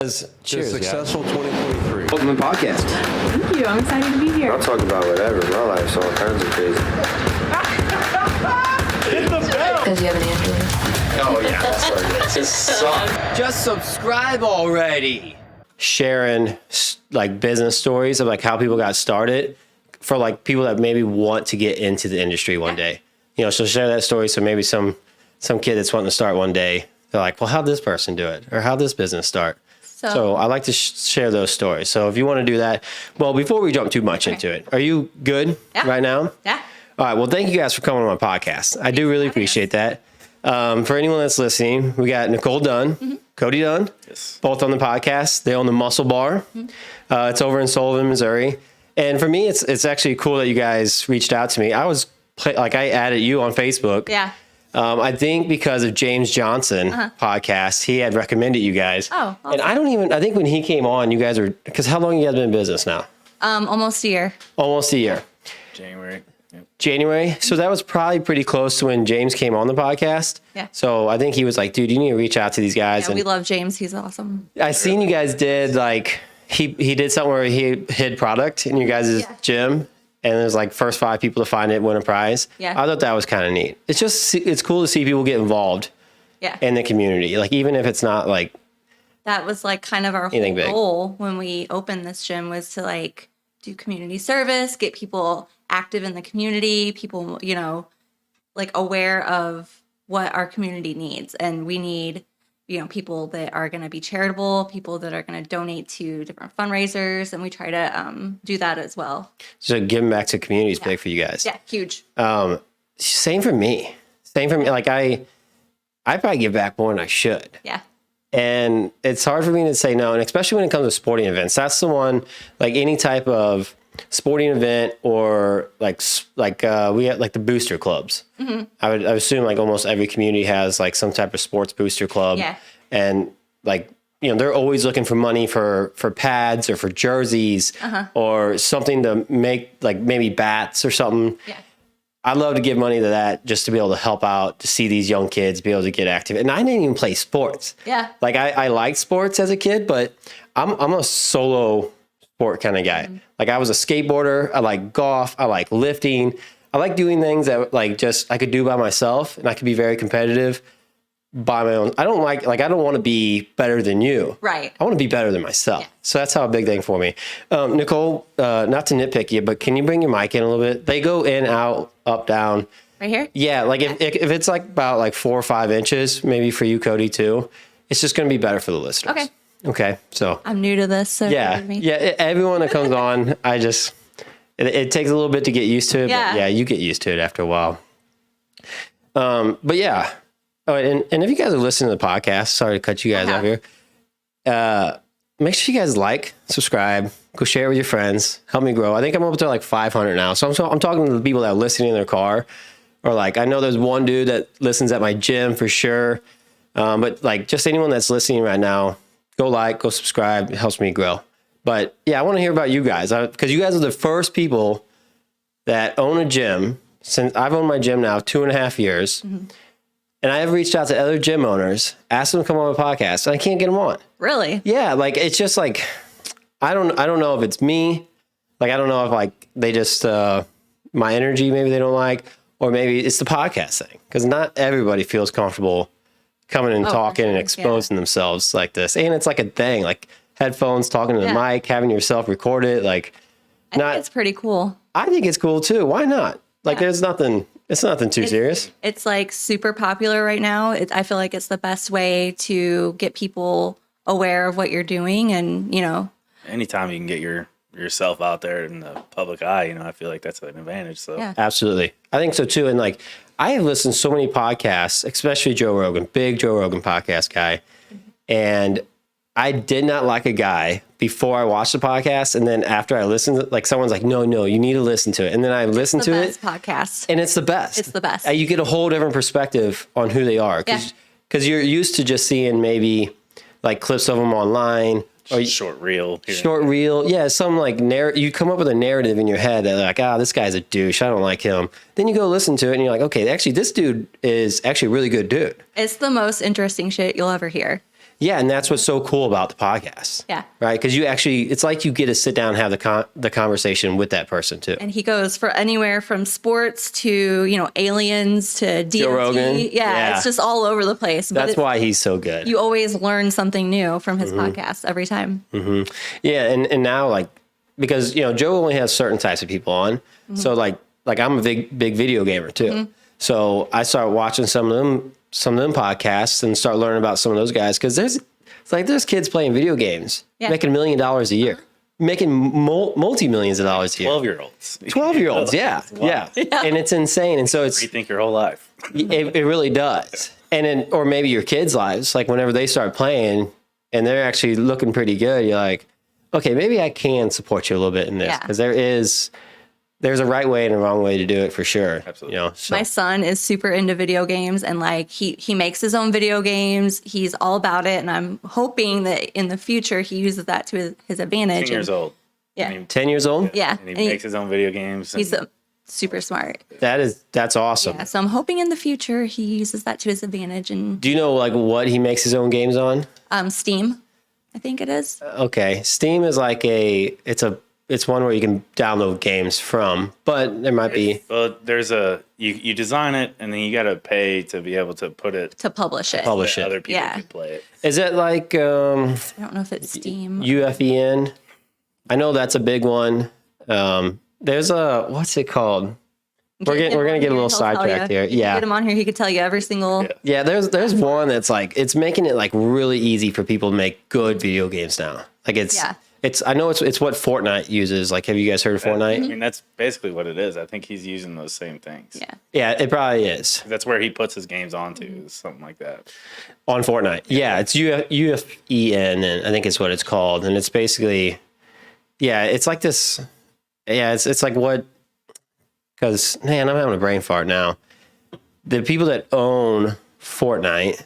Cheers, successful 2023. Welcome to the podcast. Thank you. I'm excited to be here. I'll talk about whatever. My life's all kinds of crazy. Hit the bell! Because you have an Android. Oh, yeah. That's what it is. Just suck. Just subscribe already. Sharing like business stories of like how people got started for like people that maybe want to get into the industry one day. You know, so share that story. So maybe some kid that's wanting to start one day, they're like, well, how'd this person do it? Or how'd this business start? So I like to share those stories. So if you want to do that, well, before we jump too much into it, are you good right now? Yeah. All right. Well, thank you guys for coming on my podcast. I do really appreciate that. For anyone that's listening, we got Nicole Dunn, Cody Dunn, both on the podcast. They own the Muscle Bar. It's over in Sullivan, Missouri. And for me, it's actually cool that you guys reached out to me. I added you on Facebook. Yeah. I think because of James Johnson podcast, he had recommended you guys. Oh, awesome. And I think when he came on, you guys were, because how long you guys been in business now? Almost a year. Almost a year. January. Yep. January. So that was probably pretty close to when James came on the podcast. Yeah. So I think he was like, dude, you need to reach out to these guys. Yeah, we love James. He's awesome. I seen you guys did like, he did something where he hid product in your guys' gym. And there's like first 5 people to find it win a prize. Yeah. I thought that was kind of neat. It's cool to see people get involved in the community. Like even if it's not like. That was like kind of our whole goal when we opened this gym was to like do community service, get people active in the community, people, you know, like aware of what our community needs. And we need, you know, people that are going to be charitable, people that are going to donate to different fundraisers, and we try to do that as well. So giving back to community is big for you guys. Yeah, huge. Same for me. Like I probably give back more than I should. Yeah. And it's hard for me to say no, and especially when it comes to sporting events. That's the one, like any type of sporting event or like we have like the booster clubs. I would assume like almost every community has like some type of sports booster club. Yeah. And like, you know, they're always looking for money for pads or for jerseys or something to make like maybe bats or something. Yeah. I'd love to give money to that just to be able to help out, to see these young kids be able to get active. And I didn't even play sports. Yeah. Like I liked sports as a kid, but I'm a solo sport kind of guy. Like I was a skateboarder. I like golf. I like lifting. I like doing things that like just I could do by myself, and I could be very competitive by my own. I don't want to be better than you. Right. I want to be better than myself. Yeah. So that's how a big thing for me. Nicole, not to nitpick you, but can you bring your mic in a little bit? They go in, out, up, down. Right here? Yeah. Like if it's like about like 4 or 5 inches, maybe for you, Cody, too, it's just going to be better for the listeners. Okay. So I'm new to this. So everyone that comes on, it takes a little bit to get used to it. Yeah. But yeah, you get used to it after a while. But yeah. Oh, and if you guys are listening to the podcast, sorry to cut you guys off here. Make sure you guys like, subscribe, go share it with your friends, help me grow. I think I'm up to like 500 now. So I'm talking to the people that are listening in their car, or like I know there's one dude that listens at my gym for sure. But like just anyone that's listening right now, go like, go subscribe. It helps me grow. But yeah, I want to hear about you guys because you guys are the first people that own a gym. Since I've owned my gym now 2.5 years. And I have reached out to other gym owners, asked them to come on my podcast, and I can't get them on. Really? Yeah, like it's just like I don't know if it's me. Like I don't know if like they just my energy maybe they don't like, or maybe it's the podcast thing because not everybody feels comfortable coming and talking and exposing themselves like this. And it's like a thing, like headphones, talking to the mic, having yourself record it. Like, I think it's pretty cool. I think it's cool too. Why not? Like, there's nothing. It's nothing too serious. It's like super popular right now. I feel like it's the best way to get people aware of what you're doing, and you know, anytime you can get yourself out there in the public eye, you know, I feel like that's an advantage. So absolutely, I think so too. And like, I have listened to so many podcasts, especially Joe Rogan, big Joe Rogan podcast guy, and I did not like a guy before I watched the podcast, and then after I listened to it, like someone's like, no, you need to listen to it. And then I listened to it. Podcast. And it's the best. It's the best. You get a whole different perspective on who they are. Because you're used to just seeing maybe like clips of them online. Or short reel. Yeah, some like you come up with a narrative in your head that like, this guy's a douche. I don't like him. Then you go listen to it and you're like, okay, actually this dude is actually a really good dude. It's the most interesting shit you'll ever hear. Yeah, and that's what's so cool about the podcast. Yeah. Right? Because it's like you get to sit down and have the conversation with that person too. And he goes for anywhere from sports to, aliens to DMT. Joe Rogan. Yeah, it's just all over the place. That's why he's so good. You always learn something new from his podcast every time. Mm-hmm. Yeah, and now like, because, Joe only has certain types of people on. Mm-hmm. So like I'm a big video gamer too. Mm-hmm. So I started watching some of them podcasts and start learning about some of those guys. Cause there's kids playing video games, making $1 million a year, making multi-millions of dollars a year. 12-year-olds. Yeah. Yeah. And it's insane. And so it's, rethink your whole life. it really does. And then, or maybe your kids' lives, like whenever they start playing and they're actually looking pretty good, you're like, okay, maybe I can support you a little bit in this. Cause there's a right way and a wrong way to do it for sure. Absolutely. My son is super into video games and like he makes his own video games. He's all about it. And I'm hoping that in the future he uses that to his advantage. 10 years old. Yeah. 10 years old? Yeah. And he makes his own video games. He's super smart. That's awesome. Yeah. So I'm hoping in the future he uses that to his advantage. And do you know like what he makes his own games on? Steam, I think it is. Okay. Steam is like it's one where you can download games from, but there might be. Well, there's you design it and then you got to pay to be able to put it to publish it. Other people can play it. Is it like I don't know if it's Steam. UFEN? I know that's a big one. There's what's it called? We're gonna get a little sidetracked here. Yeah, get him on here. He could tell you every single. Yeah, there's one that's like it's making it like really easy for people to make good video games now. Like I know it's what Fortnite uses. Like, have you guys heard of Fortnite? I mean, that's basically what it is. I think he's using those same things. Yeah. Yeah, it probably is. That's where he puts his games onto, something like that. On Fortnite. Yeah, it's UFEN, and I think it's what it's called. And it's basically, it's like this. Yeah, it's like what, because, man, I'm having a brain fart now. The people that own Fortnite,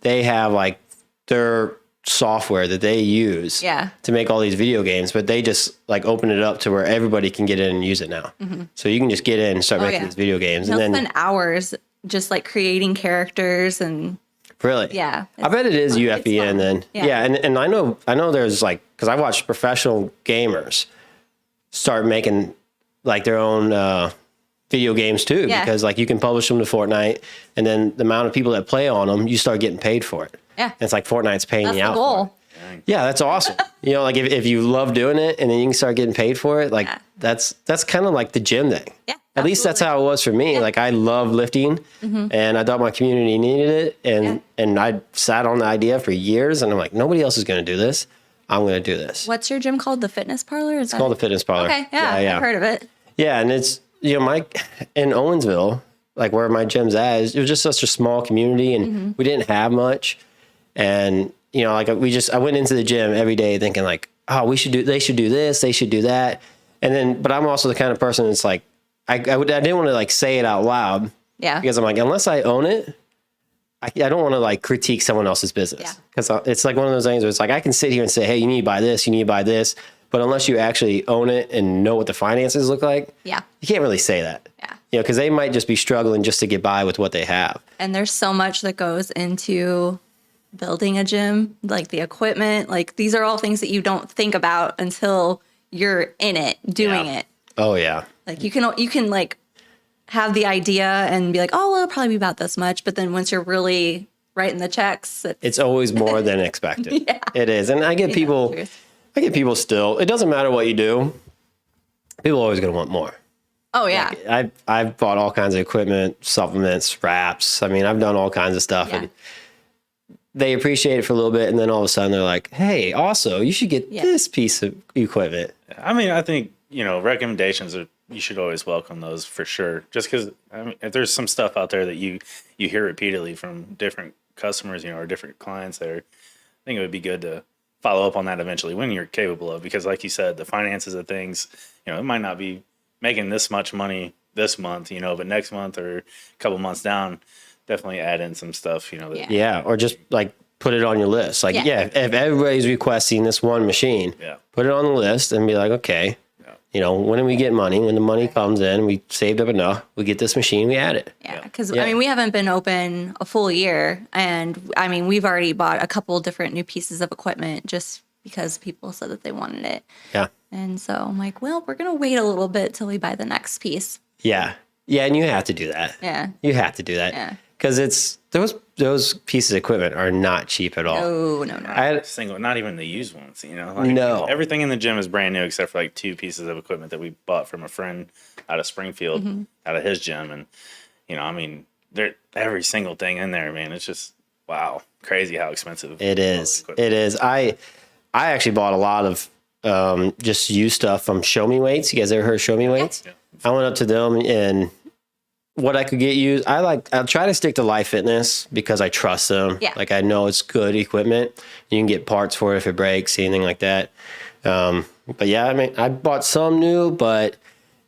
they have like their software that they use to make all these video games, but they just like open it up to where everybody can get in and use it now. So you can just get in and start making these video games. And then spend hours just like creating characters and really, I bet it is UFEN then. Yeah. And I know there's like, because I watched professional gamers start making like their own video games too, because like you can publish them to Fortnite, and then the amount of people that play on them, you start getting paid for it. Yeah. And it's like Fortnite's paying you out. Goal. Yeah, that's awesome. Like if you love doing it and then you can start getting paid for it, like that's kind of like the gym thing. Yeah. At least that's how it was for me. Yeah. Like I love lifting and I thought my community needed it. And I sat on the idea for years and I'm like, nobody else is going to do this. I'm going to do this. What's your gym called? The Fitness Parlor? It's called the Fitness Parlor. Okay. Yeah. I've heard of it. Yeah. And it's, in Owensville, like where my gym's at, it was just such a small community and we didn't have much. And, like I went into the gym every day thinking like, oh, they should do this, they should do that. And then, but I'm also the kind of person that's like, I didn't want to like say it out loud. Yeah. Because I'm like, unless I own it, I don't want to like critique someone else's business. Yeah. Because it's like one of those things where it's like, I can sit here and say, hey, you need to buy this, you need to buy this. But unless you actually own it and know what the finances look like, you can't really say that. Yeah. Because they might just be struggling just to get by with what they have. And there's so much that goes into building a gym, like the equipment, like these are all things that you don't think about until you're in it, doing it. Oh yeah. Like you can like have the idea and be like, oh, well, it'll probably be about this much. But then once you're really writing the checks, it's always more than expected. It is. And I get people still, it doesn't matter what you do. People are always going to want more. Oh yeah. Like, I've bought all kinds of equipment, supplements, wraps. I mean, I've done all kinds of stuff and they appreciate it for a little bit. And then all of a sudden they're like, hey, also you should get this piece of equipment. I mean, I think, recommendations you should always welcome those for sure. Just because if there's some stuff out there that you hear repeatedly from different customers, or different clients there, I think it would be good to follow up on that eventually when you're capable of, because like you said, the finances of things, it might not be making this much money this month, but next month or a couple months down, definitely add in some stuff, or just like put it on your list. Like, if everybody's requesting this one machine, put it on the list and be like, okay, when do we get money? When the money comes in, we saved up enough, we get this machine, we add it. Yeah, because I mean, we haven't been open a full year, and I mean, we've already bought a couple different new pieces of equipment just because people said that they wanted it. Yeah. And so I'm like, well, we're gonna wait a little bit till we buy the next piece. Yeah. Yeah, and you have to do that. Yeah. You have to do that. Yeah. Because it's those pieces of equipment are not cheap at all. No. Not even the used ones, No. Everything in the gym is brand new except for like 2 pieces of equipment that we bought from a friend out of Springfield, out of his gym. And, I mean, every single thing in there, man, it's just, wow, crazy how expensive it is. It is. I actually bought a lot of just used stuff from Show Me Weights. You guys ever heard of Show Me Weights? Yeah. I went up to them and what I could get used. I'll try to stick to Life Fitness because I trust them. Yeah. Like I know it's good equipment. You can get parts for it if it breaks, anything like that. But yeah, I mean, I bought some new, but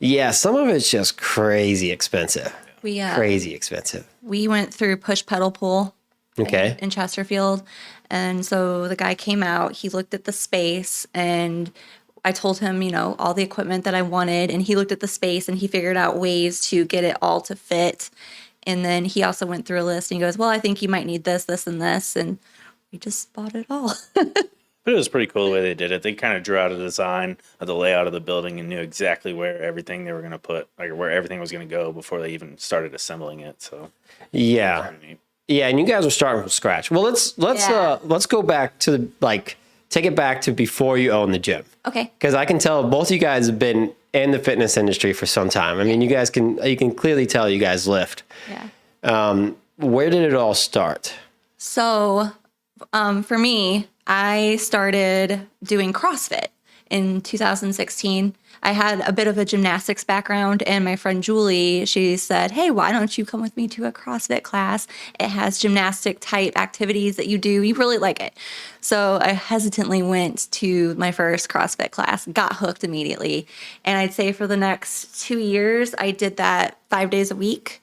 yeah, some of it's just crazy expensive. Crazy expensive. We went through push pedal pull. Okay. In Chesterfield. And so the guy came out, he looked at the space, and I told him, all the equipment that I wanted, and he looked at the space and he figured out ways to get it all to fit. And then he also went through a list and he goes, well, I think you might need this, this, and this. And we just bought it all. But it was pretty cool the way they did it. They kind of drew out a design of the layout of the building and knew exactly where everything they were going to put, like where everything was going to go before they even started assembling it. So yeah. Yeah, and you guys are starting from scratch. Well, let's go back to take it back to before you own the gym. Okay. Because I can tell both of you guys have been in the fitness industry for some time. I mean, you can clearly tell you guys lift. Yeah. Where did it all start? So, for me, I started doing CrossFit in 2016. I had a bit of a gymnastics background, and my friend Julie, she said, hey, why don't you come with me to a CrossFit class? It has gymnastic type activities that you do. You really like it. So I hesitantly went to my first CrossFit class, got hooked immediately. And I'd say for the next 2 years, I did that 5 days a week.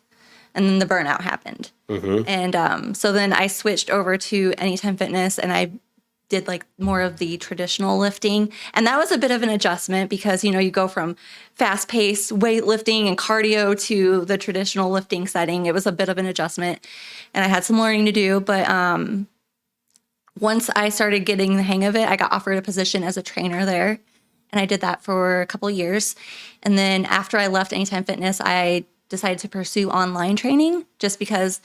And then the burnout happened. And so then I switched over to Anytime Fitness, and I did like more of the traditional lifting. And that was a bit of an adjustment because, you go from fast paced weightlifting and cardio to the traditional lifting setting. It was a bit of an adjustment and I had some learning to do. But once I started getting the hang of it, I got offered a position as a trainer there. And I did that for a couple of years. And then after I left Anytime Fitness, I decided to pursue online training just because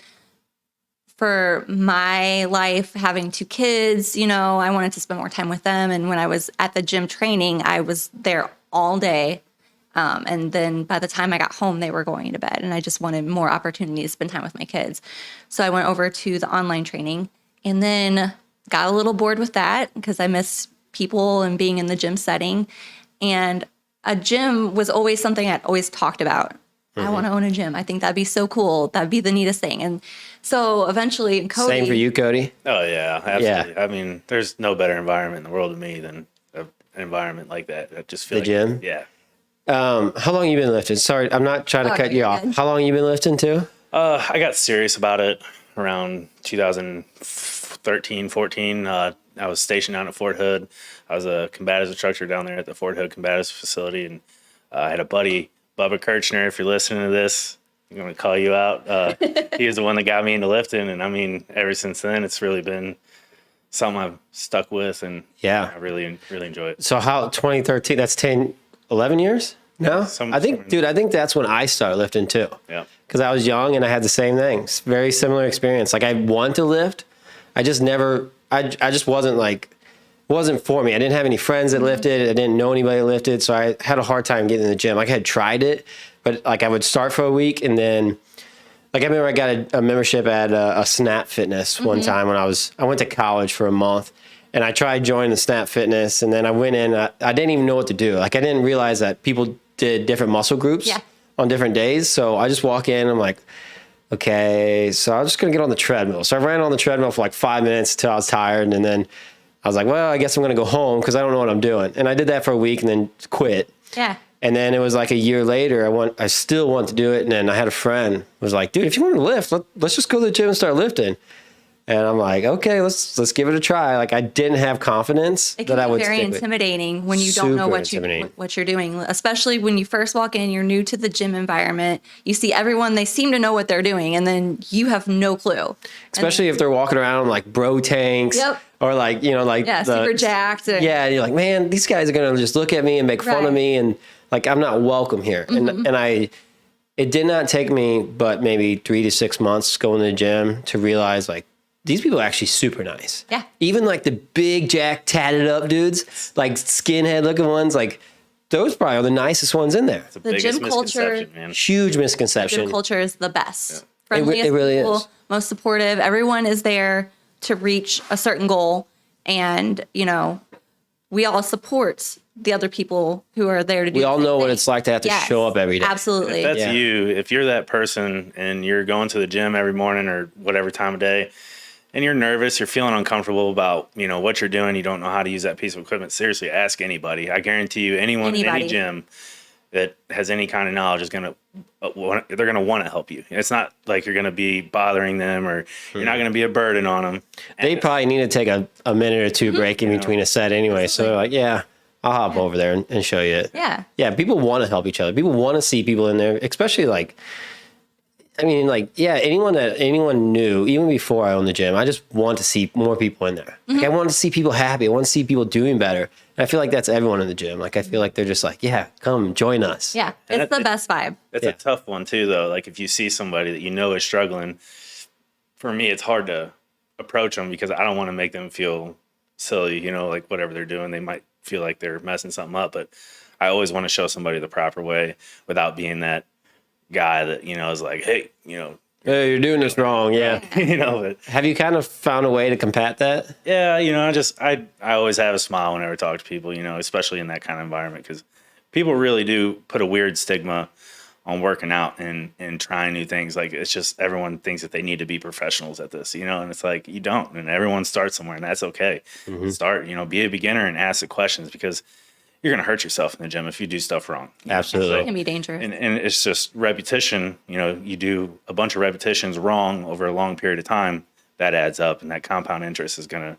for my life, having 2 kids, I wanted to spend more time with them. And when I was at the gym training, I was there all day. And then by the time I got home, they were going to bed. And I just wanted more opportunity to spend time with my kids. So I went over to the online training and then got a little bored with that because I miss people and being in the gym setting. And a gym was always something I'd always talked about. I want to own a gym. I think that'd be so cool. That'd be the neatest thing. And so eventually, Cody. Same for you, Cody? Oh, yeah, absolutely. Yeah. I mean, there's no better environment in the world to me than an environment like that. I just feel the gym? Yeah. How long you been lifting? Sorry, I'm not trying to cut you off. How long you been lifting too? I got serious about it around 2013, 14. I was stationed down at Fort Hood. I was a combatives instructor down there at the Fort Hood combatives facility. And I had a buddy, Bubba Kirchner, if you're listening to this, I'm going to call you out. He was the one that got me into lifting. And I mean, ever since then, it's really been something I've stuck with. And I really, really enjoy it. So how, 2013, that's 10, 11 years? No? I think that's when I started lifting too. Yeah. Because I was young and I had the same thing. Very similar experience. Like I want to lift. I just never, I just wasn't for me. I didn't have any friends that lifted. I didn't know anybody that lifted. So I had a hard time getting in the gym. Like I had tried it, but like I would start for a week and then like I remember I got a membership at a Snap Fitness one time when I went to college for a month and I tried joining the Snap Fitness and then I went in, I didn't even know what to do. Like I didn't realize that people did different muscle groups on different days. So I just walk in, I'm like, okay, so I'm just going to get on the treadmill. So I ran on the treadmill for like 5 minutes until I was tired. And then I was like, well, I guess I'm going to go home because I don't know what I'm doing. And I did that for a week and then quit. Yeah. And then it was like a year later, I still want to do it. And then I had a friend who was like, dude, if you want to lift, let's just go to the gym and start lifting. And I'm like, okay, let's give it a try. Like I didn't have confidence It can that I be would very stick with. intimidating when you don't know Super what you're doing, especially when you first walk in, you're new to the gym environment. You see everyone, they seem to know what they're doing, and then you have no clue. Especially if they're walking around like bro tanks. Yep. Or like, like super jacked. Yeah, and you're like, man, these guys are gonna just look at me and make fun of me, and like I'm not welcome here. And it did not take me but maybe 3 to 6 months going to the gym to realize like these people are actually super nice. Yeah. Even like the big jack tatted up dudes, like skinhead looking ones, like those probably are the nicest ones in there. It's the The biggest gym culture- misconception, man. Huge misconception. Gym culture is the best. Yeah. Friendliest It really people, is. most supportive. Everyone is there to reach a certain goal. And, we all support the other people who are there to do We all the same know what thing. it's like to have to Yes, show up every day. Absolutely. If that's Yeah. you, if you're that person and you're going to the gym every morning or whatever time of day, and you're nervous, you're feeling uncomfortable about, what you're doing, you don't know how to use that piece of equipment, seriously, ask anybody. I guarantee you, anyone in any gym that has any kind of knowledge is going to, they're going to want to help you. It's not like you're going to be bothering them or you're not going to be a burden on them. They probably need to take a minute or two break in between a set anyway. So they're like, yeah, I'll hop over there and show you it. Yeah. Yeah, people want to help each other. People want to see people in there, especially like, anyone new, even before I owned the gym, I just want to see more people in there. Like I want to see people happy. I want to see people doing better. And I feel like that's everyone in the gym. Like I feel like they're just like, yeah, come join us. Yeah. It's the best vibe. It's a tough one too, though. Like if you see somebody that is struggling, for me, it's hard to approach them because I don't want to make them feel silly, like whatever they're doing, they might feel like they're messing something up, but I always want to show somebody the proper way without being that guy that, is like, hey, Hey, you're doing this wrong. Yeah. but Have you kind of found a way to combat that? yeah, I always have a smile whenever I talk to people, especially in that kind of environment, because people really do put a weird stigma on working out and trying new things. Like it's just everyone thinks that they need to be professionals at this, and it's like you don't, and everyone starts somewhere, and that's okay. Start, be a beginner and ask the questions because you're going to hurt yourself in the gym if you do stuff wrong. Absolutely. It can be dangerous. And it's just repetition. You do a bunch of repetitions wrong over a long period of time, that adds up, and that compound interest is going to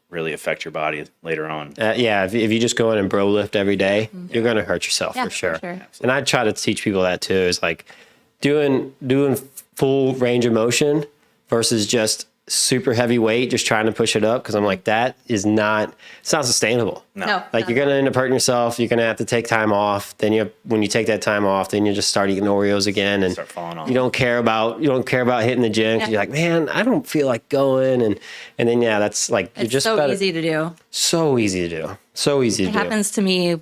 really affect your body later on. If you just go in and bro lift every day, you're going to hurt yourself for sure. And I try to teach people that too, is like doing full range of motion versus just super heavy weight, just trying to push it up. Cause I'm like, it's not sustainable. No. Like you're going to end up hurting yourself. You're going to have to take time off. Then when you take that time off, then you just start eating Oreos again. And start falling off. you don't care about hitting the gym. Cause you're like, man, I don't feel like going. And then, that's like, It's easy to do. So easy to do. So easy to It do. happens to me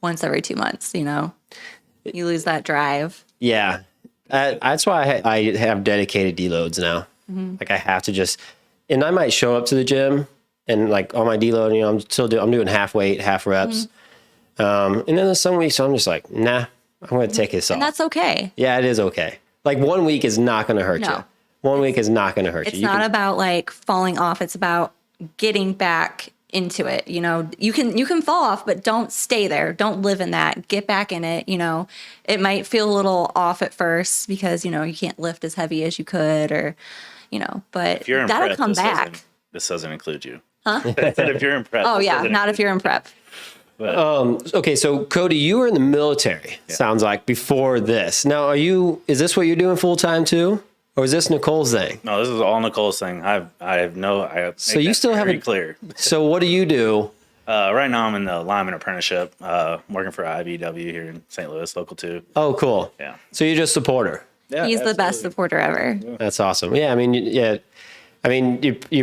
once every 2 months, you lose that drive. Yeah. That's why I have dedicated deloads now. Like I have to and I might show up to the gym and like on my deload, I'm doing half weight, half reps. And then there's some weeks I'm just like, nah, I'm going to take this off. And that's okay. Yeah, it is okay. Like 1 week is not going to hurt you. 1 week is not going to hurt you. It's not about like falling off. It's about getting back into it. You can fall off, but don't stay there. Don't live in that. Get back in it. It might feel a little off at first because, you can't lift as heavy as you could or, but If you're in that'll prep, come back. This doesn't include you. Huh? If you're in prep. Oh yeah. Not if you're in prep. Okay. So Cody, you were in the military, sounds like, before this. Now, is this what you're doing full time too? Or is this Nicole's thing? No, this is all Nicole's thing. So you still haven't clear. So what do you do? Right now I'm in the lineman apprenticeship, working for IBW here in St. Louis, local 2. Oh, cool. Yeah. So you're just a supporter. Yeah, He's the best supporter ever. That's awesome. Yeah. You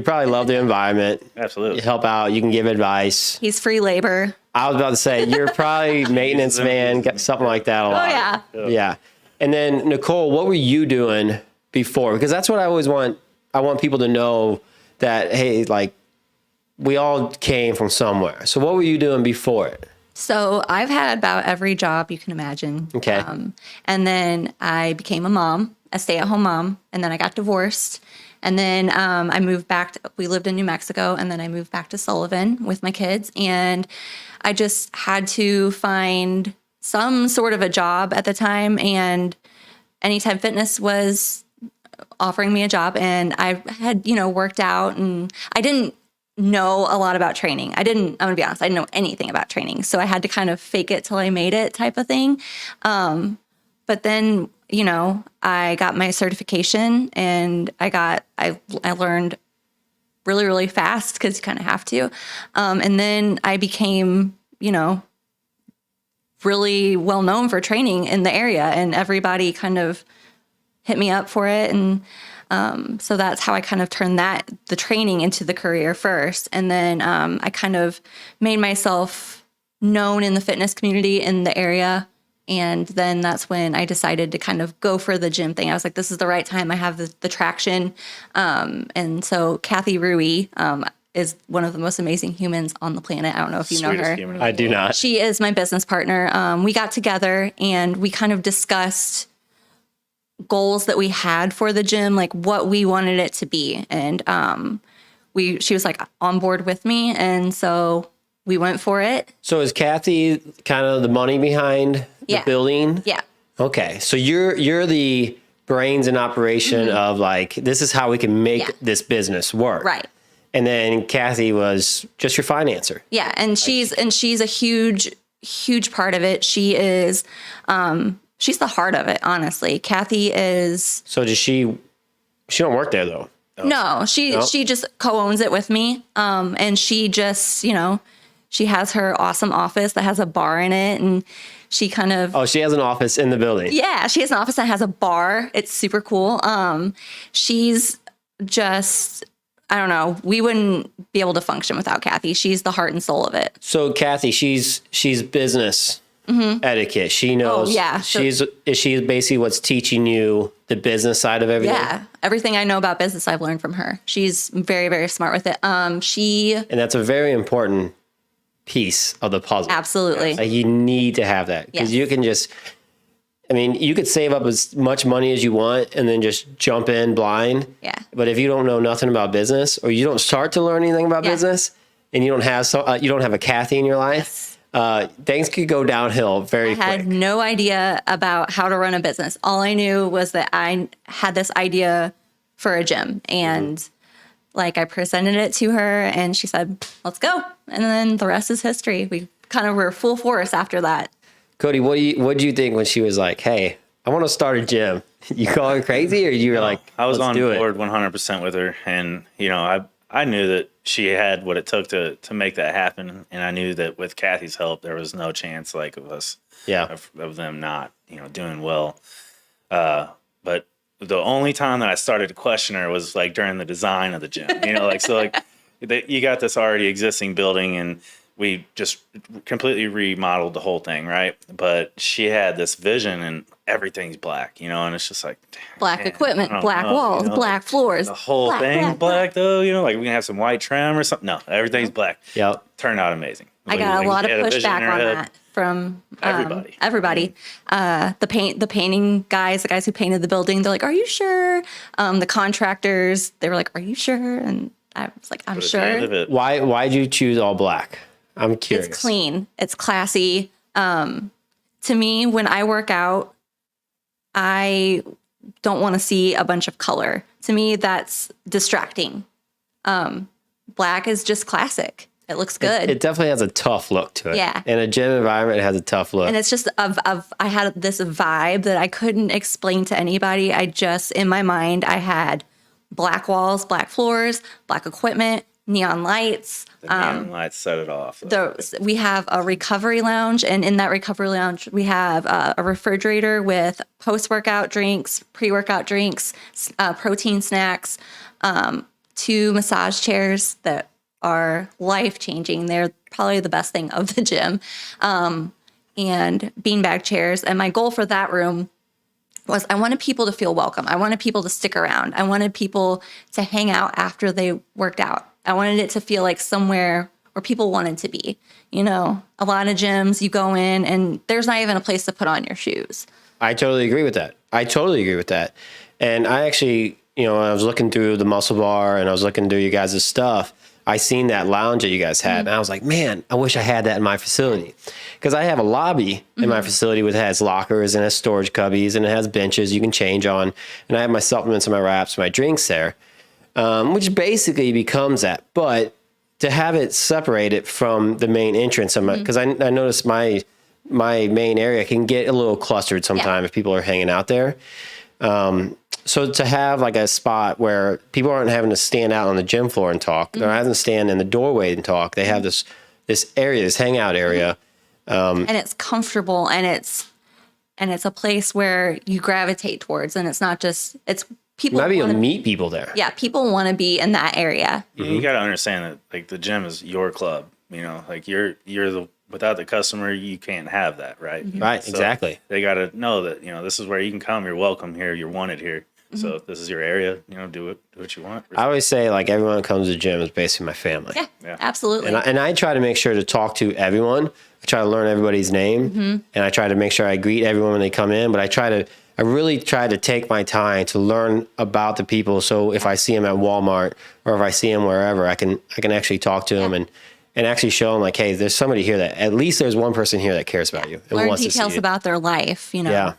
probably love the environment. Absolutely. You help out. You can give advice. He's free labor. I was about to say, you're probably maintenance man, something like that a lot. Oh yeah. Yeah. And then Nicole, what were you doing before? Because that's what I always want. I want people to know that, hey, like we all came from somewhere. So what were you doing before it? So I've had about every job you can imagine. Okay. And then I became a mom, a stay-at-home mom, and then I got divorced. And then I moved back. We lived in New Mexico, and then I moved back to Sullivan with my kids. And I just had to find some sort of a job at the time. And Anytime Fitness was offering me a job, and I had, worked out, and I didn't know a lot about training. I'm going to be honest, I didn't know anything about training. So I had to kind of fake it till I made it type of thing. But then, I got my certification, and I learned really, really fast, because you kind of have to. And then I became, really well known for training in the area, and everybody kind of hit me up for it. And so that's how I kind of turned the training into the career first. And then I kind of made myself known in the fitness community in the area. And then that's when I decided to kind of go for the gym thing. I was like, this is the right time. I have the traction. And so Kathy Rui is one of the most amazing humans on the planet. I don't know if you know her. I do not. She is my business partner. We got together and we kind of discussed goals that we had for the gym, like what we wanted it to be. And she was like on board with me. And so we went for it. So is Kathy kind of the money behind the building? Yeah. Okay. So you're the brains and operation of like, this is how we can make this business work. Right. And then Kathy was just your financer. Yeah. And she's a huge, huge part of it. She is, she's the heart of it, honestly. Kathy is. So does she don't work there though? No, she just co-owns it with me. And she just, she has her awesome office that has a bar in it, and she kind of. Oh, she has an office in the building. Yeah, she has an office that has a bar. It's super cool. She's just, I don't know. We wouldn't be able to function without Kathy. She's the heart and soul of it. So Kathy, she's business etiquette. She knows. Oh, yeah. Is she basically what's teaching you the business side of everything? Yeah. Everything I know about business, I've learned from her. She's very, very smart with it. And that's a very important piece of the puzzle. Absolutely. Like you need to have that, because you can just, you could save up as much money as you want and then just jump in blind. Yeah. But if you don't know nothing about business, or you don't start to learn anything about business, and you don't have a Kathy in your life, things could go downhill very quick. I had no idea about how to run a business. All I knew was that I had this idea for a gym, and like I presented it to her, and she said, "Let's go." And then the rest is history. We kind of were full force after that. Cody, what did you think when she was like, "Hey, I want to start a gym"? You call her crazy, or you were like, I was on board 100% with her, and I knew that she had what it took to make that happen, and I knew that with Kathy's help, there was no chance like of us, of them not doing well. But the only time that I started to question her was like during the design of the gym. You got this already existing building, and we just completely remodeled the whole thing, right? But she had this vision, and everything's black, and it's just like black equipment, black walls, black floors. The whole thing's black though, like we can have some white trim or something. No, everything's black. Yep. Turned out amazing. I got a lot of pushback on that from everybody. The painting guys, the guys who painted the building, they're like, "Are you sure?" The contractors, they were like, "Are you sure?" And I was like, "I'm sure." Why'd you choose all black? I'm curious. It's clean. It's classy. To me, when I work out, I don't want to see a bunch of color. To me, that's distracting. Black is just classic. It looks good. It definitely has a tough look to it. Yeah. In a gym environment, it has a tough look. And it's just I had this vibe that I couldn't explain to anybody. In my mind, I had black walls, black floors, black equipment, neon lights. The neon lights set it off. We have a recovery lounge, and in that recovery lounge, we have a refrigerator with post-workout drinks, pre-workout drinks, protein snacks, 2 massage chairs that are life-changing. They're probably the best thing of the gym, and beanbag chairs. And my goal for that room was I wanted people to feel welcome. I wanted people to stick around. I wanted people to hang out after they worked out. I wanted it to feel like somewhere where people wanted to be. A lot of gyms, you go in and there's not even a place to put on your shoes. I totally agree with that. And I actually, I was looking through the muscle bar and I was looking through you guys' stuff. I seen that lounge that you guys had, and I was like, man, I wish I had that in my facility, because I have a lobby in my facility that has lockers and has storage cubbies and it has benches you can change on, and I have my supplements and my wraps, my drinks there, which basically becomes that. But to have it separated from the main entrance, because I noticed my main area can get a little clustered sometimes if people are hanging out there. So to have like a spot where people aren't having to stand out on the gym floor and talk, they're having to stand in the doorway and talk. They have this area, this hangout area, and it's comfortable, and it's a place where you gravitate towards, and it's not just people. Maybe you'll meet people there. Yeah, people want to be in that area. You got to understand that like the gym is your club. Like you're without the customer, you can't have that, right? Right, so exactly. They got to know that this is where you can come. You're welcome here. You're wanted here. So if this is your area, do what you want. I always say, like, everyone who comes to the gym is basically my family. Yeah. Absolutely. And I try to make sure to talk to everyone. I try to learn everybody's name, and I try to make sure I greet everyone when they come in. But I really try to take my time to learn about the people. So if I see them at Walmart or if I see them wherever, I can actually talk to them and actually show them, like, hey, there's somebody here that at least there's one person here that cares about you and learn wants to see details you. about their life. Yeah.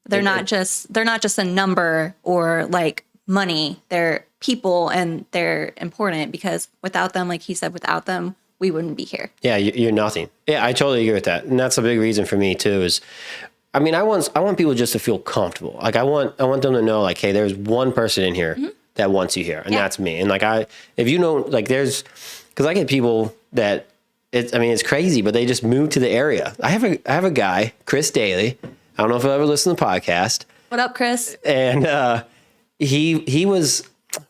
They're not just a number or like money. They're people, and they're important, because without them, like he said, without them, we wouldn't be here. Yeah, you're nothing. Yeah, I totally agree with that. And that's a big reason for me too is, I want people just to feel comfortable. Like I want them to know, like, hey, there's one person in here that wants you here, and that's me. And like because I get people that it's crazy, but they just moved to the area. I have a guy, Chris Daly. I don't know if you'll ever listen to the podcast. What up, Chris? And he's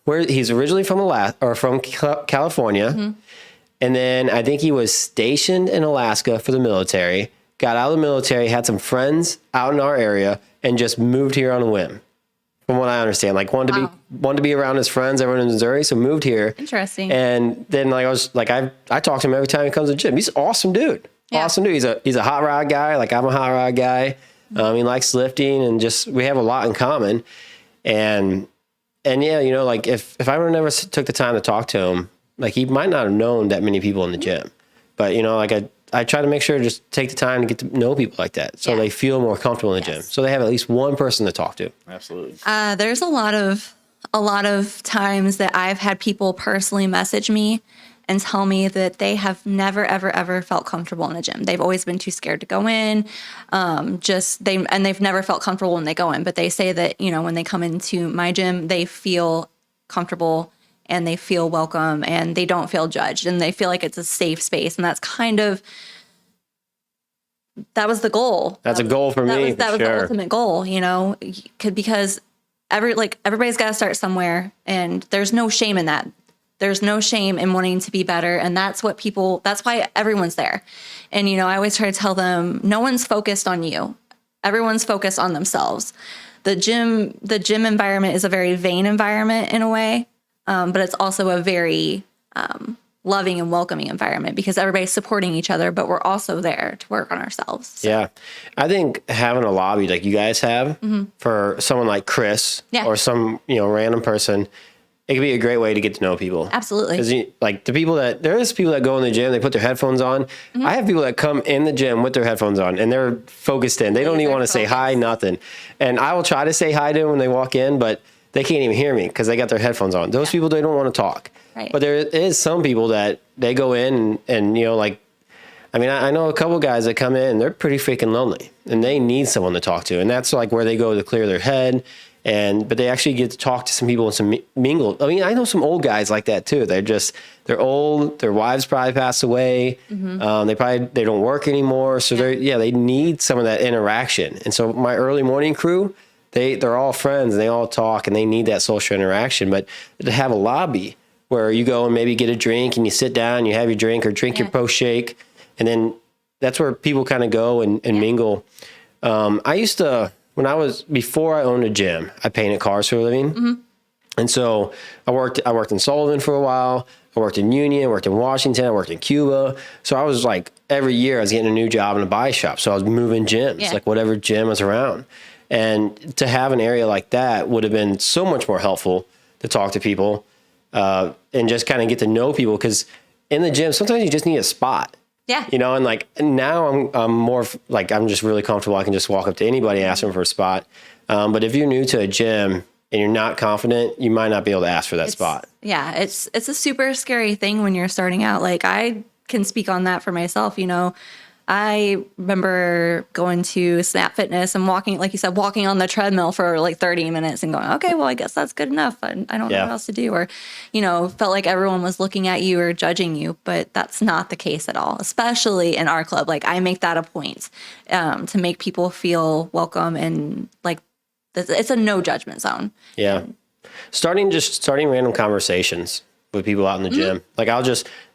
originally from California, and then I think he was stationed in Alaska for the military. Got out of the military, had some friends out in our area, and just moved here on a whim. From what I understand, like wanted to be around his friends, everyone in Missouri, so moved here. Interesting. And then I talk to him every time he comes to the gym. He's an awesome dude. Yeah. Awesome dude. He's a hot rod guy. Like I'm a hot rod guy. He likes lifting, and just we have a lot in common. And yeah, like if I would have never took the time to talk to him, like he might not have known that many people in the gym. But like I try to make sure to just take the time to get to know people like that, so they feel more comfortable in the gym. So they have at least one person to talk to. Absolutely. There's a lot of times that I've had people personally message me and tell me that they have never, ever, ever felt comfortable in a gym. They've always been too scared to go in. They've never felt comfortable when they go in, but they say that, when they come into my gym, they feel comfortable and they feel welcome and they don't feel judged and they feel like it's a safe space. And that was the goal. That's a goal for me. That was the ultimate goal, because everybody's got to start somewhere, and there's no shame in that. There's no shame in wanting to be better. And that's why everyone's there. And, I always try to tell them, no one's focused on you. Everyone's focused on themselves. The gym environment is a very vain environment in a way. But it's also a very loving and welcoming environment, because everybody's supporting each other, but we're also there to work on ourselves. So. Yeah. I think having a lobby like you guys have for someone like Chris or some, random person, it could be a great way to get to know people. Absolutely. Because there's people that go in the gym, they put their headphones on. I have people that come in the gym with their headphones on and they're focused in. They don't even want to say hi, nothing. And I will try to say hi to them when they walk in, but they can't even hear me because they got their headphones on. Those people, they don't want to talk. Right. But there is some people that they go in and I know a couple guys that come in and they're pretty freaking lonely and they need someone to talk to. And that's like where they go to clear their head. But they actually get to talk to some people and some mingle. I know some old guys like that too. They're old. Their wives probably passed away. They don't work anymore. So they need some of that interaction. And so my early morning crew, they're all friends and they all talk and they need that social interaction. But to have a lobby where you go and maybe get a drink and you sit down, you have your drink or drink your post shake, and then that's where people kind of go and mingle. I used to, before I owned a gym, I painted cars for a living. And so I worked in Sullivan for a while. I worked in Union, worked in Washington, I worked in Cuba. So I was like, every year I was getting a new job in a body shop. So I was moving gyms, like whatever gym was around. And to have an area like that would have been so much more helpful to talk to people. and just kind of get to know people. Because in the gym, sometimes you just need a spot. Yeah. You know, and like now I'm more like, I'm just really comfortable. I can just walk up to anybody and ask them for a spot. But if you're new to a gym and you're not confident, you might not be able to ask for that spot. Yeah. It's a super scary thing when you're starting out. Like I can speak on that for myself. You know, I remember going to Snap Fitness and walking, like you said, walking on the treadmill for like 30 minutes and going, okay, well, I guess that's good enough. I don't know what else to do. Or, you know, felt like everyone was looking at you or judging you, but that's not the case at all, especially in our club. Like I make that a point to make people feel welcome and like it's a no judgment zone. Yeah. Starting random conversations with people out in the gym. Like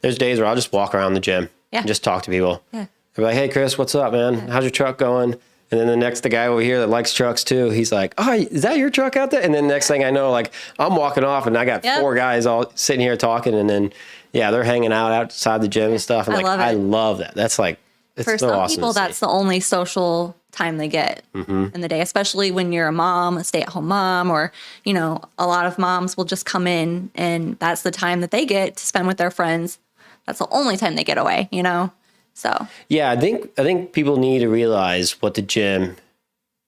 there's days where I'll just walk around the gym and just talk to people. Yeah. I'll be like, hey, Chris, what's up, man? How's your truck going? And then the guy over here that likes trucks too, he's like, oh, is that your truck out there? And then next thing I know, like I'm walking off and I got 4 guys all sitting here talking. And then, they're hanging out outside the gym and stuff. And I love that. That's like, it's for so some awesome people, that's the only social time they get in the day, especially when you're a mom, a stay-at-home mom, or, you know, a lot of moms will just come in and that's the time that they get to spend with their friends. That's the only time they get away, you know? So, yeah, I think people need to realize what the gym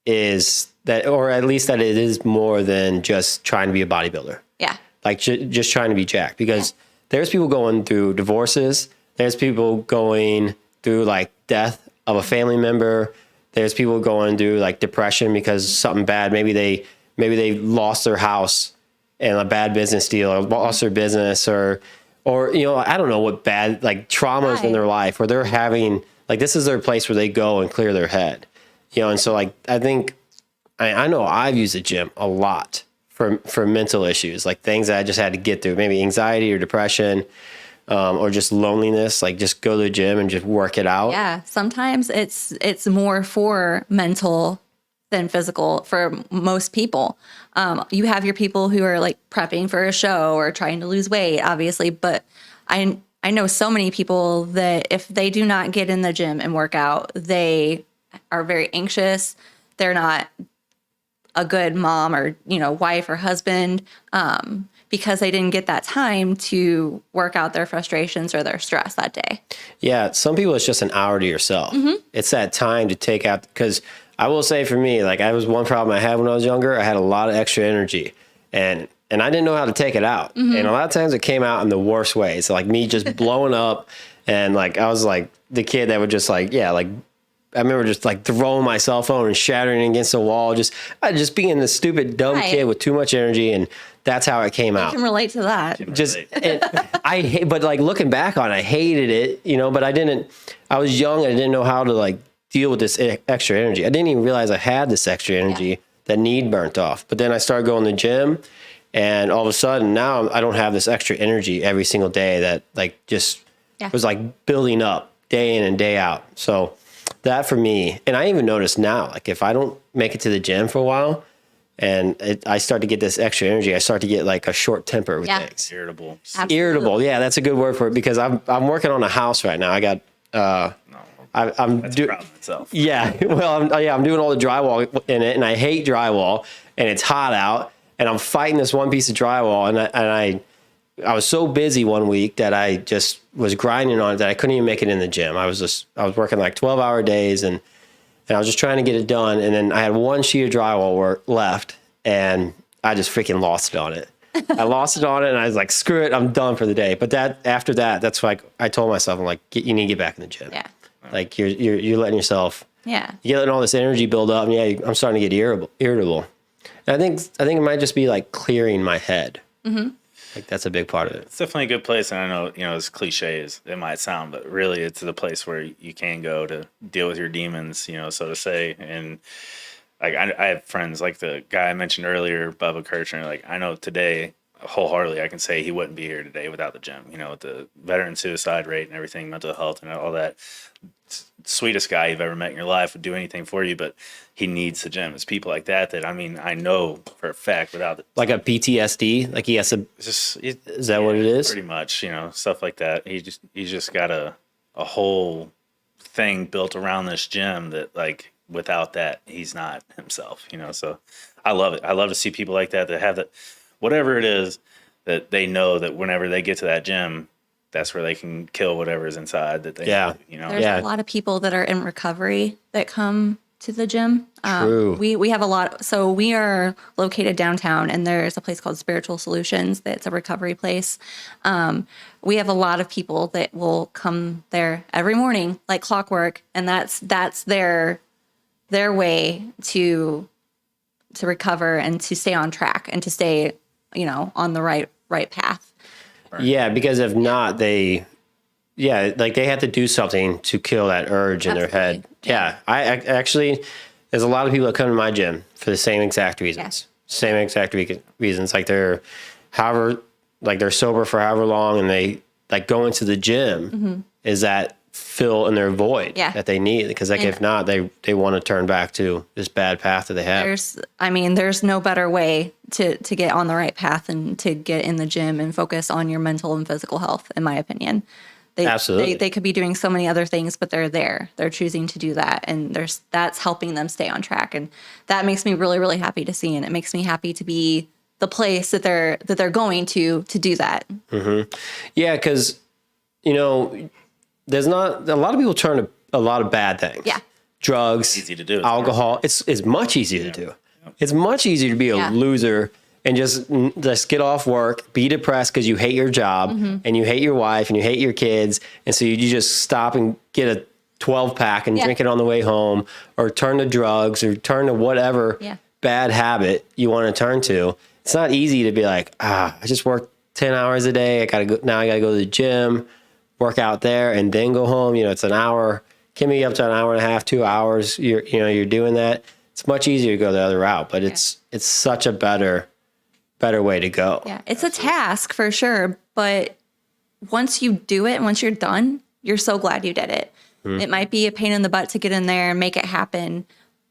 is, that, or at least that it is more than just trying to be a bodybuilder. Yeah. Like just trying to be jacked, because there's people going through divorces. There's people going through like death of a family member. There's people going through like depression because something bad. Maybe they lost their house in a bad business deal, or lost their business, or you know, I don't know what bad like traumas in their life where they're having like, this is their place where they go and clear their head, you know. And so like I think I know I've used the gym a lot for mental issues, like things that I just had to get through, maybe anxiety or depression. Or just loneliness, like just go to the gym and just work it out. Yeah. Sometimes it's more for mental than physical for most people. You have your people who are like prepping for a show or trying to lose weight, obviously. But I know so many people that if they do not get in the gym and work out, they are very anxious. They're not a good mom or, you know, wife or husband. Because they didn't get that time to work out their frustrations or their stress that day. Yeah, some people it's just an hour to yourself. It's that time to take out, because I will say for me, like I was one problem I had when I was younger, I had a lot of extra energy and I didn't know how to take it out. And a lot of times it came out in the worst ways, like me just blowing up, and like I was like the kid that would just like, like I remember just like throwing my cell phone and shattering against the wall, just being this stupid, dumb kid with too much energy. And that's how it came out. I can relate to that. But like looking back on it, I hated it, you know, but I was young and I didn't know how to like deal with this extra energy. I didn't even realize I had this extra energy that need burnt off. But then I started going to the gym, and all of a sudden now I don't have this extra energy every single day that like just was like building up day in and day out. So that for me, and I even notice now, like if I don't make it to the gym for a while and I start to get this extra energy, I start to get like a short temper with things. Irritable. Absolutely. Irritable. Yeah, that's a good word for it, because I'm working on a house right now. I got, I'm doing itself. Yeah. Well, I'm doing all the drywall in it, and I hate drywall, and it's hot out, and I'm fighting this one piece of drywall, and I was so busy one week that I just was grinding on it that I couldn't even make it in the gym. I was working like 12-hour days, and I was just trying to get it done. And then I had one sheet of drywall work left, and I just freaking lost it on it. I lost it on it, and I was like, screw it, I'm done for the day. But after that, that's why I told myself, I'm like, you need to get back in the gym. Yeah. Like you're letting yourself, you're letting all this energy build up, and I'm starting to get irritable. And I think it might just be like clearing my head. Like that's a big part of it. It's definitely a good place, and I know, you know, as cliche as it might sound, but really it's the place where you can go to deal with your demons, you know, so to say. And like I have friends like the guy I mentioned earlier, Bubba Kirchner. Like I know today, wholeheartedly, I can say he wouldn't be here today without the gym. You know, with the veteran suicide rate and everything, mental health and all that. Sweetest guy you've ever met in your life, would do anything for you, but he needs the gym. It's people like that I mean, I know for a fact without it. Like a PTSD, like he has to. Is that what it is? Pretty much, you know, stuff like that. He's just got a whole thing built around this gym that, like, without that, he's not himself. You know, so I love it. I love to see people like that have that, whatever it is. that they know that whenever they get to that gym, that's where they can kill whatever's inside that they Yeah. you know. There's a lot of people that are in recovery that come to the gym. True. We have a lot. So we are located downtown, and there's a place called Spiritual Solutions that's a recovery place. We have a lot of people that will come there every morning, like clockwork, and that's their way to recover and to stay on track and to stay, on the right path. Yeah, because if not, they have to do something to kill that urge in their head. Yeah, I actually, there's a lot of people that come to my gym for the same exact reasons. Same exact reasons. Like they're sober for however long, and they like going to the gym is that fill in their void that they need. Because if not, they want to turn back to this bad path that they have. There's no better way to get on the right path and to get in the gym and focus on your mental and physical health, in my opinion. Absolutely. They could be doing so many other things, but they're there. They're choosing to do that, and that's helping them stay on track, and that makes me really, really happy to see, and it makes me happy to be the place that they're going to do that. Mm-hmm. Yeah, because there's not a lot of people turn to a lot of bad things. Yeah, drugs, easy to do. Alcohol. It's much easier to do. It's much easier to be a loser and just get off work, be depressed because you hate your job and you hate your wife and you hate your kids. And so you just stop and get a 12-pack and drink it on the way home, or turn to drugs, or turn to whatever bad habit you want to turn to. It's not easy to be like, I just work 10 hours a day. I got to go to the gym, work out there, and then go home. It's an hour, can be up to an hour and a half, 2 hours. You're doing that. It's much easier to go the other route, but it's such a better way to go. Yeah, it's a task for sure, but once you do it, once you're done, you're so glad you did it. It might be a pain in the butt to get in there and make it happen,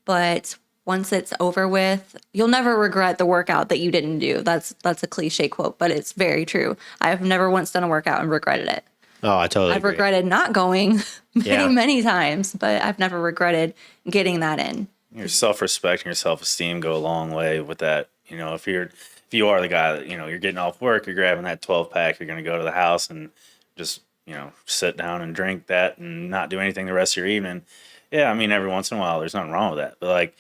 but once it's over with, you'll never regret the workout that you didn't do. That's a cliche quote, but it's very true. I've never once done a workout and regretted it. Oh, I totally agree. Regretted not going many times, but I've never regretted getting that in. Your self-respect and your self-esteem go a long way with that. If you are the guy that, you're getting off work, you're grabbing that 12-pack, you're going to go to the house and just, sit down and drink that and not do anything the rest of your evening. Yeah, every once in a while, there's nothing wrong with that. But, like,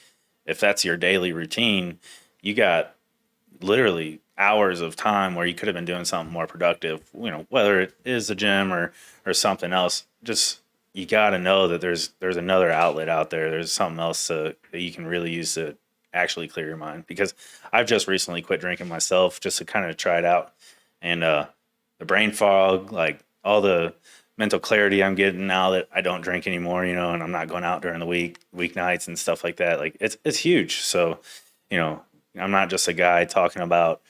if that's your daily routine, you got literally hours of time where you could have been doing something more productive, whether it is the gym or something else. Just, you got to know that there's another outlet out there. There's something else that you can really use to actually clear your mind. Because I've just recently quit drinking myself just to kind of try it out. And the brain fog, like all the mental clarity I'm getting now that I don't drink anymore, and I'm not going out during the weeknights and stuff like that. Like it's huge. So, I'm not just a guy talking about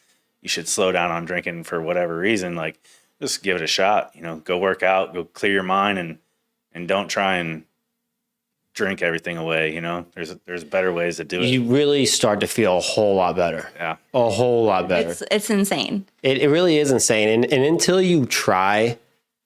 you should slow down on drinking for whatever reason. Like, just give it a shot, go work out, go clear your mind, and don't try and drink everything away. There's better ways to do it. You really start to feel a whole lot better. Yeah. A whole lot better. It's insane. It really is insane. And until you try,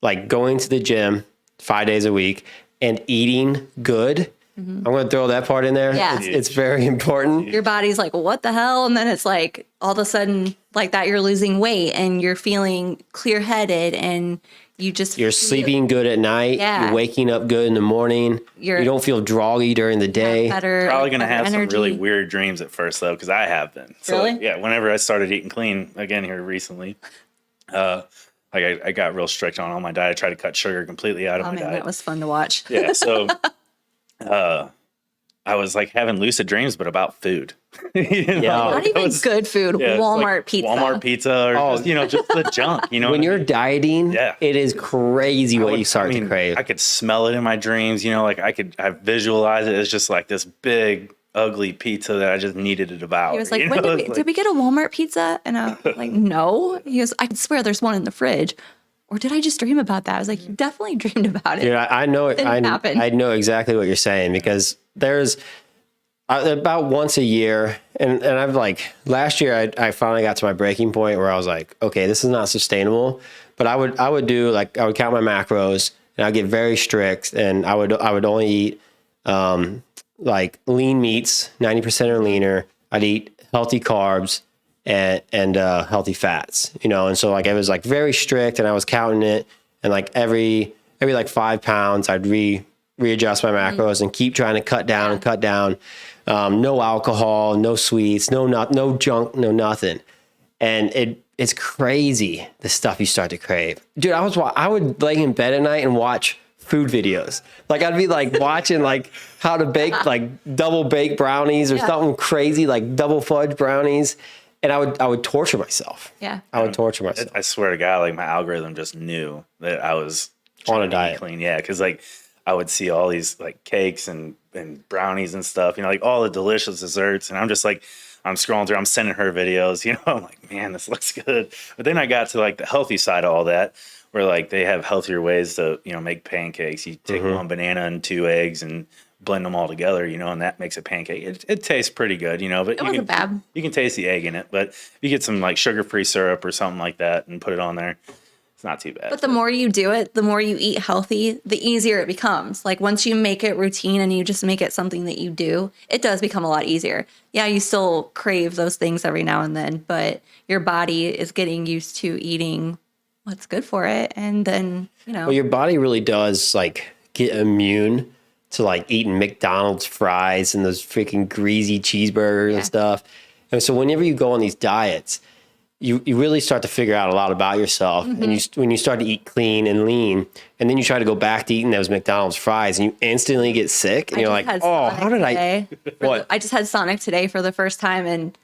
like, going to the gym 5 days a week and eating good, I'm going to throw that part in there. Yeah. It's very important. Your body's like, what the hell? And then it's like, all of a sudden, like that, you're losing weight and you're feeling clear-headed, and you're sleeping good at night. Yeah. You're waking up good in the morning. You don't feel groggy during the day. Probably going to have some really weird dreams at first, though, because I have been. So, really? Yeah, whenever I started eating clean again here recently, I got real strict on all my diet. I tried to cut sugar completely out of my diet. That was fun to watch. Yeah, so I was like having lucid dreams, but about food. Not even good food. Yeah, Walmart pizza. Walmart pizza, or just the junk. When you're dieting, it is crazy what you start to crave. I could smell it in my dreams. I visualize it as just like this big, ugly pizza that I just needed to devour. He was like, did we get a Walmart pizza? And I was like, no. He goes, I swear there's one in the fridge. Or did I just dream about that? I was like, you definitely dreamed about it. Dude, I know it. I know exactly what you're saying, because there's about once a year, and I've like last year I finally got to my breaking point where I was like, okay, this is not sustainable. But I would do, like, I would count my macros, and I'd get very strict, and I would only eat like lean meats, 90% or leaner. I'd eat healthy carbs, and healthy fats, you know? And so like, it was like very strict, and I was counting it, and like every like 5 pounds, I'd readjust my macros and keep trying to cut down and cut down. No alcohol, no sweets, no junk, no nothing. And it's crazy, the stuff you start to crave. Dude, I would lay in bed at night and watch food videos. Like I'd be like watching like how to bake like double baked brownies or something crazy, like double fudge brownies. And I would torture myself. Yeah. I would torture myself. I swear to God, like my algorithm just knew that I was on a diet. Clean. Yeah. Cause like I would see all these like cakes and brownies and stuff, you know, like all the delicious desserts. And I'm just like, I'm scrolling through, I'm sending her videos, you know, I'm like, man, this looks good. But then I got to like the healthy side of all that, where like they have healthier ways to, you know, make pancakes. You take 1 banana and 2 eggs and blend them all together, you know, and that makes a pancake. It tastes pretty good, you know, but you can taste the egg in it. But if you get some like sugar-free syrup or something like that and put it on there, it's not too bad. But the more you do it, the more you eat healthy, the easier it becomes. Like once you make it routine and you just make it something that you do, it does become a lot easier. Yeah, you still crave those things every now and then, but your body is getting used to eating what's good for it. And then, you know. Well, your body really does like get immune to like eating McDonald's fries and those freaking greasy cheeseburgers and stuff. And so whenever you go on these diets, you really start to figure out a lot about yourself. And when you start to eat clean and lean, and then you try to go back to eating those McDonald's fries, and you instantly get sick, and you're like, oh, how did I? What? I just had Sonic today for the first time in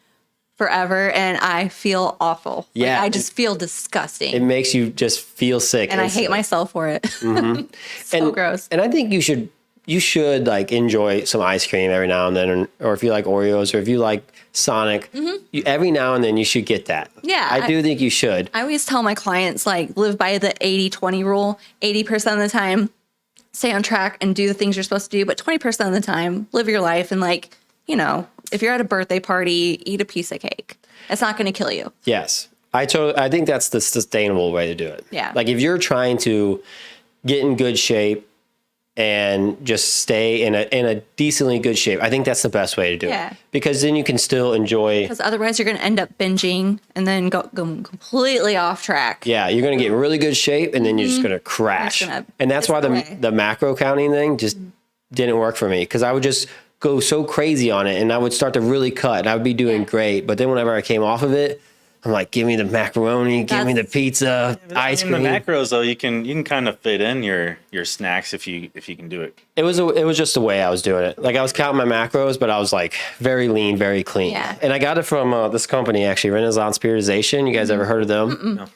forever, and I feel awful. Yeah. Like, I just feel disgusting. It makes you just feel sick. And I hate myself for it. So gross. And I think you should like enjoy some ice cream every now and then, or if you like Oreos, or if you like Sonic, every now and then you should get that. Yeah. I do think you should. I always tell my clients, like, live by the 80-20 rule. 80% of the time, stay on track and do the things you're supposed to do. But 20% of the time, live your life. And like, you know, if you're at a birthday party, eat a piece of cake. It's not going to kill you. Yes. I think that's the sustainable way to do it. Yeah. Like if you're trying to get in good shape and just stay in a decently good shape, I think that's the best way to do it. Because then you can still enjoy. Because otherwise you're going to end up binging and then go completely off track. Yeah, you're going to get in really good shape and then you're just going to crash. And that's why the macro counting thing just didn't work for me, because I would just go so crazy on it and I would start to really cut and I would be doing great. But then whenever I came off of it, I'm like, give me the macaroni, give me the pizza, ice cream. The macros though, you can kind of fit in your snacks if you can do it. It was just the way I was doing it. Like I was counting my macros, but I was like very lean, very clean. Yeah. And I got it from this company actually, Renaissance Periodization. You guys ever heard of them?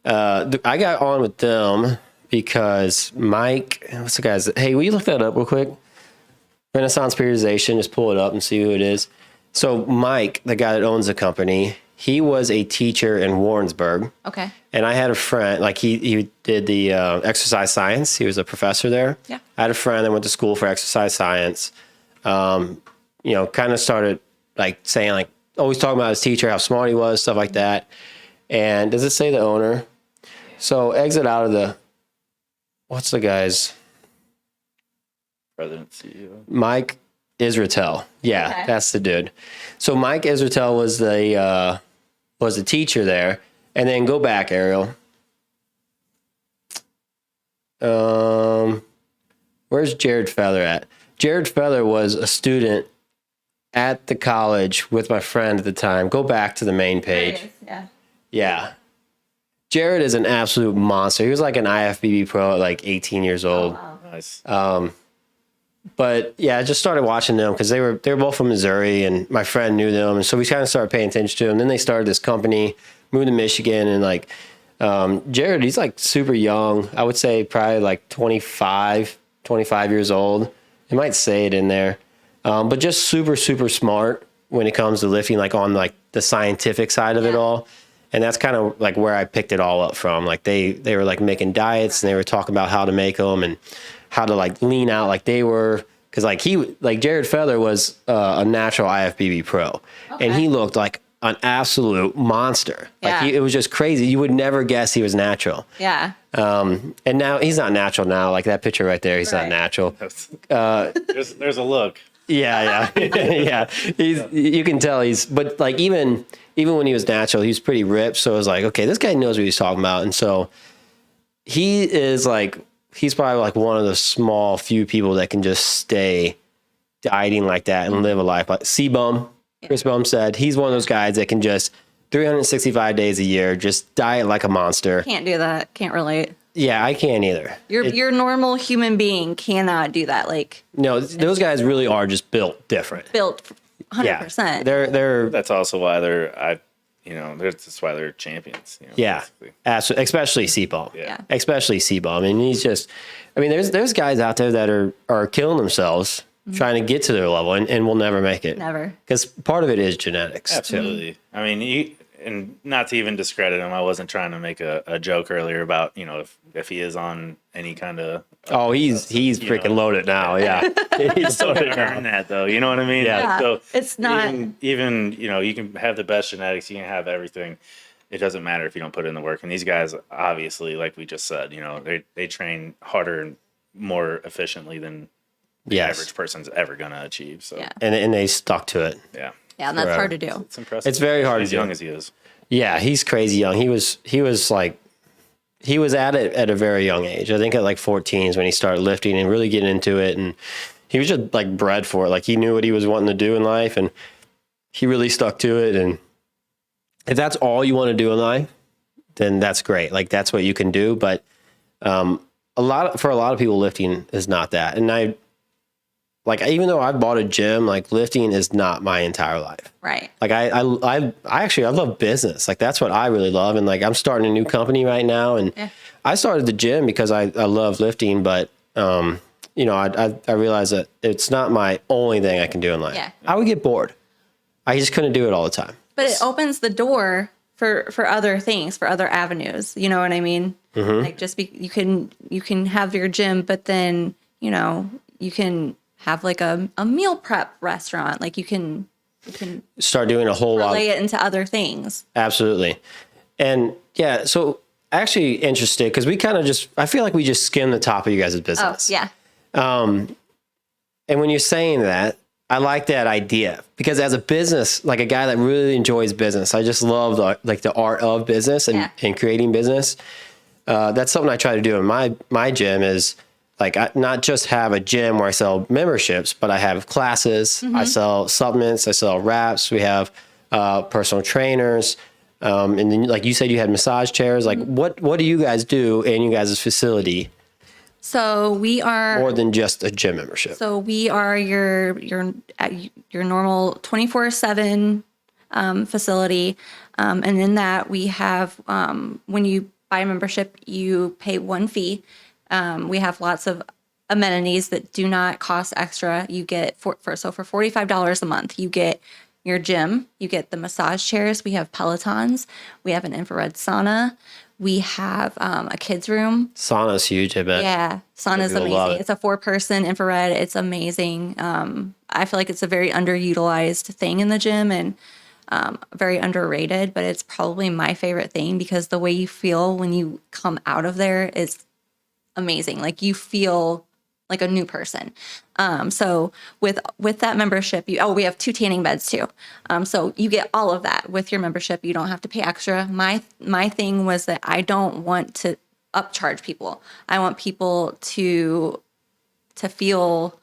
No. I got on with them because Mike, what's the guy's? Hey, will you look that up real quick? Renaissance Periodization, just pull it up and see who it is. So Mike, the guy that owns the company, he was a teacher in Warrensburg. Okay. And I had a friend, like he did the exercise science. He was a professor there. Yeah. I had a friend that went to school for exercise science. You know, kind of started like saying like, always talking about his teacher, how smart he was, stuff like that. And does it say the owner? So exit out of what's the guy's? President, CEO. Mike Israetel. Yeah, okay. That's the dude. So Mike Israetel was the teacher there. And then go back, Ariel. Where's Jared Feather at? Jared Feather was a student at the college with my friend at the time. Go back to the main page. Yeah. Jared is an absolute monster. He was like an IFBB pro at like 18 years old. Oh, wow. Nice. But yeah, I just started watching them because they were both from Missouri and my friend knew them. And so we kind of started paying attention to them. Then they started this company, moved to Michigan, and like Jared, he's like super young. I would say probably like 25 years old. It might say it in there. But just super, super smart when it comes to lifting, like on like the scientific side of it all. And that's kind of like where I picked it all up from. Like they were like making diets and they were talking about how to make them and how to like lean out like they were. Cause like Jared Feather was a natural IFBB pro and he looked like an absolute monster. Like it was just crazy. You would never guess he was natural. Yeah. And now he's not natural now. Like that picture right there, he's not natural. There's a look. Yeah. Yeah. You can tell but like even when he was natural, he was pretty ripped. So it was like, okay, this guy knows what he's talking about. And so he's probably like one of the small few people that can just stay dieting like that and live a life like C-Bum. Chris Bum said he's one of those guys that can just 365 days a year, just diet like a monster. Can't do that. Can't relate. Yeah, I can't either. Your normal human being cannot do that. Like, no, those guys really are just built different. Built 100%. Yeah, they're That's also why that's why they're champions. yeah, absolutely, especially C-Bum. Yeah. Especially C-Bum. And he's just, I mean, there's guys out there that are killing themselves trying to get to their level and will never make it. Never. Because part of it is genetics. Absolutely. Too. I mean, and not to even discredit him, I wasn't trying to make a joke earlier about, if he is on any kind of. Oh, he's freaking loaded now. Yeah. He's loaded now. Earn that though. You know what I mean? Yeah. So it's not. Even, you can have the best genetics, you can have everything. It doesn't matter if you don't put in the work. And these guys, obviously, like we just said, they train harder and more efficiently than the average person's ever going to achieve. So, Yeah. And they stuck to it. Yeah. Yeah, and that's hard to do. It's impressive. It's very hard as to do. young as he is. Yeah, he's crazy young. He was at it at a very young age. I think at like 14 is when he started lifting and really getting into it. And he was just like bred for it. Like he knew what he was wanting to do in life and he really stuck to it. And if that's all you want to do in life, then that's great. Like that's what you can do. But for a lot of people, lifting is not that. And even though I bought a gym, like lifting is not my entire life. Right. Like I love business. Like that's what I really love. And like I'm starting a new company right now. And I started the gym because I love lifting, but I realized that it's not my only thing I can do in life. Yeah. I would get bored. I just couldn't do it all the time. But it opens the door for other things, for other avenues. You know what I mean? Mm-hmm. Like you can have your gym, but then, you can have like a meal prep restaurant. Like you can start doing a whole lot. Relay it into other things. Absolutely. And yeah, so actually interested because we kind of I feel like we just skimmed the top of you guys' business. Oh, yeah. And when you're saying that, I like that idea because as a business, like a guy that really enjoys business, I just love the art of business and creating business. That's something I try to do in my gym is like I not just have a gym where I sell memberships, but I have classes, mm-hmm. I sell supplements, I sell wraps. We have personal trainers. And then like you said, you had massage chairs. Like what do you guys do in you guys' facility? So we are more than just a gym membership. So we are your normal 24/7 facility, and in that we have when you buy a membership, you pay one fee. We have lots of amenities that do not cost extra. You get for $45 a month, you get your gym, you get the massage chairs. We have Pelotons. We have an infrared sauna. We have a kids room. Sauna's huge, I bet. Yeah, sauna's amazing. It's a 4-person infrared. It's amazing. I feel like it's a very underutilized thing in the gym and very underrated, but it's probably my favorite thing because the way you feel when you come out of there is amazing. Like you feel like a new person. So with that membership, we have 2 tanning beds too. So you get all of that with your membership. You don't have to pay extra. My thing was that I don't want to upcharge people. I want people to feel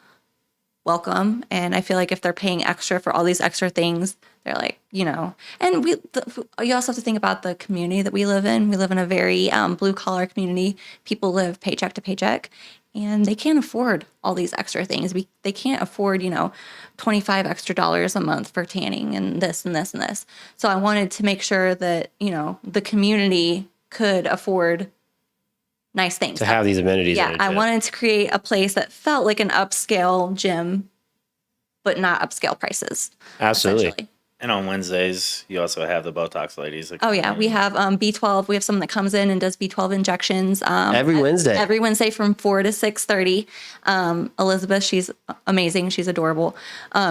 welcome. And I feel like if they're paying extra for all these extra things, they're like, and you also have to think about the community that we live in. We live in a very blue collar community. People live paycheck to paycheck. And they can't afford all these extra things. They can't afford, $25 extra a month for tanning and this and this and this. So I wanted to make sure that, the community could afford nice things. To have these amenities. Yeah, I wanted to create a place that felt like an upscale gym, but not upscale prices. Absolutely. And on Wednesdays, you also have the Botox ladies. Oh, yeah. We have B12. We have someone that comes in and does B12 injections. Every Wednesday. Every Wednesday from 4 to 6:30. Elizabeth, she's amazing. She's adorable.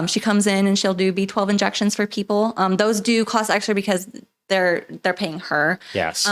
She comes in and she'll do B12 injections for people. Those do cost extra because they're paying her. Yes.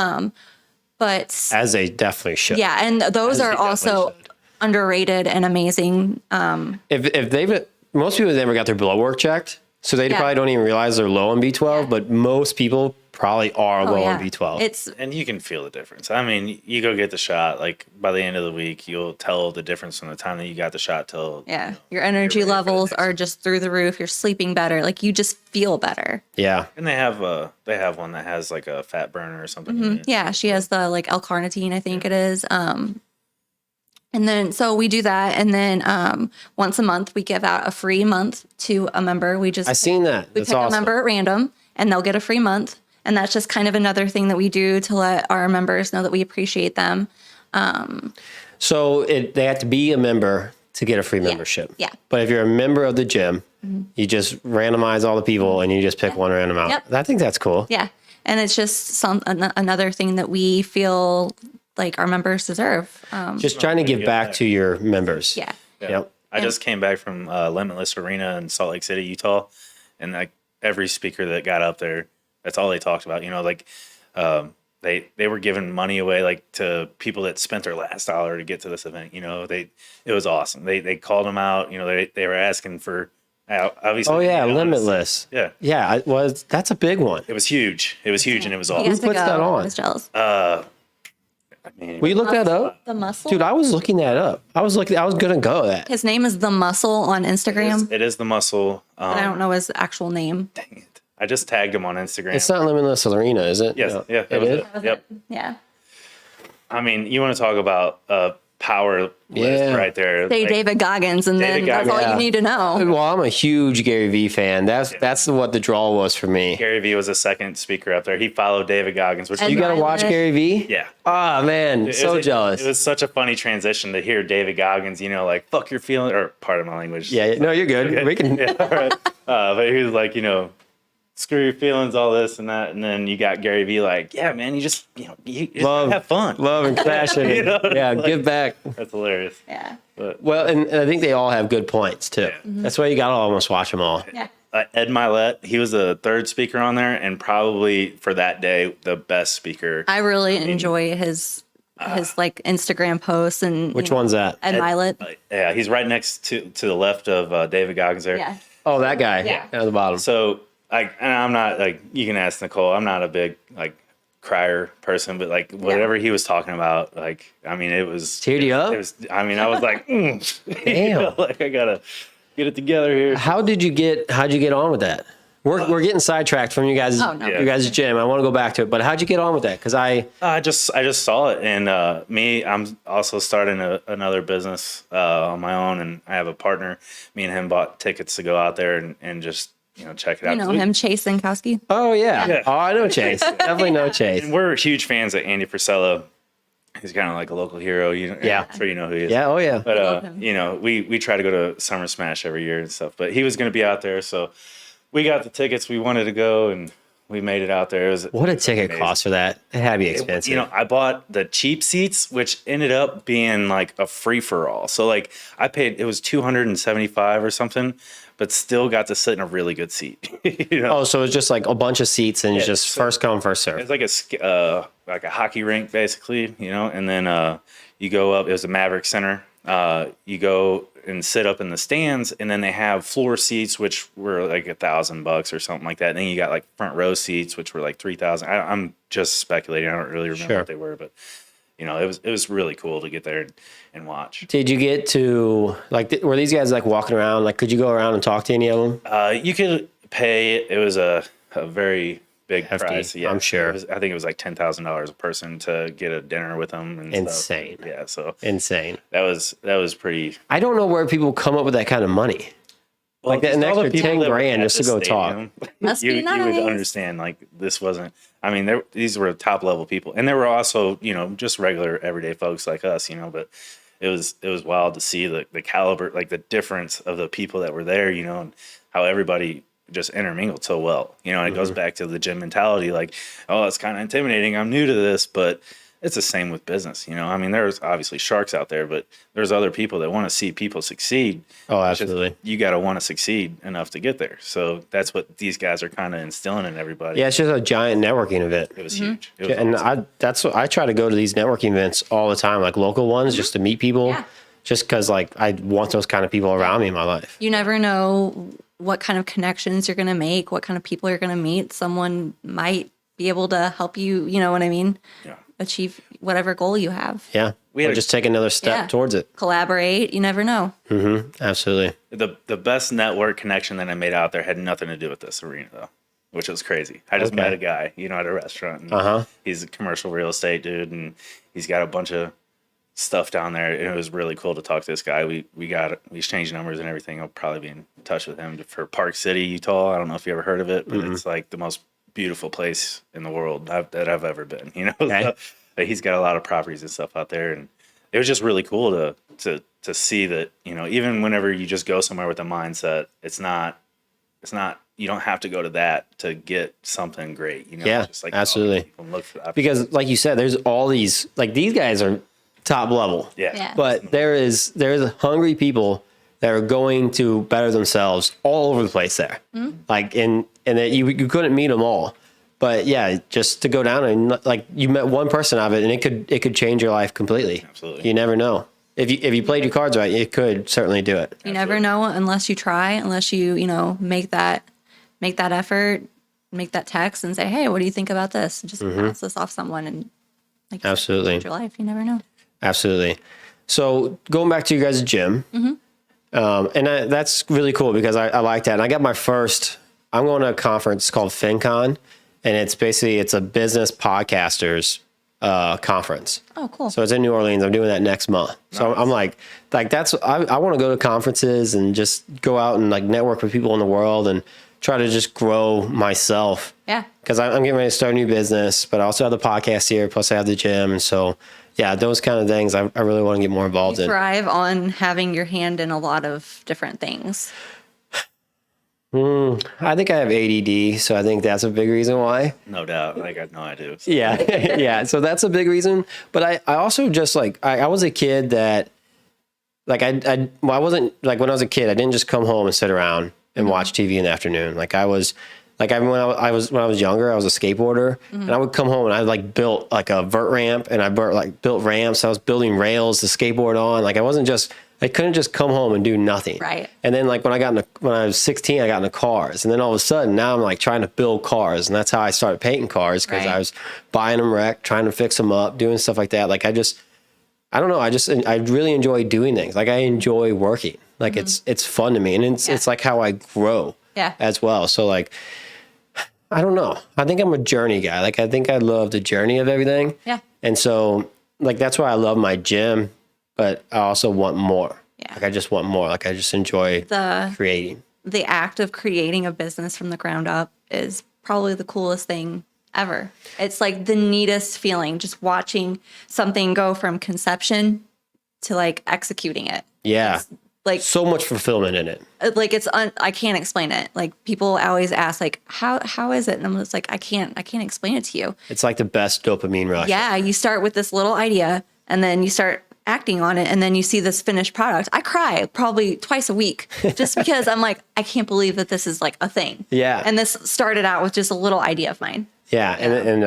But as they definitely should. Yeah, and those are also underrated and amazing. If they've most people never got their blood work checked. So they probably don't even realize they're low on B12, but most people probably are low on B12. And you can feel the difference. I mean, you go get the shot, like by the end of the week, you'll tell the difference from the time that you got the shot till your energy levels are just through the roof. You're sleeping better. Like you just feel better. Yeah. And they have one that has like a fat burner or something. Mm-hmm. Yeah, she has the like L-carnitine, I think it is. And then, so we do that. And then once a month, we give out a free month to a member. I seen that. We pick a member at random and they'll get a free month. And that's just kind of another thing that we do to let our members know that we appreciate them. So they have to be a member to get a free membership. Yeah. But if you're a member of the gym, you just randomize all the people and you just pick one random out. Yep. I think that's cool. Yeah. And it's just another thing that we feel like our members deserve. Just trying to give back to your members. Yeah. Yep. I just came back from Limitless Arena in Salt Lake City, Utah, and like every speaker that got up there, that's all they talked about. You know, like they were giving money away like to people that spent their last dollar to get to this event. You know, it was awesome. They called them out. You know, they were asking for obviously. Oh yeah, Limitless. Yeah, yeah. That's a big one. It was huge. It was huge, and it was awesome. Who puts that on? I was jealous. Will you look that up? The Muscle? Dude, I was looking that up. I was gonna go that. His name is The Muscle on Instagram. It is The Muscle. But I don't know his actual name. Dang it. I just tagged him on Instagram. It's not Limitless Arena, is it? Yes. No. Yeah. It is? Yep. Yeah. I mean, you want to talk about power list right there. Say like, David Goggins, and then that's all you need to know. Well, I'm a huge Gary Vee fan. That's what the draw was for me. Gary Vee was the second speaker up there. He followed David Goggins, which You got to watch Gary Vee? Yeah. Oh, man. Jealous. It was such a funny transition to hear David Goggins, you know, like, fuck your feelings, or part of my language. Yeah, no, you're good. Okay. We can. Yeah, all right. But he was like, you know, screw your feelings, all this and that. And then you got Gary Vee like, yeah, man, you just have fun. Love and passion. You know? Yeah, Like, give back. That's hilarious. Yeah. But, Well, and I think they all have good points, too. Yeah. That's why you got to almost watch them all. Yeah. Ed Milet, he was the third speaker on there, and probably for that day, the best speaker. I really enjoy his like Instagram posts and Which one's that? Ed Milet. Yeah, he's right next to the left of David Goggins there. Yeah. Oh, that guy. Yeah. Down at the bottom. So, and I'm not like, you can ask Nicole, I'm not a big like crier person, but like whatever he was talking about, like, I mean, it was Teared you up? It was, I mean, I was like, Damn. you know, like I gotta get it together here. How'd you get on with that? We're getting sidetracked from you guys' gym. I want to go back to it, but how'd you get on with that? Because I just saw it, and I'm also starting another business on my own, and I have a partner. Me and him bought tickets to go out there and just check it out. You know him, Chase Zinkowski. Oh yeah. Oh, I know Chase. Definitely know Chase. And we're huge fans of Andy Frisella. He's kind of like a local hero. Yeah. I'm sure you know who he is. Yeah. Oh yeah. But we try to go to Summer Smash every year and stuff. But he was going to be out there, so we got the tickets. We wanted to go, and we made it out there. What a ticket cost for that? It had to be expensive. I bought the cheap seats, which ended up being like a free for all. So like I paid, it was $275 or something, but still got to sit in a really good seat. Oh, so it's just like a bunch of seats, and it's just first come, first serve. It's like a hockey rink basically, and then you go up. It was a Maverick Center. You go and sit up in the stands, and then they have floor seats, which were like $1,000 or something like that. And then you got like front row seats, which were like $3,000. I'm just speculating. I don't really remember what they were, but it was really cool to get there and watch. Did you get to were these guys like walking around? Like, could you go around and talk to any of them? You could pay. It was a very big hefty price. Yeah, I'm sure. I think it was like $10,000 a person to get a dinner with them. And insane. Stuff. Yeah, so insane. That was pretty. I don't know where people come up with that kind of money. Well, like an extra 10 grand just to go stadium, talk. Must be nice. You would understand. Like this wasn't. I mean, these were top level people, and there were also just regular everyday folks like us. But it was wild to see the caliber, like the difference of the people that were there. And how everybody just intermingled so well, and it goes back to the gym mentality. Like, oh, it's kind of intimidating. I'm new to this, but it's the same with business. I mean, there's obviously sharks out there, but there's other people that want to see people succeed. Oh, absolutely. You got to want to succeed enough to get there. So that's what these guys are kind of instilling in everybody. Yeah, it's just a giant networking event. It was huge. It was and awesome. I try to go to these networking events all the time, like local ones, just to meet people. just because like I want those kind of people around me in my life. You never know what kind of connections you're going to make, what kind of people you're going to meet. Someone might be able to help you, you know what I mean? Yeah. Achieve whatever goal you have. Yeah. Or just take another step towards it. Collaborate. You never know. Absolutely. The best network connection that I made out there had nothing to do with this arena though, which was crazy. I just met a guy, at a restaurant. And he's a commercial real estate dude, and he's got a bunch of stuff down there. And it was really cool to talk to this guy. We exchanged numbers and everything. I'll probably be in touch with him for Park City, Utah. I don't know if you ever heard of it, but it's like the most beautiful place in the world that I've ever been. Okay. So, he's got a lot of properties and stuff out there, and it was just really cool to see that. Even whenever you just go somewhere with a mindset, it's not. You don't have to go to that to get something great. Yeah, just like absolutely. Look for that. Because, like you said, there's all these like these guys are top level. Yeah. But there's hungry people that are going to better themselves all over the place there. Like and that you couldn't meet them all. But yeah, just to go down and like you met one person out of it, and it could change your life completely. Absolutely. You never know. If you played your cards right, it could certainly do it. You never know unless you try, unless you make that effort, make that text and say, hey, what do you think about this? Just bounce this off someone and absolutely change your life. You never know. Absolutely. So going back to you guys' gym, and that's really cool because I like that. And I got I'm going to a conference called FinCon, and it's a business podcasters conference. Oh, cool. So it's in New Orleans. I'm doing that next month. Nice. So I'm like I want to go to conferences and just go out and like network with people in the world and try to just grow myself. Yeah. Because I'm getting ready to start a new business, but I also have the podcast here. Plus I have the gym. And so, yeah, those kind of things I really want to get more involved in. Thrive on having your hand in a lot of different things. I think I have ADD, so I think that's a big reason why. No doubt. I know I do. So. Yeah. Yeah. So that's a big reason. But I also just like, I was a kid that like, I wasn't like when I was a kid, I didn't just come home and sit around and watch TV in the afternoon. Like I was like, when I was younger, I was a skateboarder and I would come home and I like built like a vert ramp and I built ramps. I was building rails to skateboard on. Like I couldn't just come home and do nothing. Right. And then like when I was 16, I got into cars. And then all of a sudden now I'm like trying to build cars. And that's how I started painting cars because I was buying them wrecked, trying to fix them up, doing stuff like that. Like I don't know. I really enjoy doing things. Like I enjoy working. Like it's fun to me. And it's like how I grow as well. So like, I don't know. I think I'm a journey guy. Like I think I love the journey of everything. Yeah. And so like, that's why I love my gym. But I also want more. Yeah. Like I just want more. Like I just enjoy creating. The act of creating a business from the ground up is probably the coolest thing ever. It's like the neatest feeling, just watching something go from conception to like executing it. Yeah. It's like so much fulfillment in it. Like I can't explain it. Like people always ask like, how is it? And I'm just like, I can't explain it to you. It's like the best dopamine rush. Yeah. You start with this little idea and then you start acting on it and then you see this finished product. I cry probably twice a week just because I'm like, I can't believe that this is like a thing. Yeah. And this started out with just a little idea of mine. Yeah. And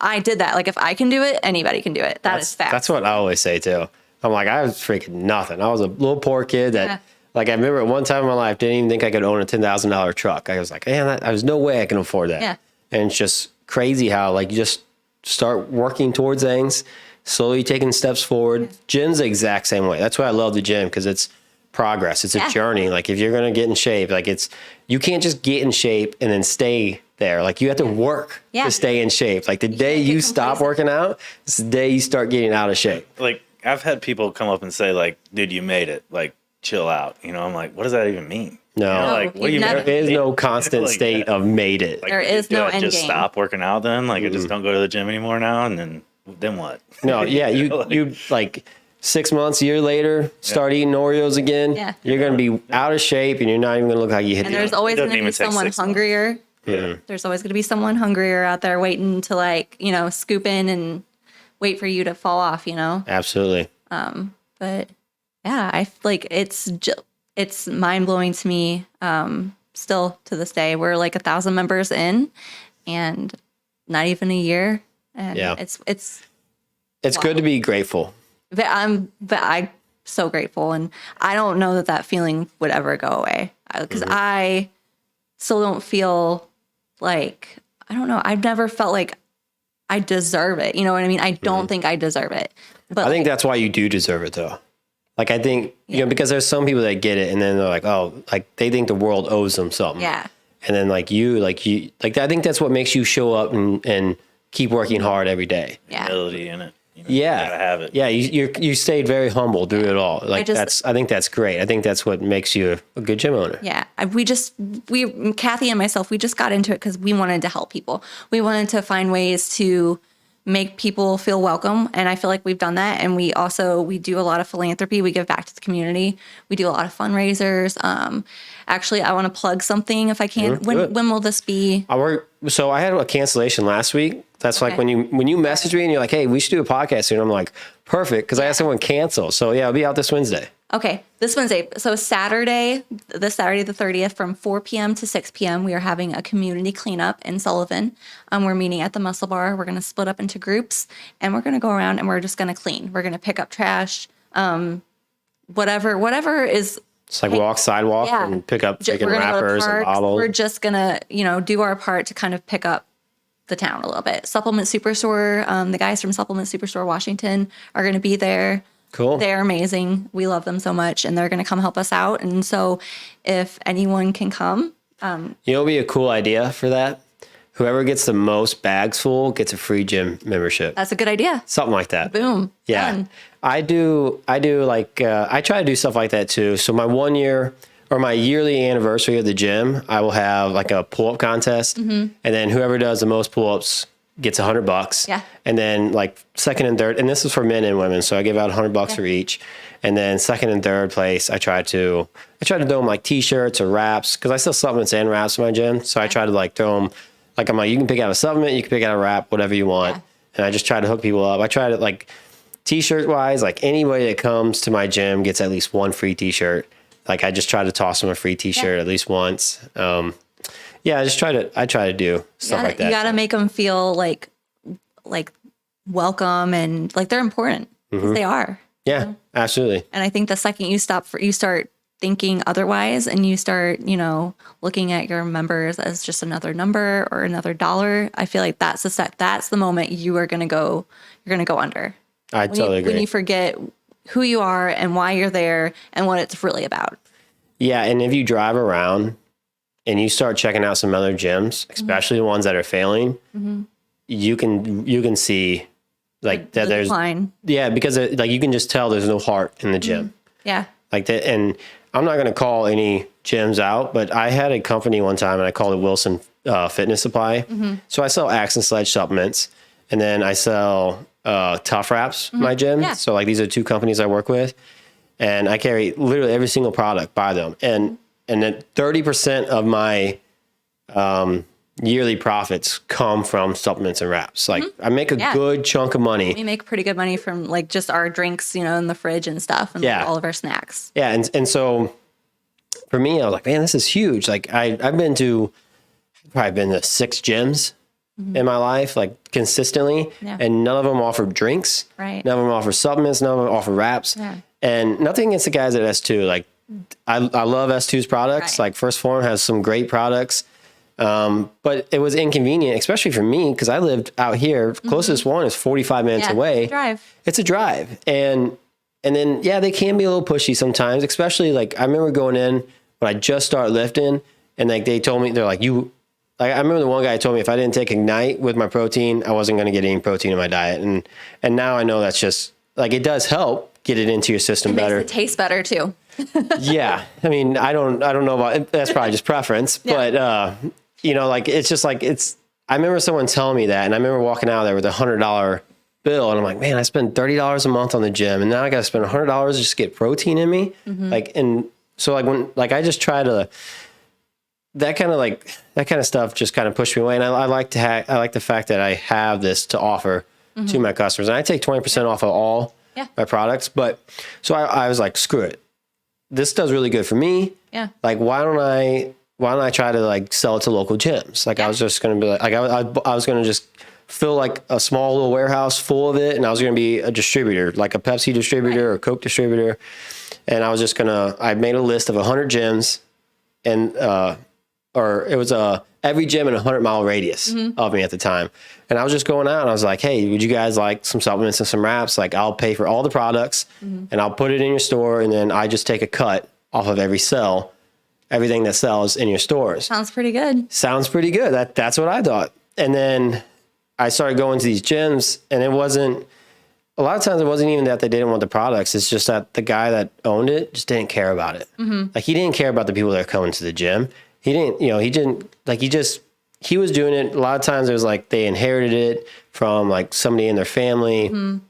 I did that. Like if I can do it, anybody can do it. That's fact. That's what I always say too. I'm like, I was freaking nothing. I was a little poor kid that like, I remember at one time in my life, didn't even think I could own a $10,000 truck. I was like, man, there's no way I can afford that. Yeah. And it's just crazy how like you just start working towards things, slowly taking steps forward. Gym's the exact same way. That's why I love the gym because it's progress. It's a journey. Like if you're going to get in shape, like you can't just get in shape and then stay there. Like you have to work to stay in shape. Like the day you stop working out, it's the day you start getting out of shape. Like I've had people come up and say like, dude, you made it. Like chill out. I'm like, what does that even mean? No, like what do you mean? There is no constant like state of made it. Like, there is no end just game. Stop working out then? Like I just don't go to the gym anymore now and then what? No, yeah, you like 6 months, a year later, start eating Oreos again. Yeah. You're going to be out of shape and you're not even going to look like you hit And there's always going to be someone hungrier. Yeah. There's always going to be someone hungrier out there waiting to like, scoop in and wait for you to fall off, Absolutely. But yeah, I like it's mind blowing to me. Still to this day, we're like 1,000 members in and not even a year. And it's good to be grateful. But I so grateful. And I don't know that that feeling would ever go away, because I still don't feel like, I don't know. I've never felt like I deserve it. You know what I mean? I don't think I deserve it. But I think that's why you do deserve it, though. Like, I think, you know, because there's some people that get it and then they're like, oh, like they think the world owes them something. Yeah. And then I think that's what makes you show up and keep working hard every day. Yeah. Humility in it. You know, Yeah. You gotta have it. Yeah. You stayed very humble through it all. Like, I think that's great. I think that's what makes you a good gym owner. Yeah. Kathy and myself, we just got into it because we wanted to help people. We wanted to find ways to make people feel welcome. And I feel like we've done that. And we do a lot of philanthropy. We give back to the community. We do a lot of fundraisers. Actually, I want to plug something if I can. When will this be? So I had a cancellation last week. That's like when you message me and you're like, hey, we should do a podcast soon. I'm like, perfect. Cause I had someone cancel. So yeah, I'll be out this Wednesday. Okay. This Wednesday. So Saturday the 30th from 4 p.m. to 6 p.m. we are having a community cleanup in Sullivan. We're meeting at the Muscle Bar. We're going to split up into groups and we're going to go around and we're just going to clean. We're going to pick up trash. Whatever is. It's like walk sidewalk and pick up chicken wrappers and bottles. We're just going to, do our part to kind of pick up the town a little bit. Supplement Superstore, the guys from Supplement Superstore Washington are going to be there. Cool. They're amazing. We love them so much, and they're going to come help us out. And so if anyone can come. You know what would be a cool idea for that? Whoever gets the most bags full gets a free gym membership. That's a good idea. Something like that. Boom. Yeah. Done. I try to do stuff like that too. So my 1 year or my yearly anniversary of the gym, I will have like a pull-up contest. And then whoever does the most pull-ups gets $100. Yeah. And then like second and third, and this is for men and women. So I give out $100 for each. And then second and third place, I try to throw them like t-shirts or wraps, because I sell supplements and wraps in my gym. So I try to like throw them, like I'm like, you can pick out a supplement, you can pick out a wrap, whatever you want. Yeah. And I just try to hook people up. I try to like t-shirt wise, like anybody that comes to my gym gets at least one free t-shirt. Like I just try to toss them a free t-shirt at least once. I try to do stuff like that. You got to make them feel like welcome and like they're important, because they are. Yeah, absolutely. And I think the second you start thinking otherwise and you start, looking at your members as just another number or another dollar, I feel like that's the moment you're going to go under. I totally agree. When you forget who you are and why you're there and what it's really about. Yeah. And if you drive around and you start checking out some other gyms, especially the ones that are failing, you can see like that there's decline. Yeah, because like you can just tell there's no heart in the gym. Yeah. Like that. And I'm not going to call any gyms out, but I had a company one time and I called it Wilson Fitness Supply. So I sell Axe and Sledge supplements, and then I sell Tough Wraps in my gym. Yeah. So like these are two companies I work with, and I carry literally every single product by them. And then 30% of my yearly profits come from supplements and wraps. Like I make a good chunk of money. We make pretty good money from like just our drinks, in the fridge and stuff, and like all of our snacks. Yeah. And so for me, I was like, man, this is huge. Like I've probably been to 6 gyms in my life, like consistently, and none of them offer drinks. Right. None of them offer supplements. None of them offer wraps. Yeah. And nothing against the guys at S2. Like I love S2's products. Right. Like First Form has some great products. But it was inconvenient, especially for me, because I lived out here. Closest one is 45 minutes away. It's a drive. And then, they can be a little pushy sometimes, especially like I remember going in when I just started lifting, and like they told me, they're like, I remember the one guy told me if I didn't take Ignite with my protein, I wasn't going to get any protein in my diet. And now I know that's just like, it does help get it into your system better. It tastes better too. Yeah. I mean, I don't know about it. That's probably just preference, but, like, it's just like, I remember someone telling me that, and I remember walking out there with $100 bill, and I'm like, man, I spend $30 a month on the gym, and now I got to spend $100 just to get protein in me. Like, and so like I just try to, that kind of stuff just kind of pushed me away. And I like the fact that I have this to offer to my customers, and I take 20% off of all my products. But so I was like, screw it. This does really good for me. Yeah. Like, why don't I try to like sell it to local gyms? Like I was just going to be like I was going to just fill like a small little warehouse full of it, and I was going to be a distributor, like a Pepsi distributor or Coke distributor. And I was just I made a list of 100 gyms, and or it was every gym in a 100-mile radius of me at the time. And I was just going out and I was like, hey, would you guys like some supplements and some wraps? Like, I'll pay for all the products and I'll put it in your store, and then I just take a cut off of everything that sells in your stores. Sounds pretty good. Sounds pretty good. That's what I thought. And then I started going to these gyms, and a lot of times it wasn't even that they didn't want the products. It's just that the guy that owned it just didn't care about it. Like, he didn't care about the people that are coming to the gym. He was doing it. A lot of times it was like they inherited it from like somebody in their family,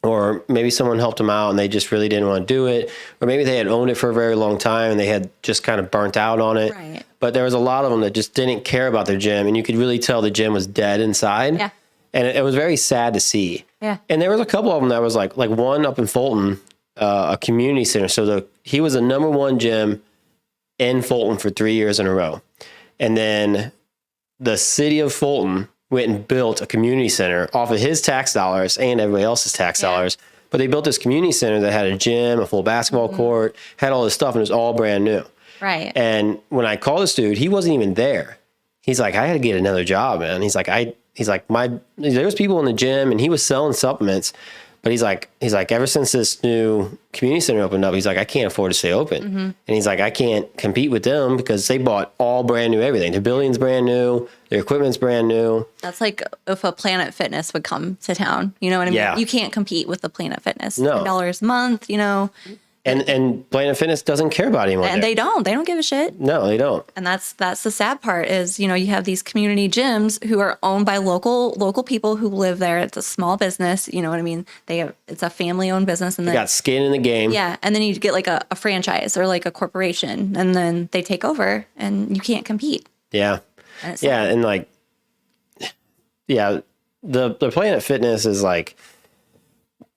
or maybe someone helped them out and they just really didn't want to do it. Or maybe they had owned it for a very long time and they had just kind of burnt out on it. Right. But there was a lot of them that just didn't care about their gym, and you could really tell the gym was dead inside. Yeah. And it was very sad to see. Yeah. And there was a couple of them that was like one up in Fulton, a community center. So he was the number one gym in Fulton for 3 years in a row. And then the city of Fulton went and built a community center off of his tax dollars and everybody else's tax dollars. But they built this community center that had a gym, a full basketball court, had all this stuff, and it was all brand new. Right. And when I called this dude, he wasn't even there. He's like, I had to get another job, man. He's like, there was people in the gym, and he was selling supplements. But he's like, ever since this new community center opened up, he's like, I can't afford to stay open. And he's like, I can't compete with them because they bought all brand new everything. Their building's brand new. Their equipment's brand new. That's like if a Planet Fitness would come to town. You know what I mean? Yeah. You can't compete with the Planet Fitness. No. $10 a month, And Planet Fitness doesn't care about anyone. And they don't give a shit. No, they don't. And that's the sad part is, you have these community gyms who are owned by local people who live there. It's a small business. You know what I mean? It's a family owned business. And They got skin in the game. yeah. And then you get like a franchise or like a corporation, and then they take over and you can't compete. Yeah. And it's Yeah. And the Planet Fitness is like,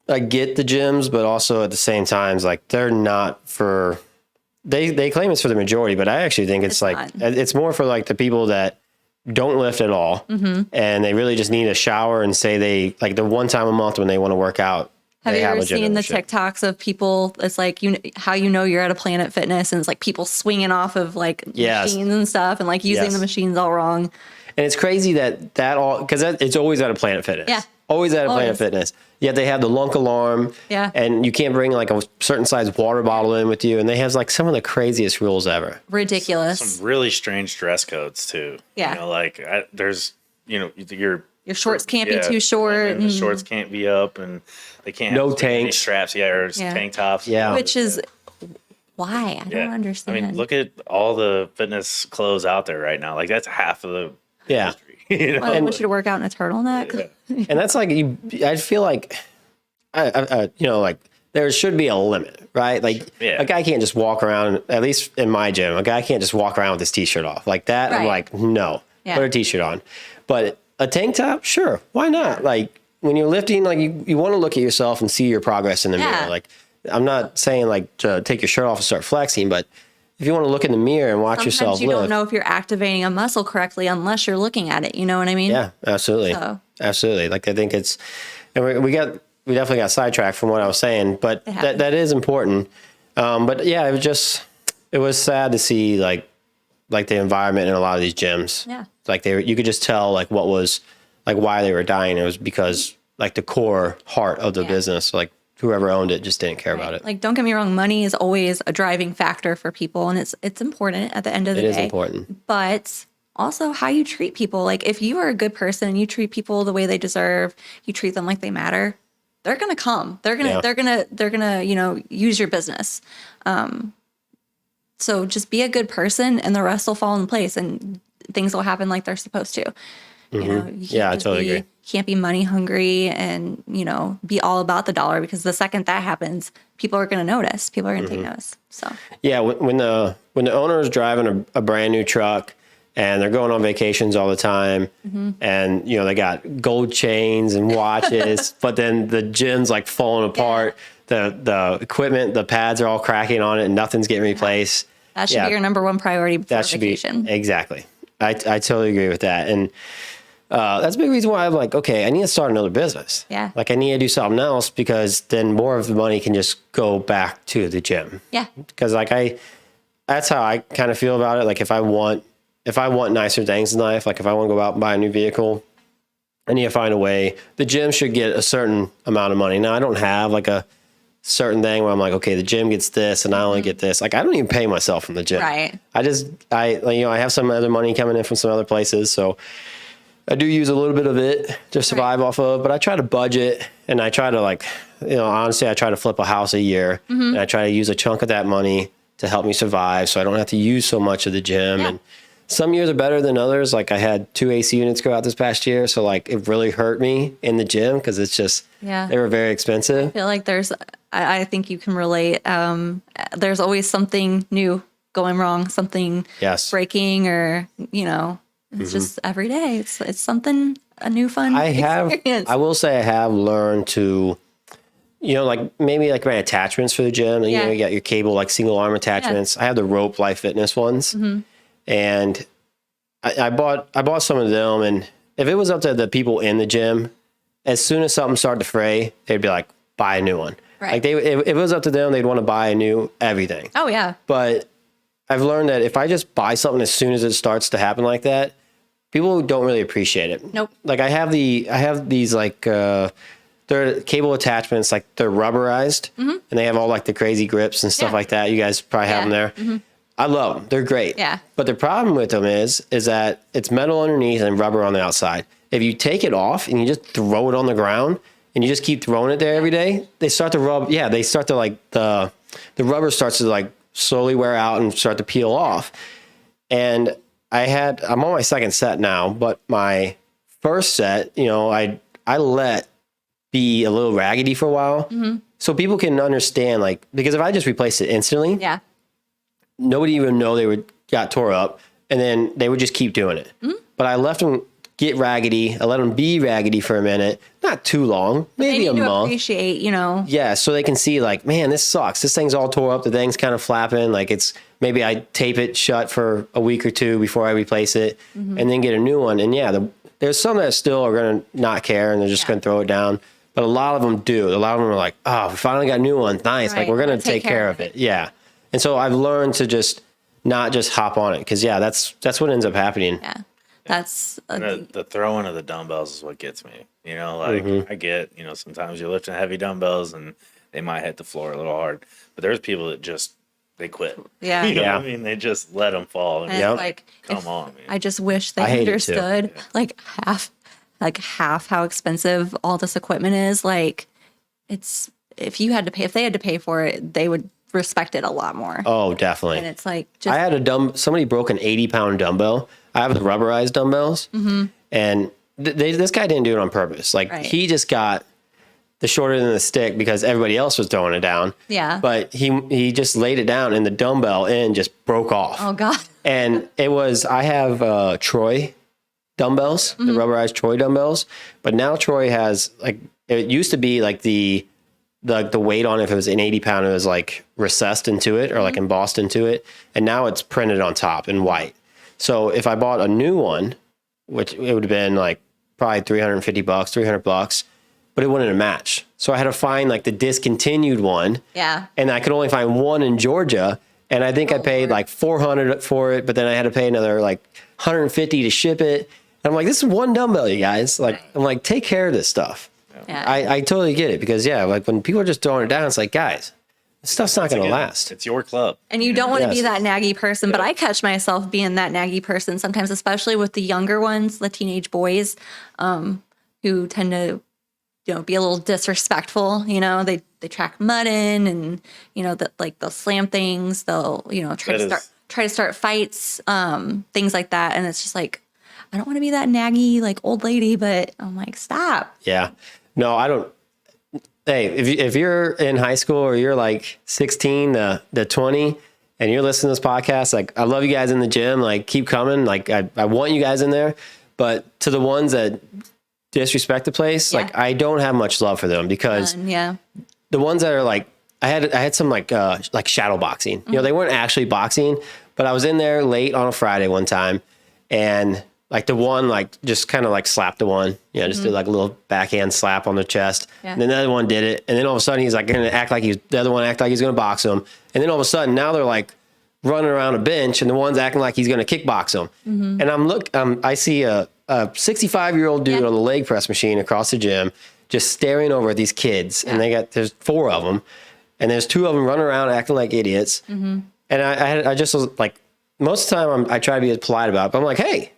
I get the gyms, but also at the same time, like they're not for, they claim it's for the majority, but I actually think it's like, not. it's more for like the people that don't lift at all. And they really just need a shower and say they, like the one time a month when they want to work out. Have they you have ever a gym seen the membership. TikToks of people? It's like how you're at a Planet Fitness, and it's like people swinging off of like Yes. machines and stuff, and like using Yes. the machines all wrong. And it's crazy that all, because it's always at a Planet Fitness. Yeah. Always at a Planet Always. Fitness. Yet they have the lunk alarm. Yeah. And you can't bring like a certain size water bottle in with you. And they have like some of the craziest rules ever. Ridiculous. Some really strange dress codes too. Yeah. There's Your shorts can't be too short. And the shorts can't be up, and they can't No have too many tanks. straps. Yeah, or Yeah. tank tops. Yeah. Which is why I don't understand. I mean, look at all the fitness clothes out there right now. Like that's half of the Yeah. industry. You know? Well, I want you to work out in a turtleneck. And that's like, I feel like, like there should be a limit, right? Like Yeah. a guy can't just walk around, at least in my gym, a guy can't just walk around with his t-shirt off like that. I'm Right. like, no, Yeah. put a t-shirt on. But a tank top, sure. Why not? Like when you're lifting, like you want to look at yourself and see your progress in the Yeah. mirror. Like I'm not saying like to take your shirt off and start flexing, but if you want to look in the mirror and watch Sometimes yourself you lift. don't know if you're activating a muscle correctly unless you're looking at it. You know what I mean? Yeah, absolutely. So- Absolutely. Like I think it's, and we definitely got sidetracked from what I was saying, but that is important. But yeah, it was sad to see like the environment in a lot of these gyms. Yeah. Like you could just tell like what was like why they were dying. It was because like the core heart of the business, like whoever owned it just didn't care about it. Like, don't get me wrong, money is always a driving factor for people, and it's important at the end of the day. It is important. But also how you treat people. Like, if you are a good person and you treat people the way they deserve, you treat them like they matter, they're gonna come. They're gonna use your business. So just be a good person, and the rest will fall in place, and things will happen like they're supposed to. You know, you Yeah, I just totally agree. Can't be money hungry and, be all about the dollar, because the second that happens, people are going to notice. People are going to take notice. So, Yeah, when the owner is driving a brand new truck and they're going on vacations all the time, and they got gold chains and watches, but then the gym's like falling apart. The equipment, the pads are all cracking on it, and nothing's getting replaced. that should be your number one priority before That should vacation. be exactly. I totally agree with that. And That's a big reason why I'm like, okay, I need to start another business. Yeah. Like I need to do something else because then more of the money can just go back to the gym. Yeah. Because that's how I kind of feel about it. Like if I want nicer things in life, like if I want to go out and buy a new vehicle, I need to find a way. The gym should get a certain amount of money. Now I don't have like a certain thing where I'm like, okay, the gym gets this and I only get this. Like I don't even pay myself from the gym. Right. I have some other money coming in from some other places. So I do use a little bit of it to survive off of, but I try to budget and I try to honestly, I try to flip a house a year and I try to use a chunk of that money to help me survive. So I don't have to use so much of the gym. Yeah. And some years are better than others. Like I had 2 AC units go out this past year. So like it really hurt me in the gym because it's just, they were very expensive. I feel like I think you can relate. There's always something new going wrong, something breaking or, it's just every day. It's something, a new fun experience. I will say I have learned to, like maybe like my attachments for the gym. You got your cable, like single arm attachments. I have the rope Life Fitness ones. And I bought some of them. And if it was up to the people in the gym, as soon as something started to fray, they'd be like, buy a new one. Right. Like if it was up to them, they'd want to buy a new everything. Oh yeah. But I've learned that if I just buy something as soon as it starts to happen like that, people don't really appreciate it. Nope. Like I have these like they're cable attachments, like they're rubberized and they have all like the crazy grips and stuff like that. You guys probably have them there. I love them. They're great. Yeah. But the problem with them is that it's metal underneath and rubber on the outside. If you take it off and you just throw it on the ground and you just keep throwing it there every day, they start to rub. Yeah. They start to like the rubber starts to like slowly wear out and start to peel off. And I'm on my second set now, but my first set, I let be a little raggedy for a while. So people can understand, like, because if I just replaced it instantly, nobody even know they got tore up, and then they would just keep doing it. But I left them get raggedy. I let them be raggedy for a minute, not too long, maybe a month. Appreciate, Yeah, so they can see like, man, this sucks. This thing's all tore up. The thing's kind of flapping. Like maybe I tape it shut for a week or two before I replace it, and then get a new one. And there's some that still are going to not care and they're just going to throw it down. But a lot of them do. A lot of them are like, oh, we finally got a new one. Nice. Right. Like we're going to take care of it. Yeah. And so I've learned to just not just hop on it because that's what ends up happening. Yeah, that's the throwing of the dumbbells is what gets me. I get sometimes you're lifting heavy dumbbells and they might hit the floor a little hard, but there's people that just they quit. Yeah, what I mean, they just let them fall. And it's like, come on, man. I just wish they understood like half how expensive all this equipment is. Like if they had to pay for it, they would respect it a lot more. Oh, definitely. And it's like I had somebody broke an 80-pound dumbbell. I have the rubberized dumbbells, and this guy didn't do it on purpose. Like he just got the shorter than the stick because everybody else was throwing it down. Yeah. But he just laid it down and the dumbbell end just broke off. Oh God. And I have Troy dumbbells, the rubberized Troy dumbbells, but now Troy has like, it used to be like the weight on it, if it was an 80-pound, it was like recessed into it or like embossed into it. And now it's printed on top in white. So if I bought a new one, which it would have been like probably $350, $300, but it wouldn't match. So I had to find like the discontinued one. Yeah. And I could only find one in Georgia. And I think I paid like $400 for it, but then I had to pay another like $150 to ship it. And I'm like, this is one dumbbell, you guys. Like, I'm like, take care of this stuff. Yeah. I totally get it because like when people are just throwing it down, it's like, guys, this stuff's not going to last. It's your club. And you don't want to be that naggy person, but I catch myself being that naggy person sometimes, especially with the younger ones, the teenage boys, who tend to, be a little disrespectful. They track mud in and, that like they'll slam things. They'll, try to start fights, things like that. And it's just like, I don't want to be that naggy, like old lady, but I'm like, stop. Yeah. No, I don't. Hey, if you're in high school or you're like 16 to 20 and you're listening to this podcast, like I love you guys in the gym, like keep coming. Like I want you guys in there, but to the ones that disrespect the place, like I don't have much love for them because the ones that are like, I had some like shadow boxing, they weren't actually boxing, but I was in there late on a Friday one time and Like the one, like just kind of like slapped the one, just did like a little backhand slap on the chest. Yeah. And then the other one did it. And then all of a sudden he's like going to act like the other one act like he's going to box him. And then all of a sudden now they're like running around a bench and the one's acting like he's going to kickbox him. And I see a 65-year-old dude on the leg press machine across the gym just staring over at these kids. And there's 4 of them. And there's 2 of them running around acting like idiots. And I just was like, most of the time I try to be as polite about it, but I'm like, hey,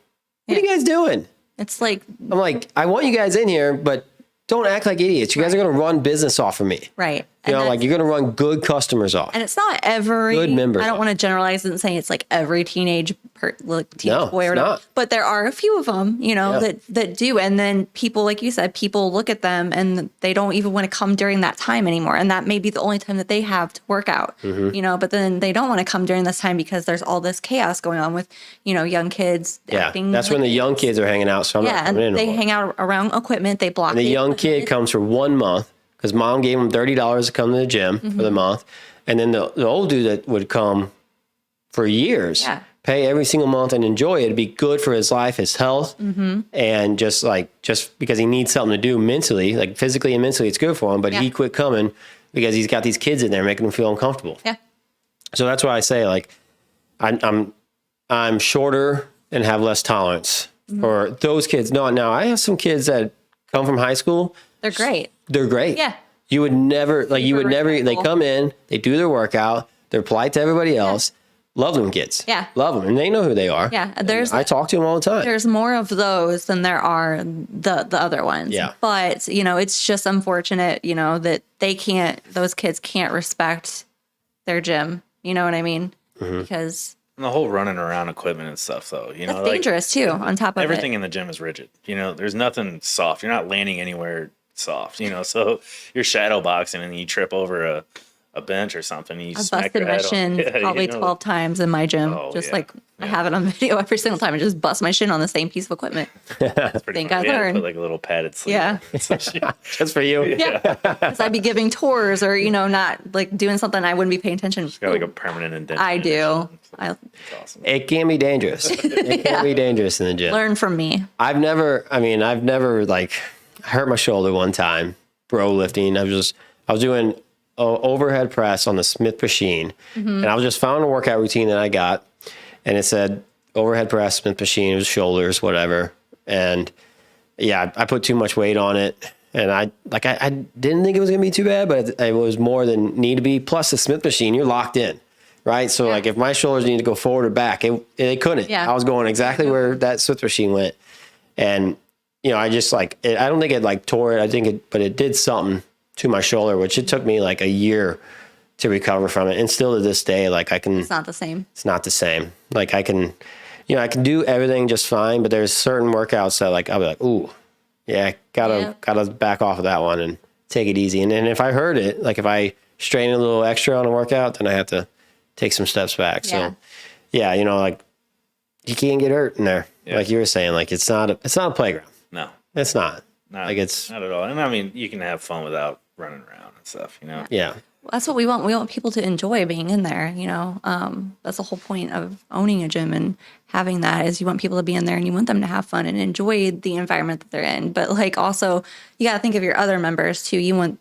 what are you guys doing? It's like, I'm like, I want you guys in here, but don't act like idiots. You guys are going to run business off of me. right. You know, like you're going to run good customers off. And it's not every, Good members. I don't want to generalize and say it's like every teenage boy or it's whatever, not. but there are a few of them, that do. And then people, like you said, people look at them and they don't even want to come during that time anymore. And that may be the only time that they have to work out, but then they don't want to come during this time because there's all this chaos going on with, young kids. Acting that's when the young kids are hanging out. So I'm not coming in and they anymore. hang out around equipment. They block And the young equipment. kid comes for 1 month because mom gave him $30 to come to the gym for the month. And then the old dude that would come for years, pay every single month and enjoy it. It'd be good for his life, his health. And just because he needs something to do mentally, like physically and mentally, it's good for him. But he quit coming because he's got these kids in there making him feel uncomfortable. Yeah. So that's why I say like, I'm shorter and have less tolerance for those kids. No, now I have some kids that come from high school. They're great. They're great. Yeah. You would never, they respectful. come in, they do their workout, they're polite to everybody else. Love them kids. Yeah. Love them. And they know who they are. Yeah. And I talk to them all the time. There's more of those than there are the other ones. Yeah. But, it's just unfortunate, that those kids can't respect their gym. You know what I mean? Because And the whole running around equipment and stuff, though, it's dangerous too, on top of everything in the gym is rigid. There's nothing soft. You're not landing anywhere soft, so you're shadow boxing and you trip over a bench or something. And you I've smack busted your my head shin probably 12 times in my gym. Oh, I have it on video every single time. I just bust my shin on the same piece of equipment. Think I learned. Put like a little padded sleeve. Yeah. Just for you. Yeah. Because I'd be giving tours or, not like doing something I wouldn't be paying attention to. Got like a permanent indentation. I do. That's awesome. It can be dangerous. It can be dangerous in the gym. Learn from me. I've never like hurt my shoulder one time, bro lifting. I was doing an overhead press on the Smith machine. And I was just following a workout routine that I got. And it said overhead press, Smith machine, it was shoulders, whatever. And I put too much weight on it. And I didn't think it was going to be too bad, but it was more than need to be. Plus the Smith machine, you're locked in, right? So like if my shoulders need to go forward or back, it couldn't. Yeah. I was going exactly where that Smith machine went. And, I just I don't think it like tore it. But it did something to my shoulder, which it took me like a year to recover from it. And still to this day, It's not the same. It's not the same. Like I can do everything just fine, but there's certain workouts that I'll be like, ooh, gotta back off of that one and take it easy. And then if I hurt it, like if I strain a little extra on a workout, then I have to take some steps back. So you can't get hurt in there. Yeah. Like you were saying, like it's not a playground. No, it's not. It's not at all. And I mean, you can have fun without running around and stuff, Yeah. That's what we want. We want people to enjoy being in there, That's the whole point of owning a gym and having that is you want people to be in there and you want them to have fun and enjoy the environment that they're in. But also you got to think of your other members too. You want,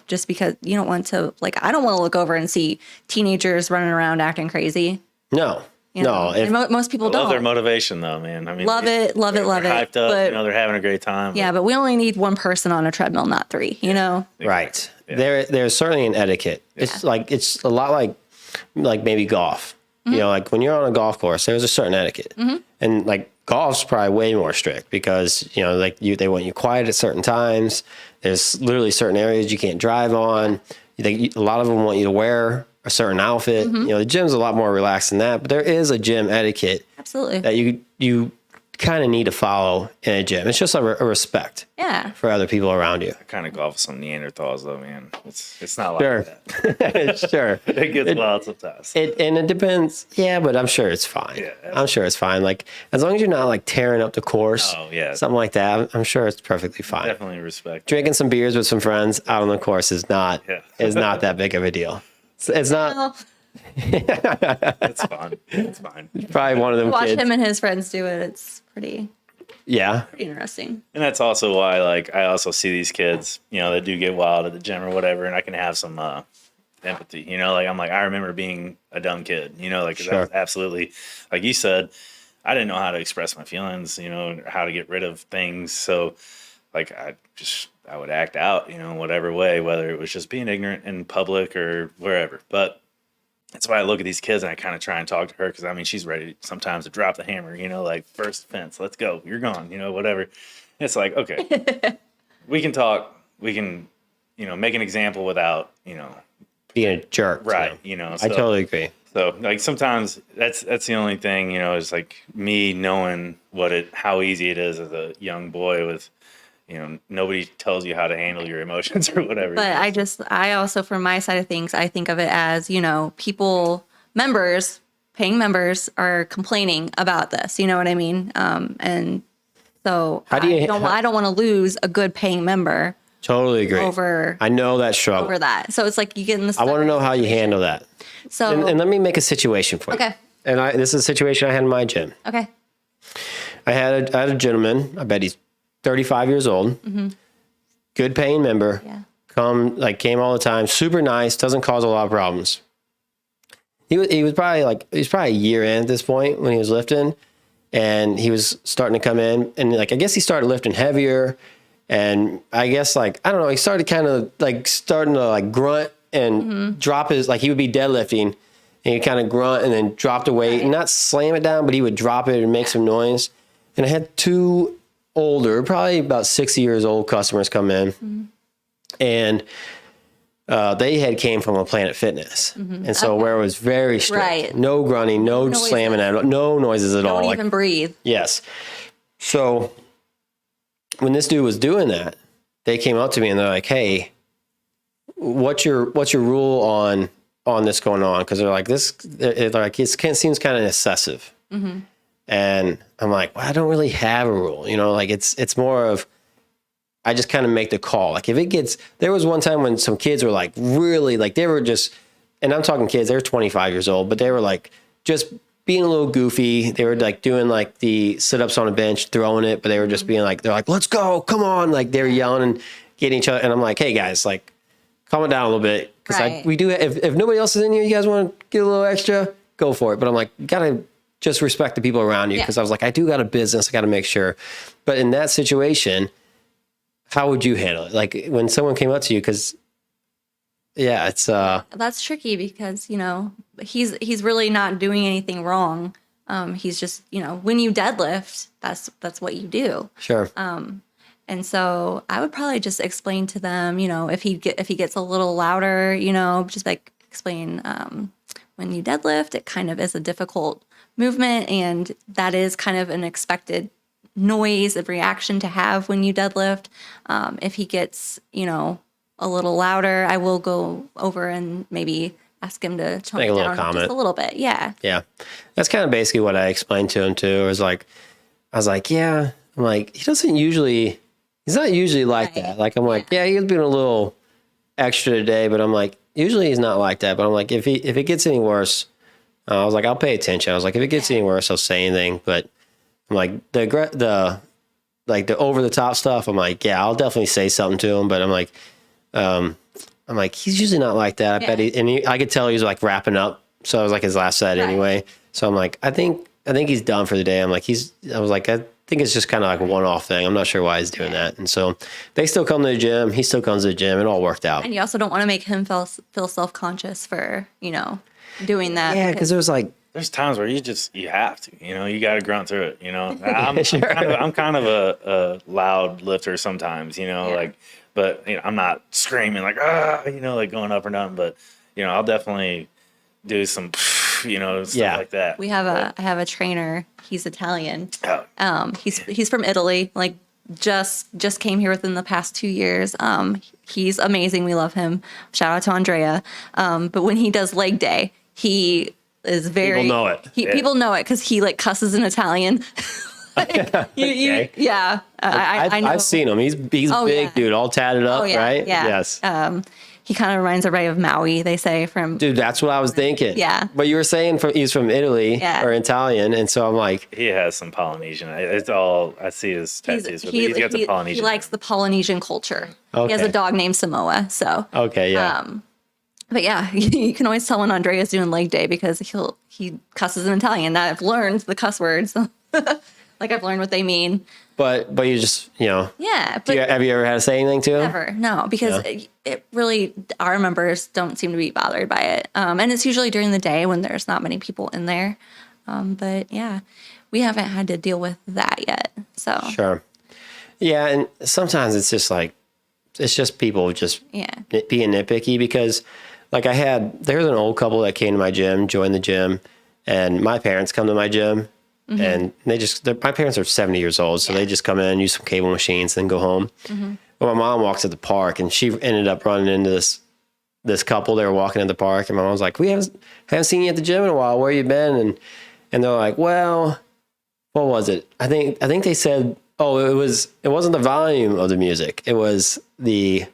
just because you don't want to I don't want to look over and see teenagers running around acting crazy. No. No, and most people don't. Love their motivation, though, man. I mean, love it. They're hyped up. But, they're having a great time. Yeah, but we only need one person on a treadmill, not 3. Exactly. Right. Yeah. There's certainly an etiquette. Yeah. It's a lot like maybe golf. Like when you're on a golf course, there's a certain etiquette, and golf's probably way more strict because they want you quiet at certain times. There's literally certain areas you can't drive on. A lot of them want you to wear a certain outfit. The gym's a lot more relaxed than that, but there is a gym etiquette. Absolutely. That you kind of need to follow in a gym. It's just a respect. Yeah. For other people around you. I kind of golf with some Neanderthals though, man. It's not like that. Sure. It gets wild sometimes. It depends. Yeah, but I'm sure it's fine. Yeah, I'm sure it's fine. As long as you're not tearing up the course. Oh yeah. Something like that. I'm sure it's perfectly fine. Definitely respect. Drinking some beers with some friends out on the course is not that big of a deal. It's not. It's fun. It's fine. Probably one of them Watch kids. him and his friends do it. It's pretty Yeah. interesting. And that's also why, like, I also see these kids, you know, that do get wild at the gym or whatever, and I can have some empathy, you know, like, I'm like, I remember being a dumb kid, you know, like, 'cause I was absolutely, like you said, I didn't know how to express my feelings, you know, how to get rid of things. So, like, I would act out, you know, in whatever way, whether it was just being ignorant in public or wherever. But that's why I look at these kids and I kind of try and talk to her, because I mean, she's ready sometimes to drop the hammer, you know, like, first offense, let's go, you're gone, you know, whatever. And it's like, okay, we can talk, we can, you know, make an example without, you know, Being a jerk. right, you know. I totally agree. So, like, sometimes that's the only thing, you know, is like me knowing how easy it is as a young boy with, you know, nobody tells you how to handle your emotions or whatever. But I also, from my side of things, I think of it as, you know, paying members are complaining about this. You know what I mean? And so I don't want to lose a good paying member. Totally agree. I know that struggle. Over that. So it's like you get in this. I want to know how you handle that. So and let me make a situation for you. Okay. And this is a situation I had in my gym. Okay. I had a gentleman. I bet he's 35 years old. Mm-hmm. Good paying member. Yeah. Came all the time. Super nice. Doesn't cause a lot of problems. He was probably a year in at this point when he was lifting, and he was starting to come in, and I guess he started lifting heavier, and I guess I don't know, he started kind of starting to grunt and drop his, he would be deadlifting and he'd kind of grunt and then drop the weight and not slam it down, but he would drop it and make some noise. And I had two older, probably about 60 years old customers come in, and they came from a Planet Fitness. And so where it was very strict, Right. no grunting, no slamming at no noises at all. Don't even breathe. Yes. So when this dude was doing that, they came up to me and they're like, "Hey, what's your rule on this going on?" Because they're like, it seems kind of excessive. And I'm like, well, I don't really have a rule, you know, it's more of, I just kind of make the call. There was one time when some kids were really, they were just, and I'm talking kids, they were 25 years old, but they were just being a little goofy. They were doing the sit-ups on a bench, throwing it, but they were just being they're like, "Let's go, come on." They were yelling and getting each other. And I'm like, "Hey guys, calm it down a little bit." Because Right. we do, if nobody else is in here, you guys want to get a little extra, go for it. But I'm like, you got to just respect the people around you. Because I was like, I do got a business, I got to make sure. But in that situation, how would you handle it? When someone came up to you, because it's That's tricky because, you know, he's really not doing anything wrong. He's just, you know, when you deadlift, that's what you do. sure. And so I would probably just explain to them, you know, if he gets a little louder, you know, just explain when you deadlift, it kind of is a difficult movement, and that is kind of an expected noise of reaction to have when you deadlift. If he gets, you know, a little louder, I will go over and maybe ask him to tone Make it a little down comment. just a little bit. Yeah. Yeah. That's kind of basically what I explained to him too. I was like, yeah. I'm like, he's not usually like Right. that. I'm like, yeah, he's been a little extra today, but I'm like, usually he's not like that. But I'm like, if it gets any worse, I was like, I'll pay attention. I was like, if it gets any worse, I'll say anything. But I'm like, the over the top stuff, I'm like, yeah, I'll definitely say something to him. But I'm like, he's usually not like that. I bet I could tell he was wrapping up. So I was like his last set anyway. So I'm like, I think he's done for the day. I think it's just kind of a one-off thing. I'm not sure why he's doing that. And so they still come to the gym. He still comes to the gym. It all worked out. And you also don't want to make him feel self-conscious for, you you doing that. Yeah, because it was there's times where you have to, you know, you got to grunt through it, you know. I'm kind of a loud lifter sometimes, you know, but you know, I'm not screaming you know, going up or down, but you know, I'll definitely do some, you know, stuff like that. I have a trainer. He's Italian. Oh. He's from Italy. Just came here within the past 2 years. He's amazing. We love him. Shout out to Andrea. But when he does leg day, he is very. People know it. People know it because he like in Italian. Yeah. I know. I've seen him. He's big, yeah. dude, all tatted up, Oh, yeah, right? yeah. Yes. He kind of reminds everybody of Maui, they say, from. Dude, that's what I was thinking. Yeah. But you were saying he's from Italy or Italian, and so I'm like, he has some Polynesian. It's all I see his tattoos. He's got the Polynesian. He likes the Polynesian culture. Okay. He has a dog named Samoa. So. Okay. Yeah. But yeah, you can always tell when Andrea's doing leg day because he cusses in Italian. I've learned the cuss words. Like I've learned what they mean. But you just, Yeah. But have you ever had to say anything to him? never. No, because it really, our members don't seem to be bothered by it. And it's usually during the day when there's not many people in there. But yeah, we haven't had to deal with that yet. So. Sure. Yeah. And sometimes it's just like, it's just people just being nitpicky because like there's an old couple that came to my gym, joined the gym, and my parents come to my gym. And my parents are 70 years old, so they just come in, use some cable machines, then go home. Well, my mom walks at the park, and she ended up running into this couple. They were walking in the park, and my mom was like, "We haven't seen you at the gym in a while. Where you been?" And they're like, "Well, what was it? I think they said, oh, it wasn't the volume of the music. It was the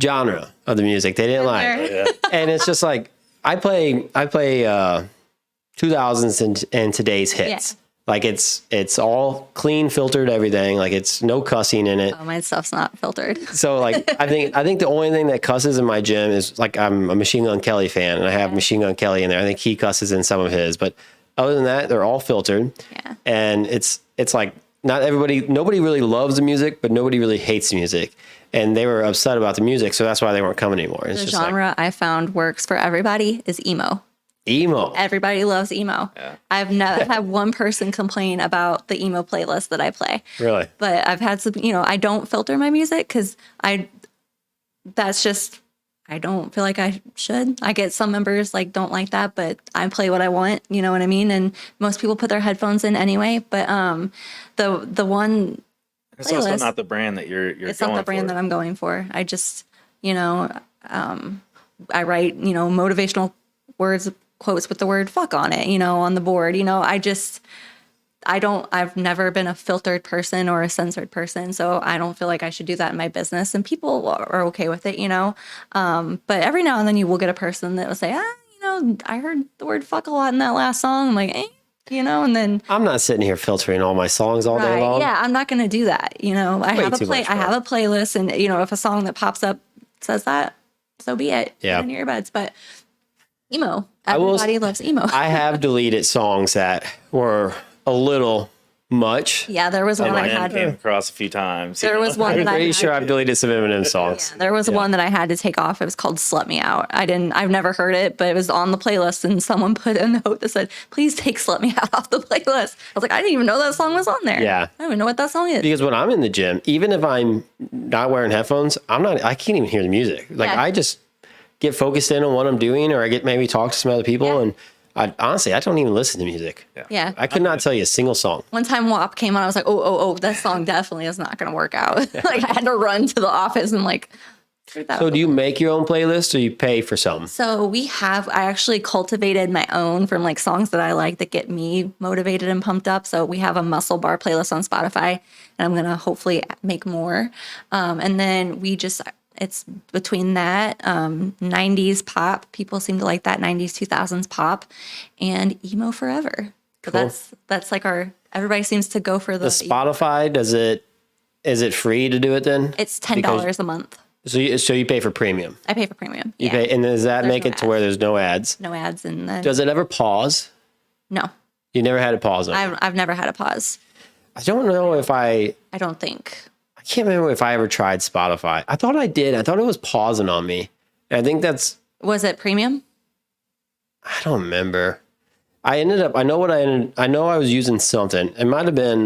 genre of the music. They didn't like." And it's just like I play 2000s and today's hits. Like it's all clean, filtered, everything. Like it's no cussing in it. Oh, my stuff's not filtered. So like I think the only thing that cusses in my gym is like I'm a Machine Gun Kelly fan, and I have Machine Gun Kelly in there. I think he cusses in some of his, but other than that, they're all filtered. Yeah. And it's like nobody really loves the music, but nobody really hates the music. And they were upset about the music, so that's why they weren't coming anymore. It's the just genre I found works for everybody is emo. Emo. Everybody loves emo. Yeah. I've never had one person complain about the emo playlist that I play. Really? But I've had some, I don't filter my music because I don't feel like I should. I get some members don't like that, but I play what I want, you know what I mean? And most people put their headphones in anyway. But the one it's also not the brand that you're it's going not the brand for. that I'm going for. I just, I write, motivational quotes with the word fuck on it, on the board. I've never been a filtered person or a censored person, so I don't feel like I should do that in my business, and people are okay with it, but every now and then you will get a person that will say, I heard the word fuck a lot in that last song. I'm like, and then I'm not sitting here filtering all my songs all day long. Yeah, I'm not going to do that. I have a playlist, and if a song that pops up says that, so be it. Yeah. In your earbuds, but emo. Everybody loves emo. I have deleted songs that were a little much. Yeah, there was one I had came across a few times. There was one I'm pretty sure I've deleted some Eminem songs. Yeah, there was one that I had to take off. It was called "Slut Me Out." I've never heard it, but it was on the playlist, and someone put a note that said, "Please take "Slut Me Out" off the playlist." I was like, I didn't even know that song was on there. Yeah, I don't even know what that song is. Because when I'm in the gym, even if I'm not wearing headphones, I can't even hear the music. I just get focused in on what I'm doing, or I get maybe talk to some other people, and honestly, I don't even listen to music. Yeah. I could not tell you a single song. One time WAP came on, I was like, oh, that song definitely is not going to work out. I had to run to the office and So do you make your own playlist, or you pay for some? So I actually cultivated my own from songs that I like that get me motivated and pumped up. So we have a muscle bar playlist on Spotify, and I'm going to hopefully make more. And then it's between that 90s pop. People seem to like that 90s, 2000s pop, and emo forever. So cool. that's everybody seems to go for the Spotify. Is it free to do it then? It's $10 a month. So you pay for premium. I pay for premium. You pay, and does that make it to where there's no ads? No ads, and then does it ever pause? No. You never had a pause on it? I've never had a pause. I don't know if I don't think. I can't remember if I ever tried Spotify. I thought I did. I thought it was pausing on me. And I think Was it premium? I don't remember. I know I was using something. It might have been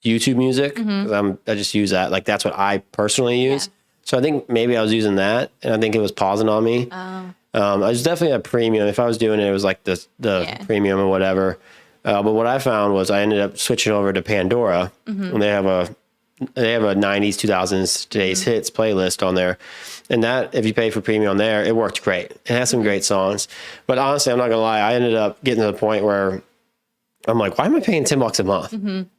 YouTube Music. I just use that. That's what I personally use. Yeah. So I think maybe I was using that, and I think it was pausing on me. I was definitely a premium. If I was doing it, it was the premium or whatever. But what I found was I ended up switching over to Pandora, and they have a 90s, 2000s, today's hits playlist on there. And that, if you pay for premium on there, it worked great. It has some great songs. But honestly, I'm not going to lie. I ended up getting to the point where I'm like, why am I paying $10 a month?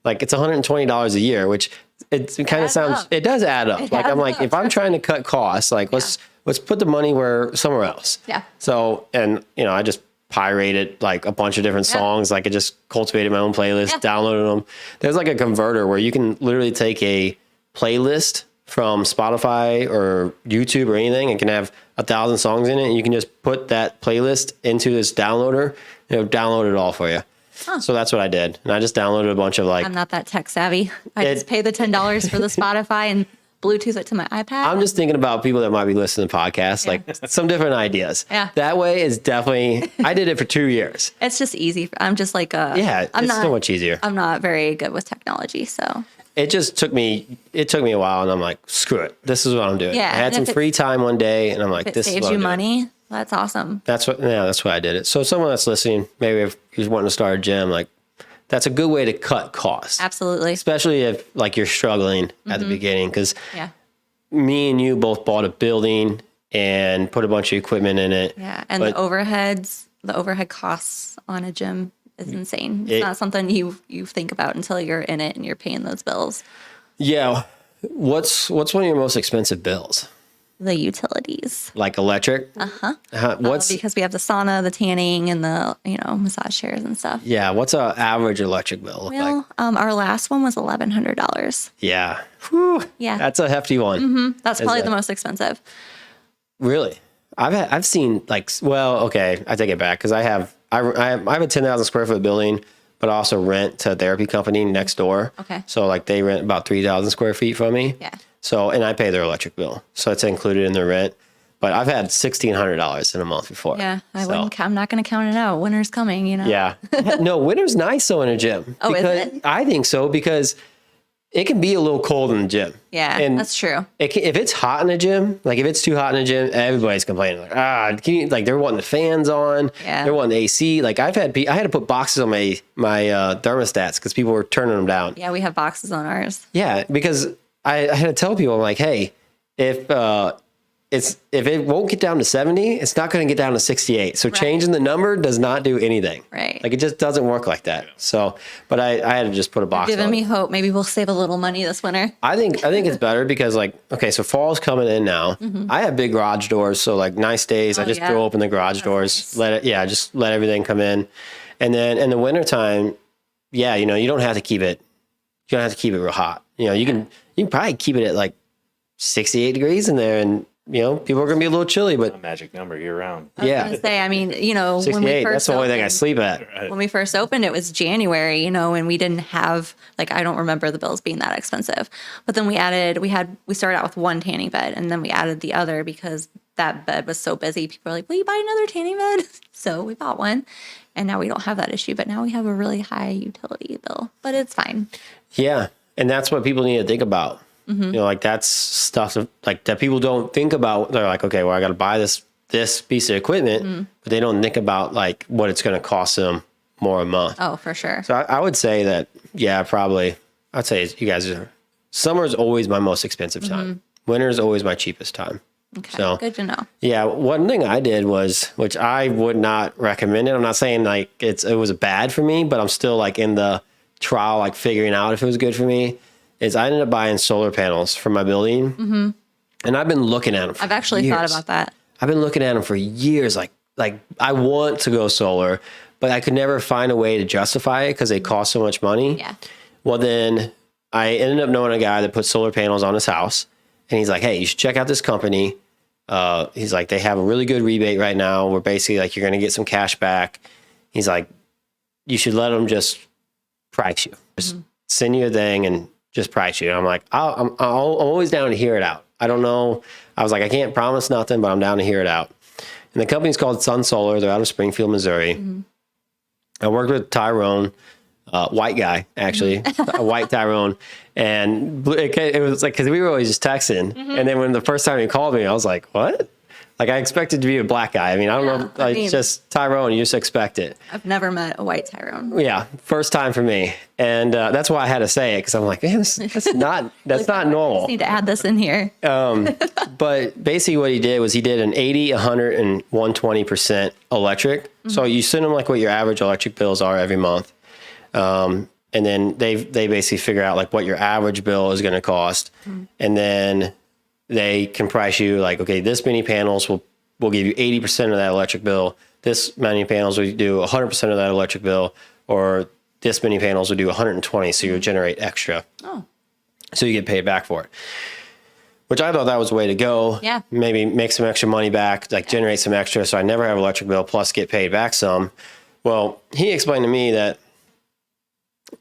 It's $120 a year, which it kind of sounds, it does add up. I'm like, if I'm trying to cut costs, let's let's put the money somewhere else. Yeah. So, and I just pirated like a bunch of different songs. Like I just cultivated my own playlist, downloaded them. There's like a converter where you can literally take a playlist from Spotify or YouTube or anything and can have 1,000 songs in it. And you can just put that playlist into this downloader and it'll download it all for you. Huh. So that's what I did. And I just downloaded a bunch of like... I'm not that tech savvy. I just pay the $10 for the Spotify and Bluetooth it to my iPad. I'm just thinking about people that might be listening to podcasts, like some different ideas. Yeah. That way is definitely... I did it for 2 years. It's just easy. I'm just like it's so much easier. I'm not very good with technology, so... It just took me a while, and I'm like, screw it. This is what I'm doing. Yeah, I had some free time one day, and I'm like, this is what I'm doing. Saves you money. That's awesome. That's why I did it. So someone that's listening, maybe if you're wanting to start a gym, like that's a good way to cut costs. Absolutely. Especially if like you're struggling at the beginning, because me and you both bought a building and put a bunch of equipment in it. Yeah, and the overhead costs on a gym is insane. It's not something you think about until you're in it and you're paying those bills. Yeah. What's one of your most expensive bills? The utilities. Like electric? Because we have the sauna, the tanning, and the massage chairs and stuff. Yeah. What's an average electric bill look like? Our last one was $1,100. Yeah. Whew. Yeah. That's a hefty one. Mm-hmm. That's probably the most expensive. Really? I've seen I take it back because I have a 10,000 square foot building, but I also rent to a therapy company next door. Okay. So like they rent about 3,000 square feet from me. Yeah. So, and I pay their electric bill. So it's included in the rent, but I've had $1,600 in a month before. Yeah. I'm not going to count it out. Winter's coming, Yeah. No, winter's nice though in a gym. Oh, is it? I think so because it can be a little cold in the gym. Yeah, and that's true. If it's hot in the gym, like if it's too hot in the gym, everybody's complaining. Like, they're wanting the fans on. Yeah. They're wanting the AC. Like I had to put boxes on my thermostats because people were turning them down. Yeah, we have boxes on ours. Yeah, because I had to tell people, I'm like, hey, if it won't get down to 70, it's not going to get down to 68. So changing the number does not do anything. Right. Like it just doesn't work like that. So, but I had to just put a box on. Giving me hope. Maybe we'll save a little money this winter. I think it's better because so fall's coming in now. Mm-hmm. I have big garage doors. So like nice days, I just throw open the garage doors, nice. Just let everything come in. And then in the wintertime, you don't have to keep it. You don't have to keep it real hot. You can probably keep it at like 68 degrees in there and people are going to be a little chilly, but a magic number year round. I was going to say, when we first that's the only thing I sleep at. When we first opened, it was January, and we didn't have, I don't remember the bills being that expensive, but then we started out with one tanning bed and then we added the other because that bed was so busy. People were like, will you buy another tanning bed? So we bought one and now we don't have that issue, but now we have a really high utility bill, but it's fine. Yeah. And that's what people need to think about. Mm-hmm. That's stuff that people don't think about. They're like, okay, well, I got to buy this piece of equipment, but they don't think about what it's going to cost them more a month. Oh, for sure. So I would say that, probably, I'd say you guys summer is always my most expensive time. Mm-hmm. Winter is always my cheapest time. Okay, so good to know. Yeah, one thing I did was, which I would not recommend it. I'm not saying it was bad for me, but I'm still in the trial, figuring out if it was good for me. Is I ended up buying solar panels for my building, and I've been looking at them. I've actually thought about that. I've been looking at them for years. Like I want to go solar, but I could never find a way to justify it because they cost so much money. Yeah. Well, then I ended up knowing a guy that puts solar panels on his house, and he's like, "Hey, you should check out this company." He's like, "They have a really good rebate right now. Where basically you're going to get some cash back." He's like, "You should let them just price you, just send you a thing and." Just price you. I'm like, I'm always down to hear it out. I don't know. I was like, I can't promise nothing, but I'm down to hear it out. And the company's called Sun Solar. They're out of Springfield, Missouri. Mm-hmm. I worked with Tyrone, white guy, actually, a white Tyrone. And it was because we were always just texting. Mm-hmm. And then when the first time he called me, I was like, what? I expected to be a black guy. I mean, I don't know. It's just Tyrone. You just expect it. I've never met a white Tyrone. Yeah. First time for me. And that's why I had to say it. Because I'm like, man, that's not normal. I just need to add this in here. But basically what he did was he did an 80, 100, and 120% electric. Mm-hmm. So you send them what your average electric bills are every month. And then they basically figure out what your average bill is going to cost. Mm-hmm. And then they can price you like, okay, this many panels will give you 80% of that electric bill. This many panels will do 100% of that electric bill, or this many panels will do 120. So you'll generate extra. Oh. So you get paid back for it. Which I thought that was the way to go. Yeah. Maybe make some extra money back, like generate some extra so I never have electric bill plus get paid back some. Well, he explained to me that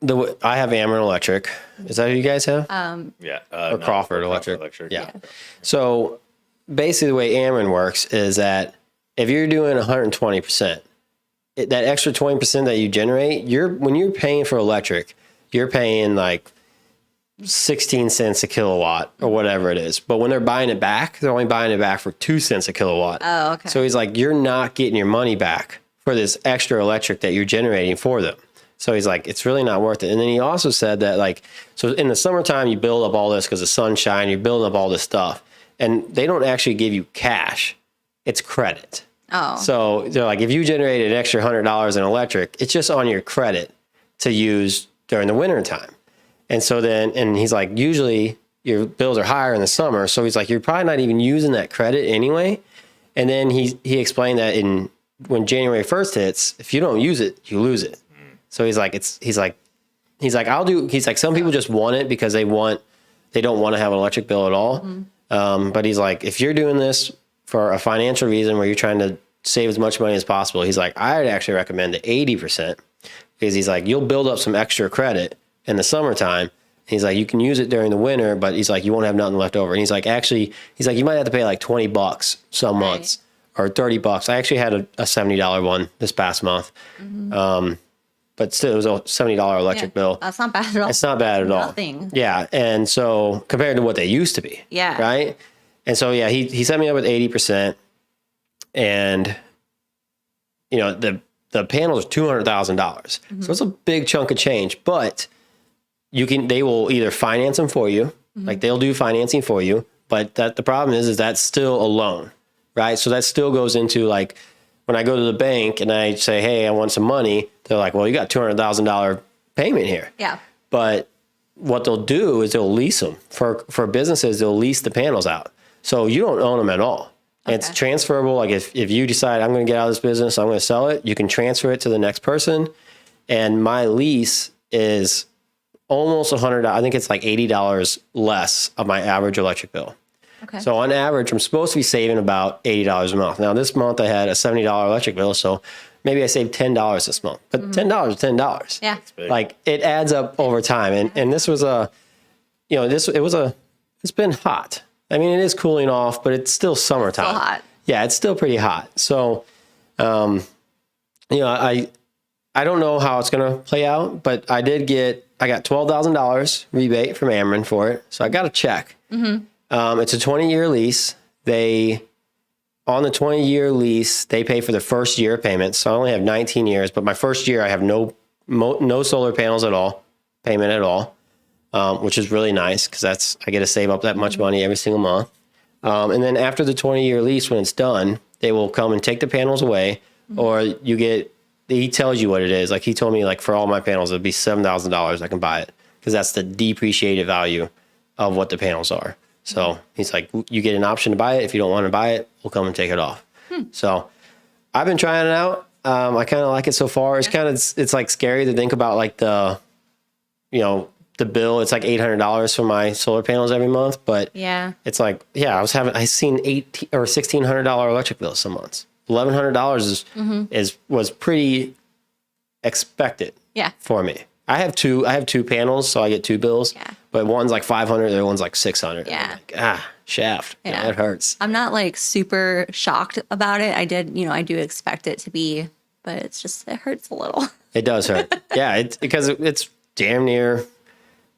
I have Ameren Electric. Is that who you guys have? Yeah. Or Crawford Electric. Yeah. So basically the way Ameren works is that if you're doing 120%, that extra 20% that you generate, when you're paying for electric, you're paying like 16 cents a kilowatt or whatever it is. But when they're buying it back, they're only buying it back for 2 cents a kilowatt. Oh, okay. So he's like, you're not getting your money back for this extra electric that you're generating for them. So he's like, it's really not worth it. And then he also said that like, so in the summertime, you build up all this because the sun's shining, you're building up all this stuff. And they don't actually give you cash. It's credit. Oh. So they're like, if you generated an extra $100 in electric, it's just on your credit to use during the winter time. And so then, and he's like, usually your bills are higher in the summer. So he's like, you're probably not even using that credit anyway. And then he explained that when January 1st hits, if you don't use it, you lose it. So he's like, some people just want it because they don't want to have an electric bill at all. But he's like, if you're doing this for a financial reason where you're trying to save as much money as possible, he's like, I'd actually recommend the 80% because he's like, you'll build up some extra credit in the summertime. He's like, you can use it during the winter, but he's like, you won't have nothing left over. And he's like, you might have to pay like $20 some months or $30. I actually had a $70 one this past month. But still, it was a $70 electric bill. That's not bad at all. It's not bad at all. Nothing. Yeah. And so compared to what they used to be. Yeah. Right. And so, yeah, he set me up with 80%. And, you know, the panels are $200,000. So it's a big chunk of change. But they will either finance them for you. Like they'll do financing for you. But the problem is that's still a loan. Right. So that still goes into like, when I go to the bank and I say, hey, I want some money, they're like, well, you got $200,000 payment here. Yeah. But what they'll do is they'll lease them. For businesses, they'll lease the panels out. So you don't own them at all. Okay. It's transferable. Like if you decide I'm going to get out of this business, I'm going to sell it, you can transfer it to the next person. And my lease is almost $100. I think it's like $80 less of my average electric bill. Okay. So on average, I'm supposed to be saving about $80 a month. Now this month I had a $70 electric bill, so maybe I saved $10 this month. But $10 is $10. Yeah. Like it adds up over time. And this was it's been hot. I mean, it is cooling off, but it's still summertime. Still hot. Yeah, it's still pretty hot. So, I don't know how it's going to play out, but I got $12,000 rebate from Ameren for it. So I got a check. It's a 20-year lease. On the 20-year lease, they pay for the first year payment. So I only have 19 years, but my first year I have no solar panels at all, payment at all, which is really nice because I get to save up that much money every single month. And then after the 20-year lease, when it's done, they will come and take the panels away, or he tells you what it is. Like he told me, like for all my panels, it'd be $7,000 I can buy it because that's the depreciated value of what the panels are. So he's like, you get an option to buy it. If you don't want to buy it, we'll come and take it off. So I've been trying it out. I kind of like it so far. It's like scary to think about like the bill. It's like $800 for my solar panels every month, but it's like, I seen $1,800 or $1,600 electric bills some months. $1,100 was pretty expected for me. I have two panels, so I get two bills. Yeah. But one's like $500, the other one's like $600. Yeah. Like, shaft. Yeah. It hurts. I'm not like super shocked about it. I do expect it to be, but it hurts a little. It does hurt. Yeah, because it's damn near.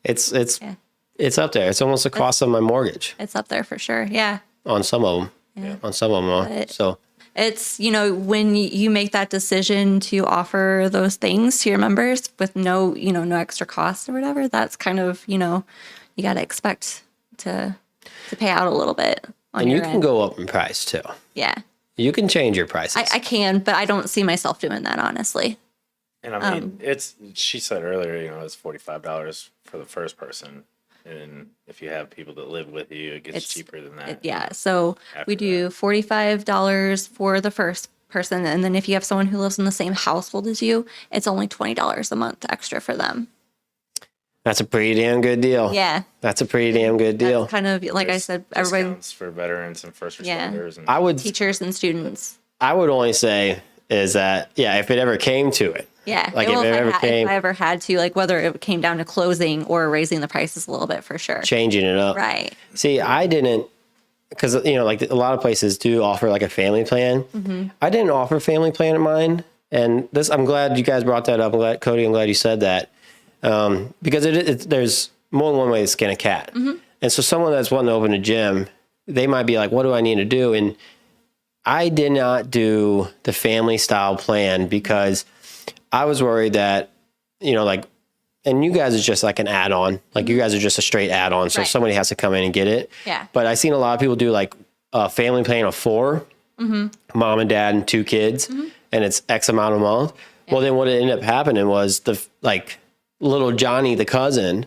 It's up there. It's almost the cost of my mortgage. It's up there for sure. Yeah. On some of them. Yeah. On some of them. So. It's, when you make that decision to offer those things to your members with no extra cost or whatever, that's kind of, you got to expect to pay out a little bit. And you can go up in price too. Yeah. You can change your prices. I can, but I don't see myself doing that, honestly. And I mean, she said earlier, it's $45 for the first person. And if you have people that live with you, it gets cheaper than that. Yeah. So we do $45 for the first person. And then if you have someone who lives in the same household as you, it's only $20 a month extra for them. That's a pretty damn good deal. Yeah. That's a pretty damn good deal. That's kind of, like I said, everybody. Discounts for veterans and first responders. Yeah. And teachers and students. I would only say is that, if it ever came to it. Yeah. Like if I ever had to, like whether it came down to closing or raising the prices a little bit for sure. Changing it up. Right. See, I didn't, because, like a lot of places do offer like a family plan. Mm-hmm. I didn't offer a family plan at mine. And this, I'm glad you guys brought that up. Cody, I'm glad you said that. Because there's more than one way to skin a cat. Mm-hmm. And so someone that's wanting to open a gym, they might be like, what do I need to do? And I did not do the family style plan because I was worried that, and you guys is just like an add-on. Like you guys are just a straight add-on. So somebody has to come in and get it. Yeah. But I've seen a lot of people do like a family plan of 4, mom and dad and 2 kids, and it's X amount a month. Yeah. Well, then what ended up happening was little Johnny, the cousin,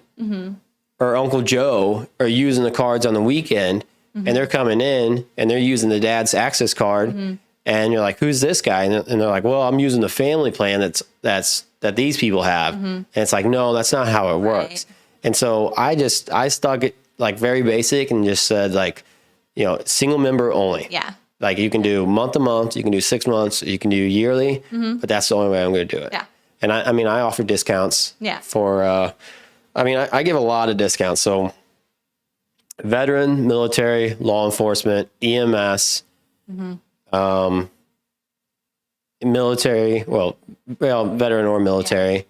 or Uncle Joe are using the cards on the weekend, and they're coming in and they're using the dad's access card, and you're like, "Who's this guy?" And they're like, "Well, I'm using the family plan that these people have," and it's like, no, that's not how it works. Right. And so I stuck it like very basic and just said single member only. Yeah. Like you can do month to month, you can do 6 months, you can do yearly, but that's the only way I'm going to do it. Yeah. And I offer discounts for, I give a lot of discounts. So veteran, military, law enforcement, EMS, military, veteran or military.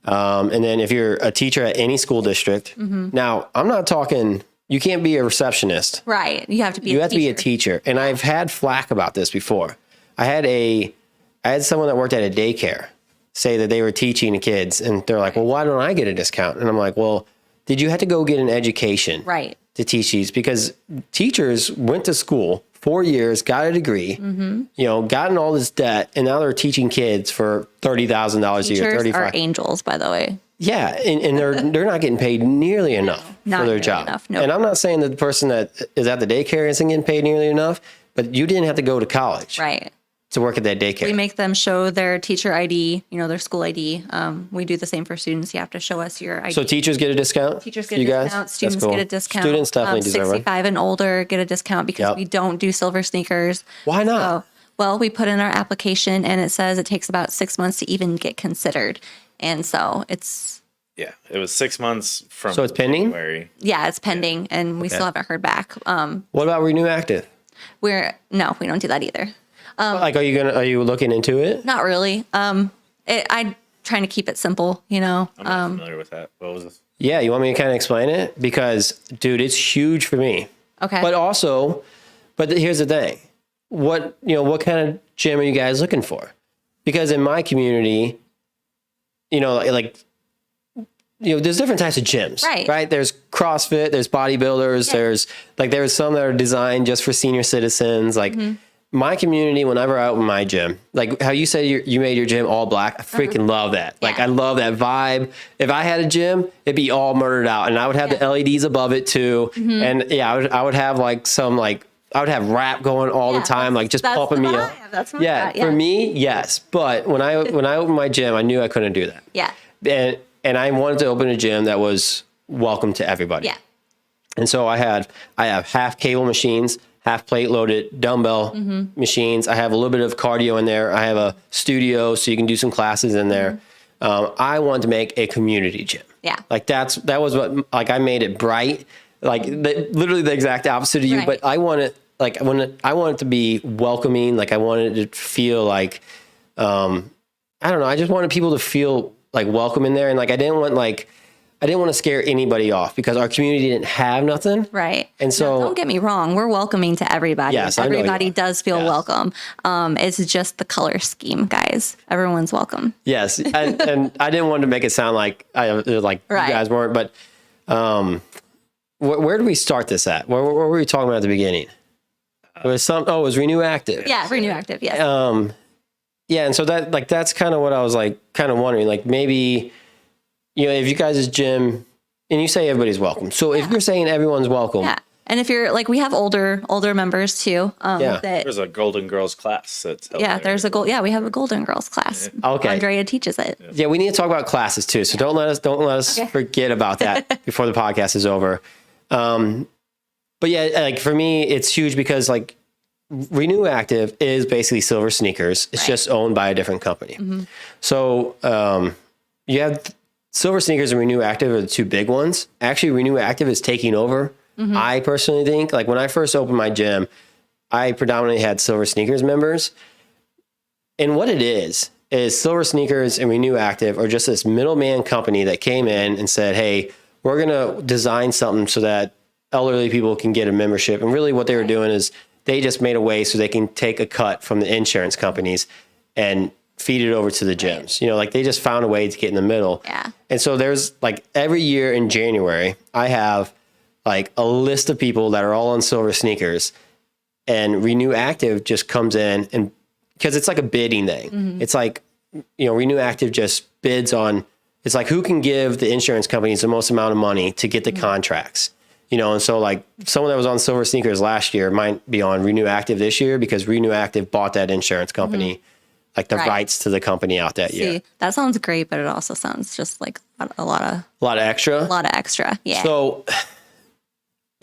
And then if you're a teacher at any school district, now I'm not talking, you can't be a receptionist. Right. You have to be a teacher. And I've had flack about this before. I had someone that worked at a daycare say that they were teaching the kids, and they're like, well, why don't I get a discount? And I'm like, well, did you have to go get an education to teach these? Because teachers went to school 4 years, got a degree, gotten all this debt, and now they're teaching kids for $30,000 a year. Teachers are angels, by the way. Yeah, and they're not getting paid nearly enough for their job. No. And I'm not saying that the person that is at the daycare isn't getting paid nearly enough, but you didn't have to go to college. Right. To work at that daycare. We make them show their teacher ID, their school ID. We do the same for students. You have to show us your ID. So teachers get a discount? Teachers get a discount. Students get a discount. Students definitely deserve it. 65 and older get a discount because we don't do silver sneakers. Why not? Well, we put in our application and it says it takes about 6 months to even get considered. And so it's... Yeah, it was 6 months from So it's pending? January. Yeah, it's pending and we still haven't heard back. What about Renew Active? No, we don't do that either. Are you looking into it? Not really. I'm trying to keep it simple, I'm not familiar with that. What was this? Yeah, you want me to kind of explain it? Because, dude, it's huge for me. Okay. But here's the thing. What kind of gym are you guys looking for? Because in my community, there's different types of gyms, right? There's CrossFit, there's bodybuilders, there's some that are designed just for senior citizens. My community, whenever I open my gym, like how you said you made your gym all black, I freaking love that. Like, I love that vibe. If I had a gym, it'd be all murdered out, and I would have the LEDs above it too. And I would have I would have rap going all the time, like just pumping me up. That's my for me, yes. But when I opened my gym, I knew I couldn't do that. Yeah. And I wanted to open a gym that was welcome to everybody. Yeah. And so I have half cable machines, half plate loaded dumbbell machines. I have a little bit of cardio in there. I have a studio so you can do some classes in there. I wanted to make a community gym. Yeah. That was what, I made it bright, literally the exact opposite of you, but I want it, I want it to be welcoming. I wanted it to feel I don't know. I just wanted people to feel welcome in there. And I didn't want to scare anybody off because our community didn't have nothing. Right. And so don't get me wrong. We're welcoming to everybody. Yes, everybody does feel welcome. It's just the color scheme, guys. Everyone's welcome. Yes. And I didn't want to make it sound like you guys weren't, but where do we start this at? Where were we talking about at the beginning? It was Renew Active. Yeah, Renew Active, yes. Yeah, and so that's kind of what I was kind of wondering, maybe, if you guys' gym, and you say everybody's welcome. So if you're saying everyone's welcome. Yeah. And if you're like, we have older members too. There's a Golden Girls class. There's we have a Golden Girls class. Okay. Andrea teaches it. Yeah, we need to talk about classes too. So don't let us forget about that before the podcast is over. But yeah, like for me, it's huge because like Renew Active is basically Silver Sneakers. It's just owned by a different company. Mm-hmm. So you have Silver Sneakers and Renew Active are the two big ones. Actually, Renew Active is taking over. Mm-hmm. I personally think, like when I first opened my gym, I predominantly had Silver Sneakers members. And what it is Silver Sneakers and Renew Active are just this middleman company that came in and said, hey, we're going to design something so that elderly people can get a membership. And really what they were doing is they just made a way so they can take a cut from the insurance companies and feed it over to the gyms. You know, like they just found a way to get in the middle. Yeah. And so there's like every year in January, I have like a list of people that are all on Silver Sneakers, and Renew Active just comes in, and because it's like a bidding thing. Mm-hmm. It's like, you know, Renew Active just bids on, it's like who can give the insurance companies the most amount of money to get the contracts, you know? And so like someone that was on Silver Sneakers last year might be on Renew Active this year because Renew Active bought that insurance company, like the rights to the company out that year. That sounds great, but it also sounds just like a lot of extra. A lot of extra. Yeah. So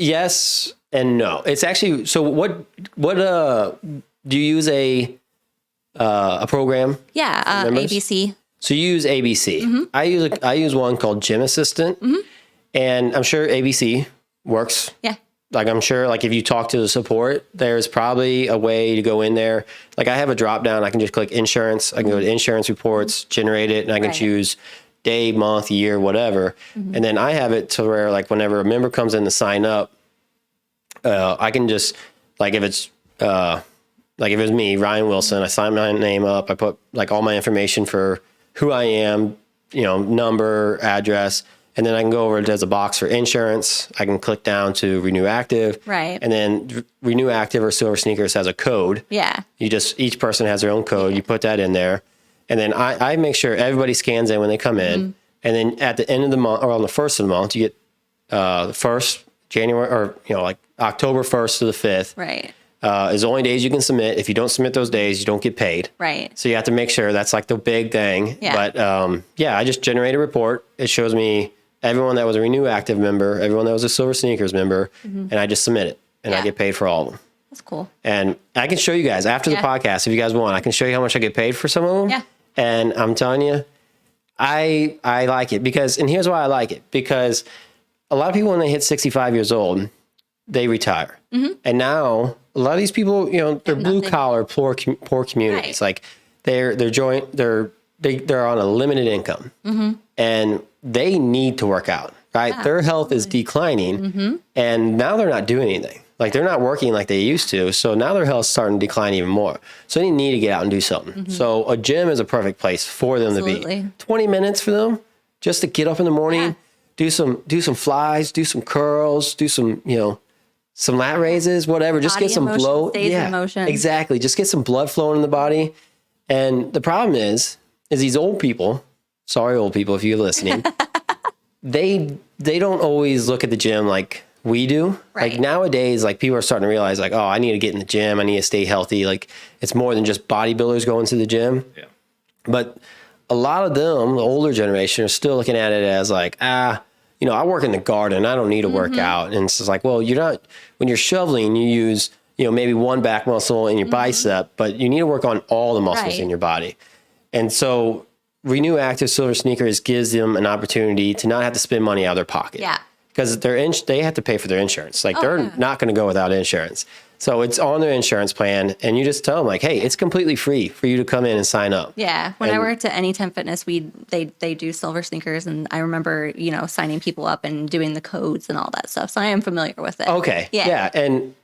yes and no. It's actually, so what do you use a program? Yeah, ABC. So you use ABC. Mm-hmm. I use one called Gym Assistant, and I'm sure ABC works. Yeah. Like I'm sure, like if you talk to the support, there's probably a way to go in there. Like I have a drop down. I can just click insurance. I can go to insurance reports, generate it, and I can choose day, month, year, whatever. Mm-hmm. And then I have it to where like whenever a member comes in to sign up, I can just like if it's me, Ryan Wilson, I sign my name up. I put like all my information for who I am, you know, number, address, and then I can go over, there's a box for insurance. I can click down to Renew Active. Right. And then Renew Active or Silver Sneakers has a code. Yeah. Each person has their own code. You put that in there. And then I make sure everybody scans in when they come in. Mm-hmm. And then at the end of the month, or on the first of the month, you get the first January, or, you know, like October 1st to the 5th. Right. Is the only days you can submit. If you don't submit those days, you don't get paid. Right. So you have to make sure that's like the big thing. Yeah. But I just generate a report. It shows me everyone that was a Renew Active member, everyone that was a Silver Sneakers member, and I just submit it, and I get paid for all of them. That's cool. And I can show you guys after the podcast, if you guys want, I can show you how much I get paid for some of them. Yeah. And I'm telling you, I like it because, and here's why I like it, because a lot of people when they hit 65 years old, they retire. Mm-hmm. And now a lot of these people, you know, they're blue collar, poor communities. Right. Like they're on a limited income, and they need to work out, right? Yeah, their health is declining, and now they're not doing anything. Like they're not working like they used to. So now their health's starting to decline even more. So they need to get out and do something. Mm-hmm. So a gym is a perfect place for them to be. 20 minutes for them just to get up in the morning, do some flies, do some curls, do some, you know, some lat raises, whatever. Just get some blood. In motion. Exactly. Just get some blood flowing in the body. And the problem is these old people, sorry, old people, if you're listening, they don't always look at the gym like we do. Right. Like nowadays, like people are starting to realize like, oh, I need to get in the gym. I need to stay healthy. Like it's more than just bodybuilders going to the gym. Yeah. But a lot of them, the older generation, are still looking at it as like, you know, I work in the garden. I don't need to work out. And it's just like, well, you're not, when you're shoveling, you use, you know, maybe one back muscle in your bicep, but you need to work on all the muscles in your body. And so Renew Active Silver Sneakers gives them an opportunity to not have to spend money out of their pocket. Yeah. Because they have to pay for their insurance. Like they're not going to go without insurance. So it's on their insurance plan, and you just tell them like, hey, it's completely free for you to come in and sign up. Yeah. When I worked at Anytime Fitness, they do Silver Sneakers, and I remember, you know, signing people up and doing the codes and all that stuff. So I am familiar with it. Okay. Yeah. And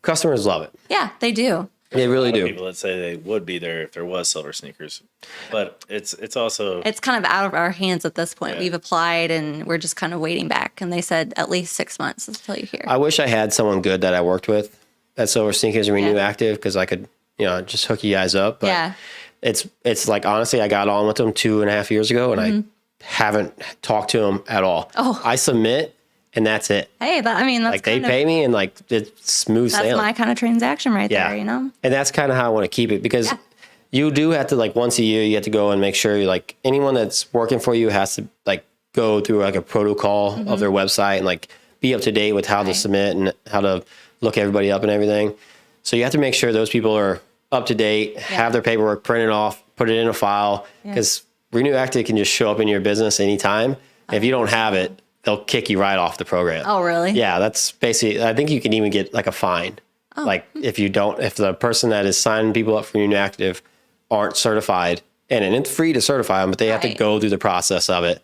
customers love it. Yeah, they do. They really do. People that say they would be there if there was Silver Sneakers, but it's also kind of out of our hands at this point. Yeah. We've applied and we're just kind of waiting back. And they said at least 6 months until you hear. I wish I had someone good that I worked with at Silver Sneakers and Renew Active, because I could, you know, just hook you guys up. But it's like honestly, I got on with them 2.5 years ago, and I haven't talked to them at all. Oh. I submit and that's it. Hey, that's Like they pay me and like it's smooth that's sailing. my kind of transaction right there, you know? And that's kind of how I want to keep it because you do have to like once a year, you have to go and make sure you like anyone that's working for you has to like go through like a protocol of their website and like be up to date with how to submit and how to look everybody up and everything. So you have to make sure those people are up to date, have their paperwork printed off, put it in a file because Renew Active can just show up in your business anytime. If you don't have it, they'll kick you right off the program. Oh, really? Yeah, that's basically, I think you can even get like a fine. Like if the person that is signing people up for Renew Active aren't certified, and it's free to certify them, but they have to go through the process of it.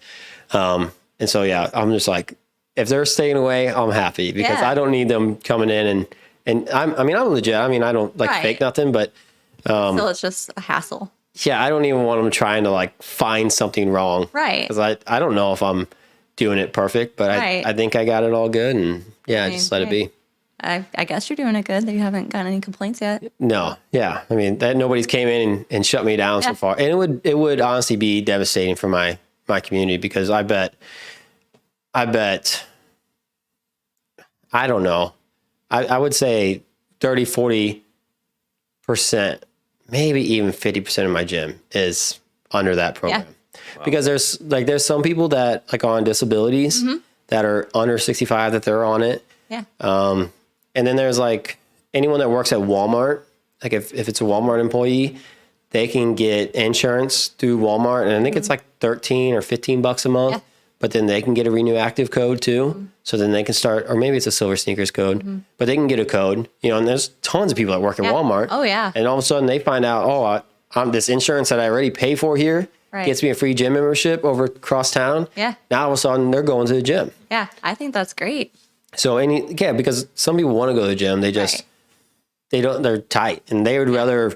And so, I'm just like, if they're staying away, I'm happy because I don't need them coming in and I'm legit. I mean, I don't like fake nothing, but still it's just a hassle. Yeah, I don't even want them trying to like find something wrong. Right. Because I don't know if I'm doing it perfect, but I think I got it all good and just let it be. I guess you're doing it good. You haven't got any complaints yet. No. Yeah. I mean, nobody's came in and shut me down so far. And it would honestly be devastating for my community because I bet, I don't know. I would say 30, 40%, maybe even 50% of my gym is under that program. Wow. Because there's some people that like are on disabilities that are under 65 that they're on it. Yeah. And then there's like anyone that works at Walmart, like if it's a Walmart employee, they can get insurance through Walmart. And I think it's like $13 or $15 a month. Yeah. But then they can get a Renew Active code too. So then they can start, or maybe it's a Silver Sneakers code, but they can get a code, and there's tons of people that work at Walmart. Oh, yeah. And all of a sudden they find out, I'm this insurance that I already pay for here gets me a free gym membership over across town. Yeah. Now all of a sudden they're going to the gym. Yeah. I think that's great. So because some people want to go to the gym, they just, they're tight and they'd rather,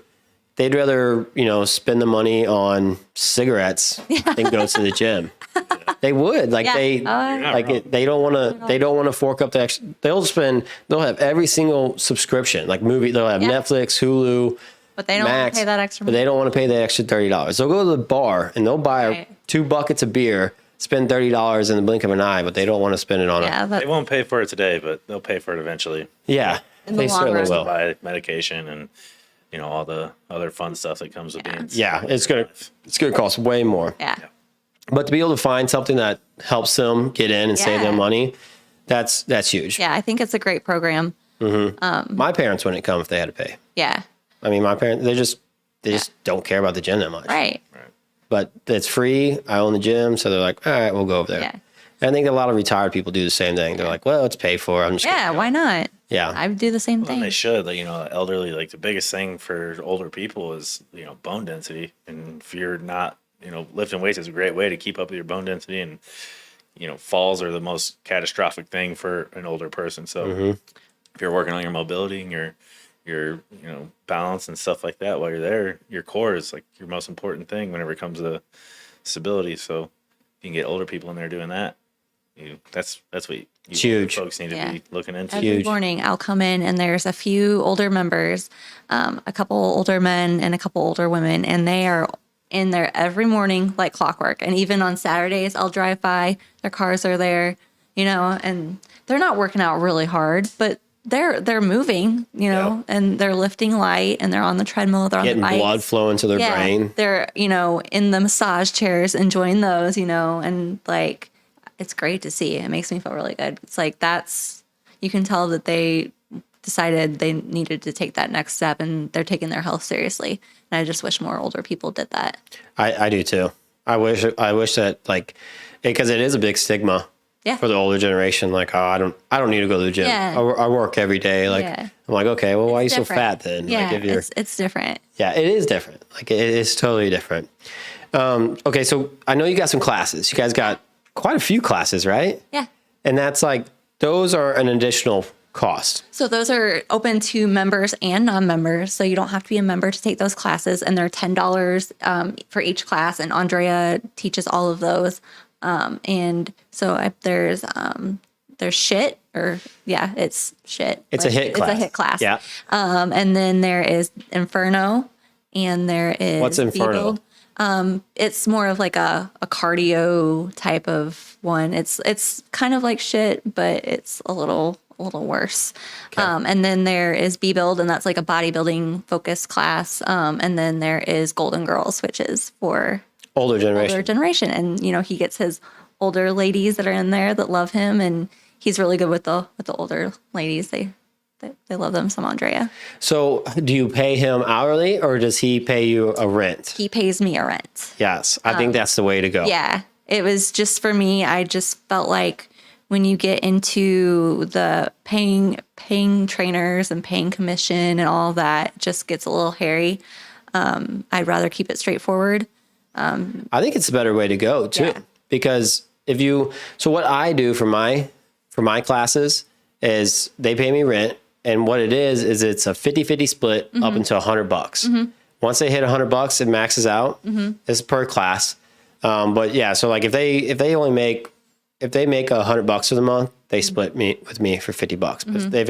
spend the money on cigarettes than go to the gym. They would they don't want to fork up the extra. They'll have every single subscription like movie. They'll have Netflix, Hulu, but they don't want to pay that extra. But they don't want to pay the extra $30. They'll go to the bar and they'll buy 2 buckets of beer, spend $30 in the blink of an eye, but they don't want to spend it on it. They won't pay for it today, but they'll pay for it eventually. Yeah, they certainly will. Buy medication and all the other fun stuff that comes with being. Yeah, it's gonna cost way more. Yeah. But to be able to find something that helps them get in and save them money, that's huge. Yeah, I think it's a great program. Mm-hmm. My parents wouldn't come if they had to pay. Yeah. I mean, my parents, they just don't care about the gym that much. Right. But it's free. I own the gym, so they're like, all right, we'll go over there. Yeah. And I think a lot of retired people do the same thing. They're like, well, it's paid for. I'm just gonna go. Why not? Yeah. I would do the same thing. They should. Elderly, like the biggest thing for older people is, bone density. And if you're not, lifting weights is a great way to keep up with your bone density. And, falls are the most catastrophic thing for an older person. So if you're working on your mobility and your balance and stuff like that while you're there, your core is like your most important thing whenever it comes to stability. So if you can get older people in there doing that, that's what you folks need to be looking into. Every morning I'll come in and there's a few older members, a couple older men and a couple older women, and they are in there every morning like clockwork. And even on Saturdays I'll drive by, their cars are there, and they're not working out really hard, but they're moving, and they're lifting light and they're on the treadmill, they're on getting the bikes. Blood flowing to their brain. They're, in the massage chairs enjoying those, and like, it's great to see. It makes me feel really good. It's like you can tell that they decided they needed to take that next step and they're taking their health seriously. And I just wish more older people did that. I do too. I wish that because it is a big stigma for the older generation. Like, oh, I don't need to go to the gym. Yeah. I work every day. Like, I'm like, okay, well, why are you so fat then? Yeah, like it's different. Yeah, it is different. Like it is totally different. Okay. So I know you got some classes. You guys got quite a few classes, right? Yeah. And that's like, those are an additional cost. So those are open to members and non-members. So you don't have to be a member to take those classes, and they're $10 for each class. And Andrea teaches all of those. And so there's shit it's shit. It's a hit class. It's a hit class. Yeah. And then there is Inferno, and there is What's Inferno? It's more of like a cardio type of one. It's kind of like shit, but it's a little worse. Okay. And then there is B-Build, and that's like a bodybuilding focused class. And then there is Golden Girls, which is for Older generation. And he gets his older ladies that are in there that love him, and he's really good with the older ladies. They love them some, Andrea. So do you pay him hourly, or does he pay you a rent? He pays me a rent. Yes, I think that's the way to go. Yeah, it was just for me. I just felt like when you get into the paying trainers and paying commission and all that, it just gets a little hairy. I'd rather keep it straightforward. I think it's a better way to go too, Yeah. because so what I do for my classes is they pay me rent. And what it is it's a 50-50 split up until $100. Once they hit $100, it maxes out. It's per class. But yeah, so like if they make $100 for the month, they split me with me for $50. But if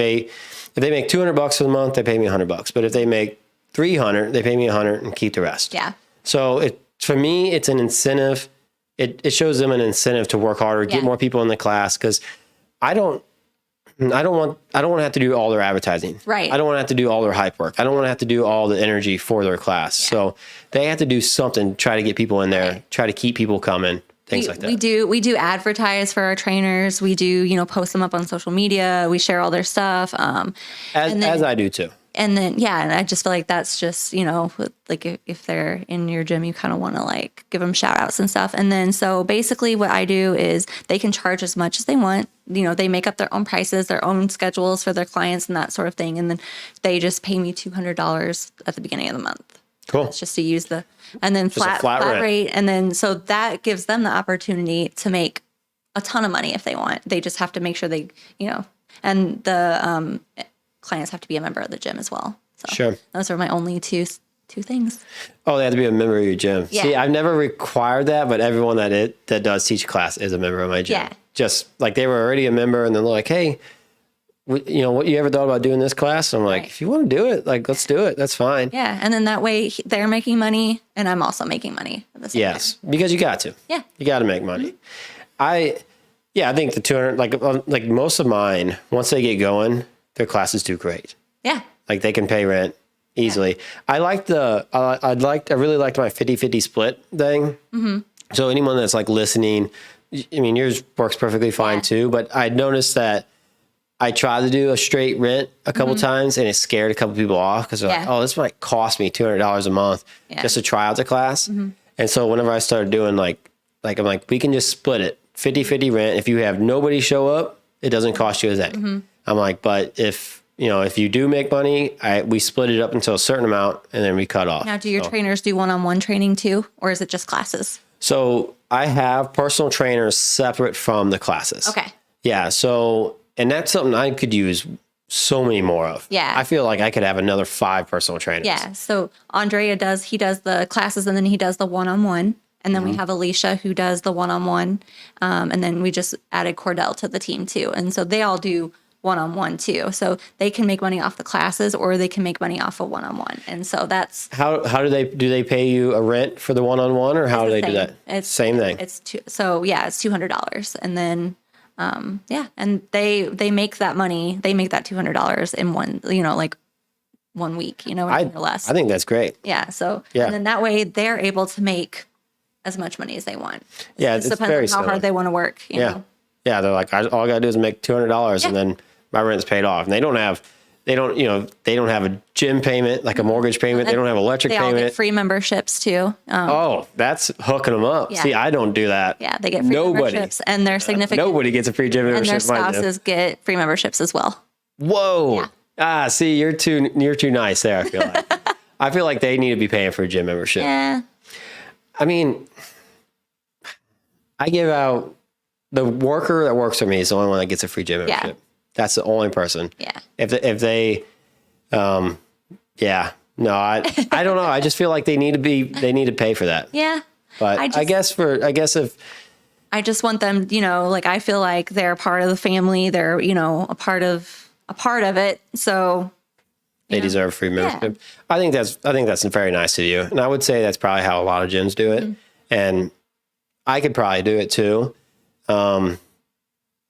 they make $200 for the month, they pay me $100. But if they make $300, they pay me $100 and keep the rest. Yeah. So for me, it's an incentive. It shows them an incentive to work harder, get more people in the class, because I don't want to have to do all their advertising. Right. I don't want to have to do all their hype work. I don't want to have to do all the energy for their class. Yeah. So they have to do something, try to get people in there, try to keep people coming, things like that. We do advertise for our trainers. We do, post them up on social media. We share all their stuff. As I do too. And then, and I just feel like that's just, like if they're in your gym, you kind of want to like give them shout outs and stuff. And then, so basically what I do is they can charge as much as they want. They make up their own prices, their own schedules for their clients and that sort of thing. And then they just pay me $200 at the beginning of the month. Cool. It's just to use and then flat rate. And then, so that gives them the opportunity to make a ton of money if they want. They just have to make sure they, and the, clients have to be a member of the gym as well. So sure. Those are my only two things. Oh, they have to be a member of your gym. Yeah. See, I've never required that, but everyone that does teach a class is a member of my gym. Yeah. Just like they were already a member, and then they're like, hey, what you ever thought about doing this class? I'm like, if you want to do it, like, let's do it. That's fine. Yeah. And then that way they're making money and I'm also making money at the same time. Because you got to. Yeah. You got to make money. I think the 200, like most of mine, once they get going, their classes do great. Yeah. Like they can pay rent easily. Yeah. I really liked my 50-50 split thing. Mm-hmm. So anyone that's like listening, I mean, yours works perfectly fine too, but I noticed that I tried to do a straight rent a couple times and it scared a couple people off because they're like, oh, this might cost me $200 a month just to try out the class. Mm-hmm. And so whenever I started doing like I'm like, we can just split it 50-50 rent. If you have nobody show up, it doesn't cost you a thing. Mm-hmm. I'm like, but if you do make money, we split it up until a certain amount and then we cut off. Now, do your trainers do one-on-one training too, or is it just classes? So I have personal trainers separate from the classes. Okay. Yeah. So, and that's something I could use so many more of. Yeah. I feel like I could have another 5 personal trainers. Yeah. So Andrea does the classes and then he does the one-on-one. And then we have Alicia who does the one-on-one. And then we just added Cordell to the team too. And so they all do one-on-one too. So they can make money off the classes or they can make money off of one-on-one. And so that's how do they pay you a rent for the one-on-one, or how do they do that? It's same thing. It's $200. And then and they make that money. They make that $200 in one week, or less. I think that's great. Yeah. So and then that way they're able to make as much money as they want. Yeah, it's very on how hard they want to work. You know? Yeah. They're like, all I gotta do is make $200 and then my rent's paid off. And they don't have a gym payment, like a mortgage payment. They don't have electric payment. They all get free memberships too. That's hooking them up. Yeah. See, I don't do that. Yeah, they get free memberships, and their significant nobody gets a free gym membership. And their spouses get free memberships as well. Whoa! Yeah. See, you're too nice there. I feel like I feel like they need to be paying for a gym membership. Yeah. I mean, I give out the worker that works for me is the only one that gets a free gym membership. Yeah. That's the only person. Yeah. If they, no, I don't know. I just feel like they need to pay for that. Yeah. But I guess if I just want them, I feel like they're part of the family. They're, a part of it. So They deserve free membership. I think that's very nice of you. And I would say that's probably how a lot of gyms do it. And I could probably do it too. I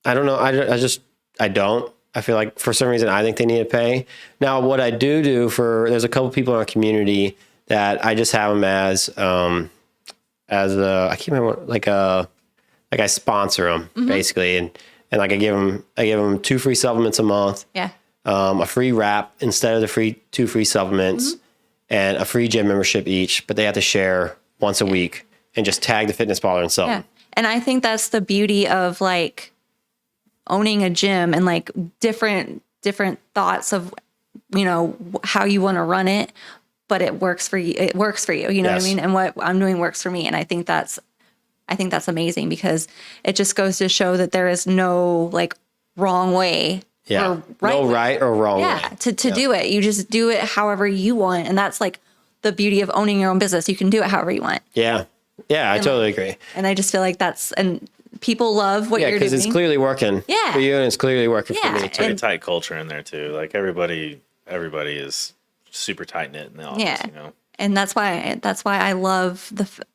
don't know. I don't. I feel like for some reason I think they need to pay. Now, what I do there's a couple people in our community that I just have them as I can't remember, like I sponsor them basically. And like I give them 2 free supplements a month. Yeah. A free wrap instead of the 2 free supplements and a free gym membership each, but they have to share once a week and just tag the fitness parlor and sell them. And I think that's the beauty of like owning a gym and like different thoughts of, how you want to run it, but it works for you. It works for you. You know what I mean? And what I'm doing works for me. And I think that's amazing because it just goes to show that there is no like wrong way. Yeah. Or right no right or wrong way. To do it. You just do it however you want. And that's like the beauty of owning your own business. You can do it however you want. Yeah. Yeah, I totally agree. And I just feel like and people love what you're doing. Yeah, because it's clearly working for you and it's clearly working for me too. Very tight culture in there too. Like everybody is super tight knit in the office, And that's why I love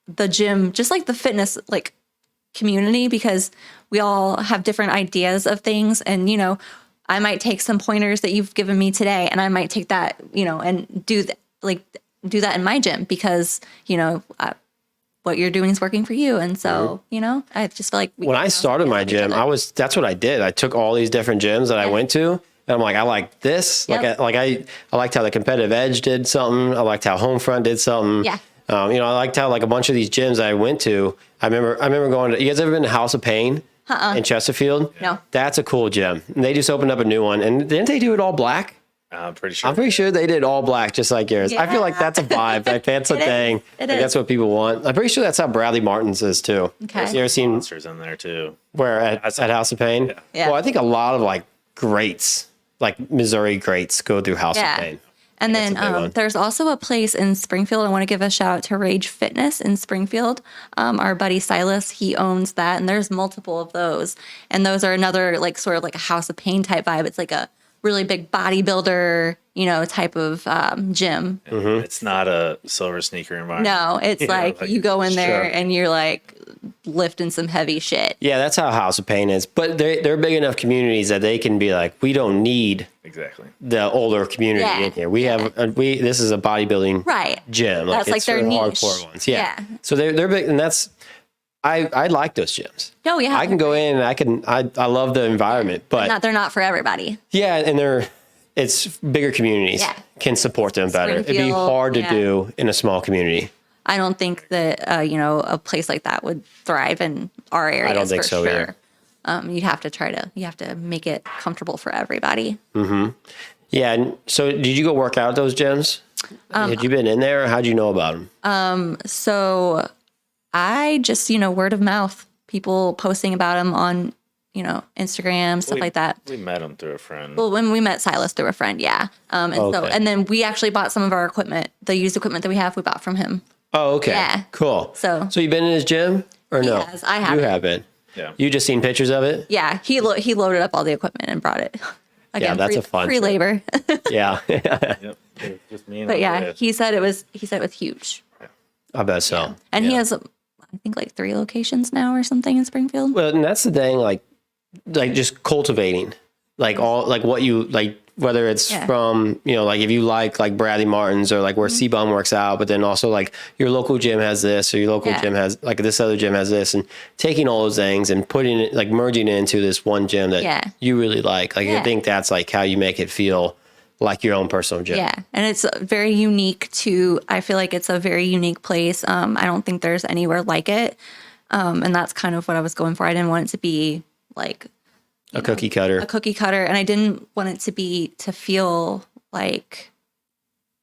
the gym, just like the fitness like community, because we all have different ideas of things. And, I might take some pointers that you've given me today and I might take that, and do that in my gym because, what you're doing is working for you. And so, I just feel like when I started my gym, that's what I did. I took all these different gyms that I went to and I'm like, I like this. Like I liked how the Competitive Edge did something. I liked how Homefront did something. Yeah. I liked how like a bunch of these gyms that I went to, I remember going to, you guys ever been to House of Pain in Chesterfield? No. That's a cool gym. And they just opened up a new one. And didn't they do it all black? I'm pretty sure they did all black, just like yours. I feel like that's a vibe. Like that's a thing. That's what people want. I'm pretty sure that's how Bradley Martin's is too. Okay. You ever seen monsters in there too? Where at House of Pain? Yeah. Well, I think a lot of like greats, like Missouri greats, go through House of Pain. And then there's also a place in Springfield. I want to give a shout out to Rage Fitness in Springfield. Our buddy Silas, he owns that, and there's multiple of those. And those are another like sort of like a House of Pain type vibe. It's like a really big bodybuilder, type of gym. It's not a silver sneaker environment. No, it's like you go in there and you're like lifting some heavy shit. Yeah, that's how House of Pain is. But they're big enough communities that they can be like, we don't need the older community in here. We have this is a bodybuilding gym. That's like their niche. Hardcore ones. Yeah. So they're big, and that's I like those gyms. Oh yeah. I can go in and I love the environment, but they're not for everybody. Yeah, and it's bigger communities can support them better. It'd be hard to do in a small community. I don't think that a place like that would thrive in our area. I don't think so sure. Either. You have to make it comfortable for everybody. Mm-hmm. Yeah. And so did you go work out at those gyms? Had you been in there, or how'd you know about them? So I just, word of mouth, people posting about them on, Instagram, stuff like that. We met him through a friend. Well, when we met Silas through a friend, yeah. And then we actually bought some of our equipment, the used equipment that we bought from him. Oh, okay. Yeah. Cool. So you've been in his gym or no? Yes, I have. You have been. Yeah. You just seen pictures of it? Yeah. He loaded up all the equipment and brought it. Again, that's a fun free labor. Yeah. Yep. Just me and But yeah, he said it was huge. I bet so. Yeah. And he has, I think, like 3 locations now or something in Springfield. Well, and that's the thing, like just cultivating, like all, like what you like, whether it's from, like if you like Bradley Martin's or like where C-Bum works out, but then also like your local gym has this or your local gym has like this other gym has this, and taking all those things and putting it, like merging it into this one gym that you really like. Like I think that's like how you make it feel like your own personal gym. Yeah. And it's very unique I feel like it's a very unique place. I don't think there's anywhere like it. And that's kind of what I was going for. I didn't want it to be like a cookie cutter. And I didn't want it to feel like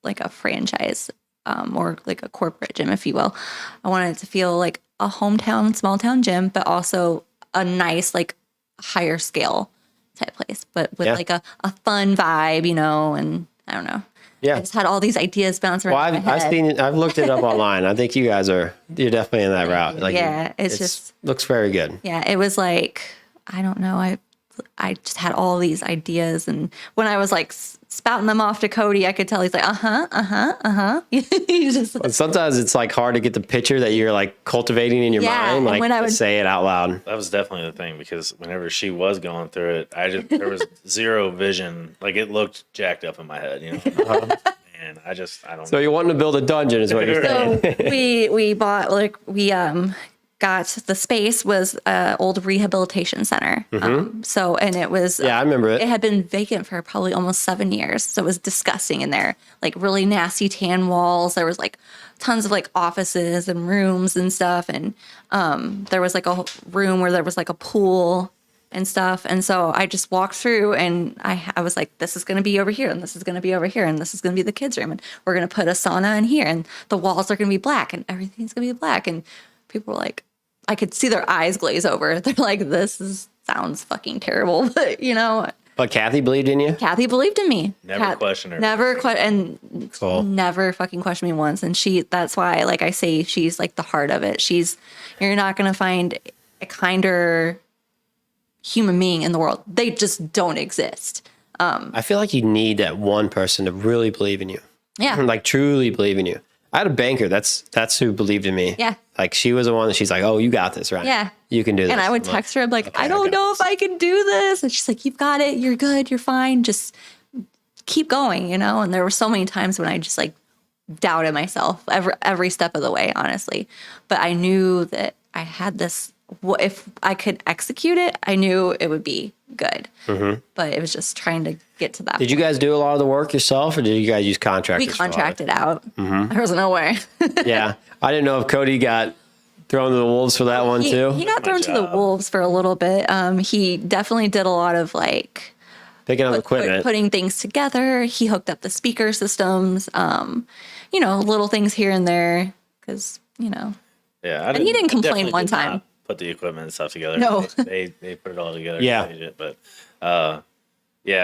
a franchise, or like a corporate gym, if you will. I wanted it to feel like a hometown, small town gym, but also a nice, like higher scale type place, but with like a fun vibe, and I don't know. Yeah. I just had all these ideas bouncing around my head. I've looked it up online. I think you're definitely in that route. Like it's just looks very good. Yeah. It was like, I don't know. I just had all these ideas. And when I was like spouting them off to Cody, I could tell he's like, He's just And sometimes it's like hard to get the picture that you're like cultivating in your mind, like when I would say it out loud. That was definitely the thing, because whenever she was going through it, there was zero vision. Like, it looked jacked up in my head, you know. And I don't. So you're wanting to build a dungeon, is what you're saying. So we bought got the space was an old rehabilitation center. And it was I remember it. It had been vacant for probably almost 7 years, so it was disgusting in there. Like really nasty tan walls. There was like tons of like offices and rooms and stuff, and there was like a room where there was like a pool and stuff. And so I just walked through, and I was like, this is going to be over here, and this is going to be over here, and this is going to be the kids' room, and we're going to put a sauna in here, and the walls are going to be black, and everything's going to be black. And people were like, I could see their eyes glaze over. They're like, sounds fucking terrible, but you know. But Kathy believed in you? Kathy believed in me. Never questioned her. Never fucking questioned me once. And that's why, like I say, she's like the heart of it. You're not going to find a kinder human being in the world. They just don't exist. I feel like you need that one person to really believe in you. Yeah. Like truly believe in you. I had a banker. That's who believed in me. Yeah. Like she was the one that she's like, oh, you got this, right? Yeah. You can do this. And I would text her, I'm like, I don't know if I can do this. And she's like, you've got it. You're good. You're fine. Just keep going, you know? And there were so many times when I just like doubted myself every step of the way, honestly. But I knew that I had this, if I could execute it, I knew it would be good. But it was just trying to get to that. Did you guys do a lot of the work yourself, or did you guys use contractors? We contracted out. There was no way. Yeah. I didn't know if Cody got thrown to the wolves for that one too. He got thrown to the wolves for a little bit. He definitely did a lot of like picking up equipment, putting things together. He hooked up the speaker systems, little things here and there, because, Yeah. And he didn't complain one time. Put the equipment and stuff together. No. They put it all together. Yeah. But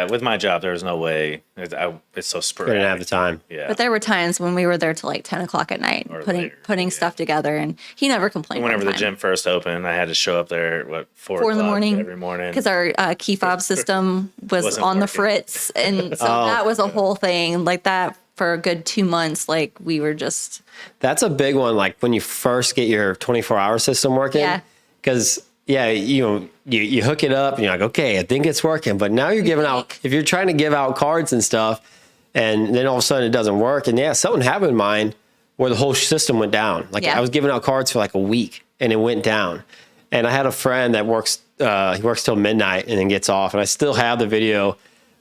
with my job, there was no way. It's so sporadic. didn't have the time. Yeah. But there were times when we were there till like 10 o'clock at night, Or putting later, stuff together, and he never complained. Whenever one the time. gym first opened, I had to show up there at 4 in the morning every morning. because our key fob system was Wasn't on the working. fritz, and so that was a whole thing like that for a good 2 months. Like we were just That's a big one. Like when you first get your 24-hour system working. Yeah. Because you hook it up and you're like, okay, I think it's working. But now you're giving out, if you're trying to give out cards and stuff, and then all of a sudden it doesn't work. And something happened in mine where the whole system went down. Like I was giving out cards for like a week and it went down. And I had a friend that works till midnight and then gets off. And I still have the video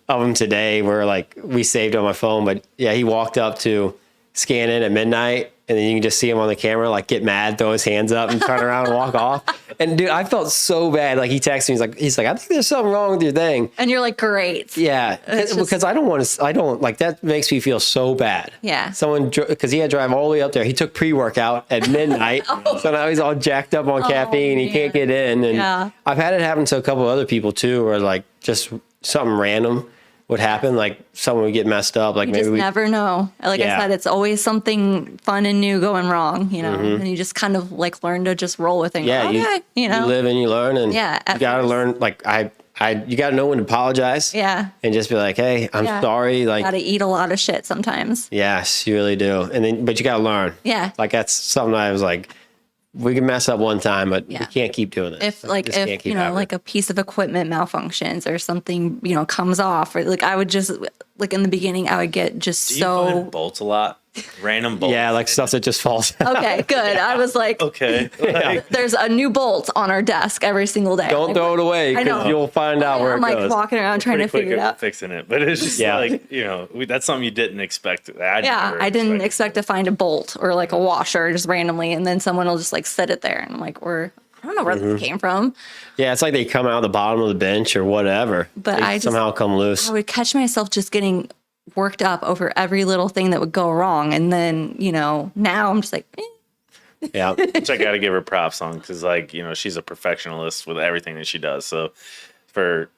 of him today where like we saved it on my phone. But yeah, he walked up to scan in at midnight, and then you can just see him on the camera, like get mad, throw his hands up and turn around and walk off. And dude, I felt so bad. Like he texted me, he's like, I think there's something wrong with your thing. and you're like, great. Yeah. Because I don't like, that makes me feel so bad. Yeah. Because he had to drive all the way up there. He took pre-workout at midnight. So now he's all jacked up on caffeine. He can't get in. And I've had it happen to a couple other people too, where like just something random would happen, like someone would get messed up, like You maybe just never know. Like I said, it's always something fun and new going wrong, and you just kind of like learn to just roll with it. Yeah, you live and you learn, and you got to learn. Like you got to know when to apologize. Yeah, and just be like, hey, I'm sorry. Like, got to eat a lot of shit sometimes. Yes, you really do. And then, but you got to learn. Yeah, like that's something I was like, we can mess up one time, but we can't keep doing this. If like a piece of equipment malfunctions or something, comes off, or like I would just like in the beginning, I would get just Do you find bolts a lot? Random bolts. Yeah, like stuff that just falls out. Okay, good. I was like, okay. There's a new bolt on our desk every single day. Don't throw it away because you'll find out where it goes. I'm like walking around trying to figure it out. Fixing it, but it's just like, that's something you didn't expect. I didn't expect to find a bolt or like a washer just randomly, and then someone will just like set it there, and I'm like, I don't know where this came from. Yeah, it's like they come out the bottom of the bench or whatever. But they somehow come loose. I would catch myself just getting worked up over every little thing that would go wrong, and then now I'm just like, Yeah, which I got to give her props on, because she's a perfectionist with everything that she does. So for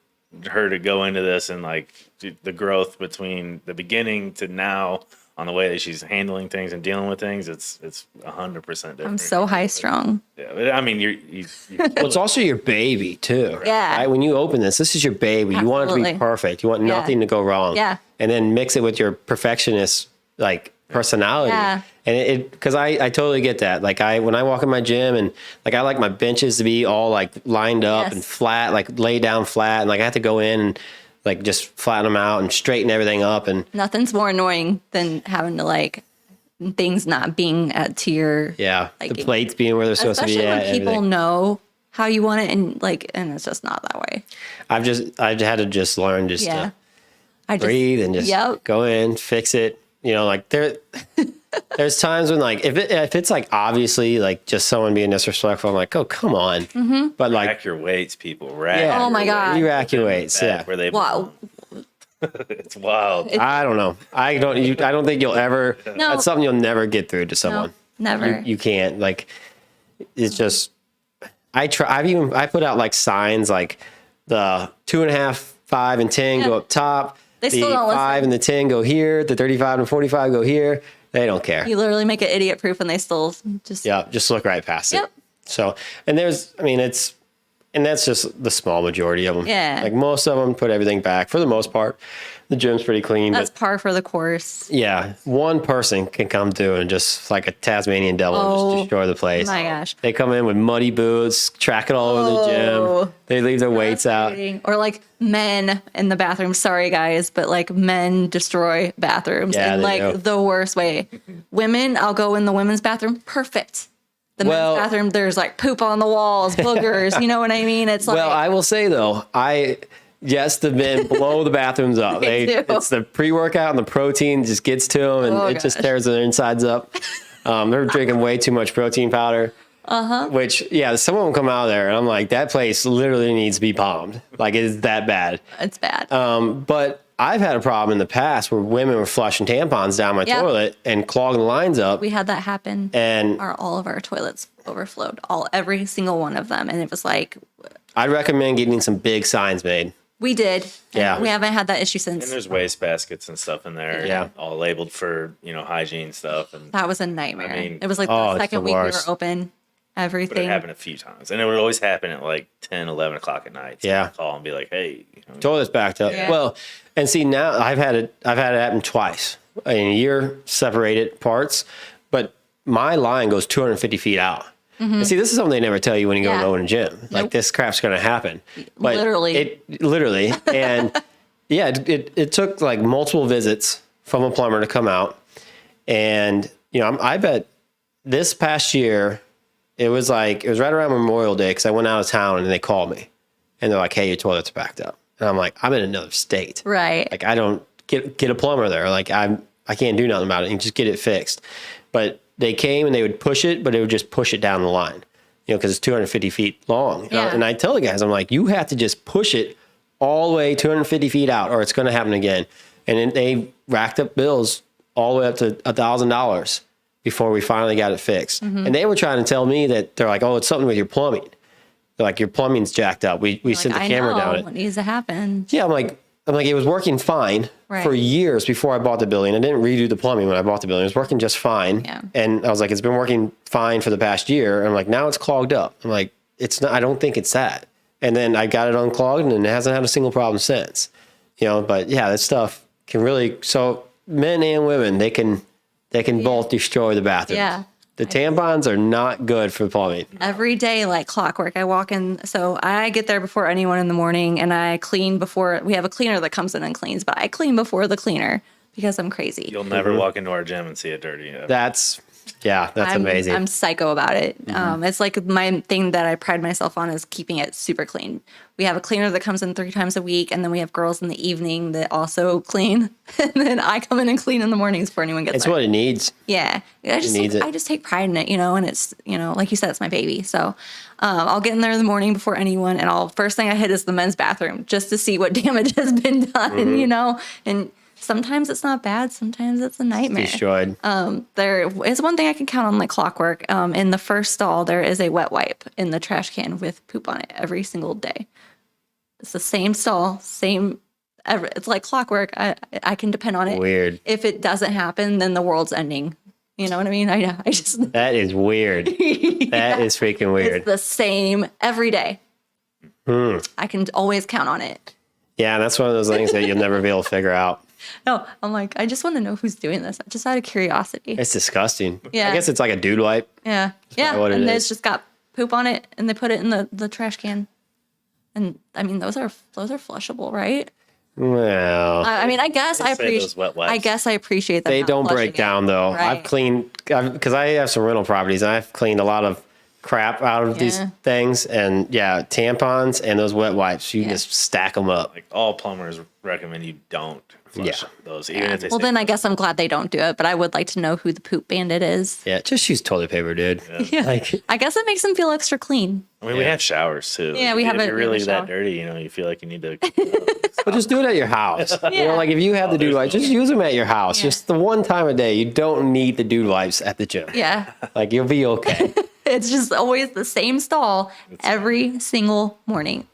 her to go into this and like the growth between the beginning to now, on the way that she's handling things and dealing with things, it's 100% different. I'm so high strung. Yeah, but I mean, you Well, it's also your baby too. Yeah. Right? When you open this is your baby. You want it to be Absolutely. perfect. You want nothing to go wrong. Yeah. And then mix it with your perfectionist like personality. Yeah. And it because I totally get that. Like when I walk in my gym and like I like my benches to be all like lined up Yes. and flat, like lay down flat, and like I have to go in and like just flatten them out and straighten everything up. And Nothing's more annoying than having to like things not being to your yeah, the liking. plates being where they're supposed to be Especially at. when people everything. know how you want it and it's just not that way. I've had to just learn just Yeah. to I just breathe and just Yep. go in, fix it. You know, like there's times when like if it's like obviously like just someone being disrespectful, I'm like, oh come on. Mm-hmm. But like rack your weights, people. Rack. yeah, Oh my your God. weights. you rack your weights. Back Yeah. Where they Wow. It's wild. I don't know. I don't think you'll ever. No. That's something you'll never get through to someone. Never. You can't. Like it's just. I put out like signs like the 2.5, 5, and 10 go up top. They the still don't 5 listen. and the 10 go here. The 35 and 45 go here. They don't care. You literally make it idiot proof and they still just Yeah, just look right past Yep. it. So, and that's just the small majority of them. Yeah. Like most of them put everything back for the most part. The gym's pretty clean, that's but par for the course. yeah, one person can come through and just like a Tasmanian devil and Oh, just destroy the place. my gosh. They come in with muddy boots, track it all over the Oh. gym. They leave their weights out. Or like men in the bathroom. Sorry guys, but like men destroy bathrooms Yeah, in they like do. the worst way. Women, I'll go in the women's bathroom. Perfect. The Well- men's bathroom, there's like poop on the walls, boogers. You know what I mean? It's like Well, I will say though, yes, the men blow the bathrooms up. They do. It's the pre-workout and the protein just gets to them, and Oh, it just gosh. tears their insides up. They're drinking way too much protein powder. Which, yeah, some of them come out of there, and I'm like, that place literally needs to be bombed. Like, it's that bad. it's bad. But I've had a problem in the past where women were flushing tampons down my Yeah. toilet and clogging the lines up. We had that happen. And All of our toilets overflowed, every single one of them, and it was like I'd recommend getting some big signs made. we did. And Yeah. we haven't had that issue And since. there's waste baskets and stuff in there. Yeah. All labeled for, hygiene stuff. And That was a nightmare. I mean- it was like Oh, the it's second the week worst. we were open. but it Everything. happened a few times. And it would always happen at like 10, 11 o'clock at night. So Yeah. I'd call and be like, hey. Toilet's backed up. Yeah. Well, and see now I've had it happen twice in a year, separated parts, but my line goes 250 feet out. And see, this is something they never tell you when you go Mm-hmm. Yeah. to open a gym. Like Nope. this crap's going to happen. But Literally. literally. And yeah, it took like multiple visits from a plumber to come out. And, I bet this past year, it was right around Memorial Day because I went out of town and they called me and they're like, hey, your toilet's backed up. And I'm like, I'm in another state. Right. Like I don't get a plumber there. Like I can't do nothing about it. You just get it fixed. But they came and they would push it, but they would just push it down the line, because it's 250 feet long. Yeah. And I tell the guys, I'm like, you have to just push it all the way 250 feet out or it's going to happen again. And then they racked up bills all the way up to $1,000 before we finally got it fixed. Mm-hmm. And they were trying to tell me that they're like, oh, it's something with your plumbing. They're like, your plumbing's jacked up. We sent the I camera know down it. what needs to happen. Yeah, I'm like, it was working fine Right. for years before I bought the building. I didn't redo the plumbing when I bought the building. It was working just fine. Yeah. And I was like, it's been working fine for the past year. And I'm like, now it's clogged up. I'm like, it's not, I don't think it's that. And then I got it unclogged and it hasn't had a single problem since. But yeah, that stuff can really, so men and women, they can both destroy the bathroom. Yeah. The tampons are not good for plumbing. Every day, like clockwork, I walk in. So I get there before anyone in the morning and I clean before. We have a cleaner that comes in and cleans, but I clean before the cleaner because I'm crazy. You'll never walk into our gym and see it dirty. That's amazing. I'm psycho about it. It's like my thing that I pride myself on is keeping it super clean. We have a cleaner that comes in 3 times a week, and then we have girls in the evening that also clean. And then I come in and clean in the mornings before anyone gets It's there. what it needs. Yeah, needs it. I just take pride in it, and it's like you said, it's my baby. So I'll get in there in the morning before anyone, and first thing I hit is the men's bathroom just to see what damage has been done, and. Sometimes it's not bad. Sometimes it's a nightmare. Destroyed. There is one thing I can count on like clockwork. In the first stall, there is a wet wipe in the trash can with poop on it every single day. It's the same stall, same it's like clockwork. I can depend on it. Weird. If it doesn't happen, then the world's ending. You know what I mean? I just That is weird. That is freaking weird. It's the same every day. I can always count on it. Yeah, and that's one of those things that you'll never be able to figure out. No, I'm like, I just want to know who's doing this. Just out of curiosity. It's disgusting. Yeah. I guess it's like a dude wipe. Yeah. Yeah. what it And is. it's just got poop on it and they put it in the trash can. And I mean, those are flushable, right? Well, I mean, I guess I say appreciate. those wet wipes. I guess I appreciate that. they don't break down though. Right. I've cleaned because I have some rental properties and I've cleaned a lot of crap out of these Yeah. things, and tampons and those wet wipes, you just stack them up. Like all plumbers recommend you don't flush those, even if they Well, say then I guess I'm glad they don't do it. But I would like to know who the poop bandit is. Yeah, just use toilet paper, dude. Yeah. Like, I guess it makes them feel extra clean. I mean, we have showers too. Yeah, Like, we if have you're a really shower. that dirty, you feel like you need to. but just do it at your house. You know, like if you have the dude wipes, just use them at your house. Yeah. Just the one time a day. You don't need the dude wipes at the gym. Yeah. Like you'll be okay. It's just always the same stall every single morning.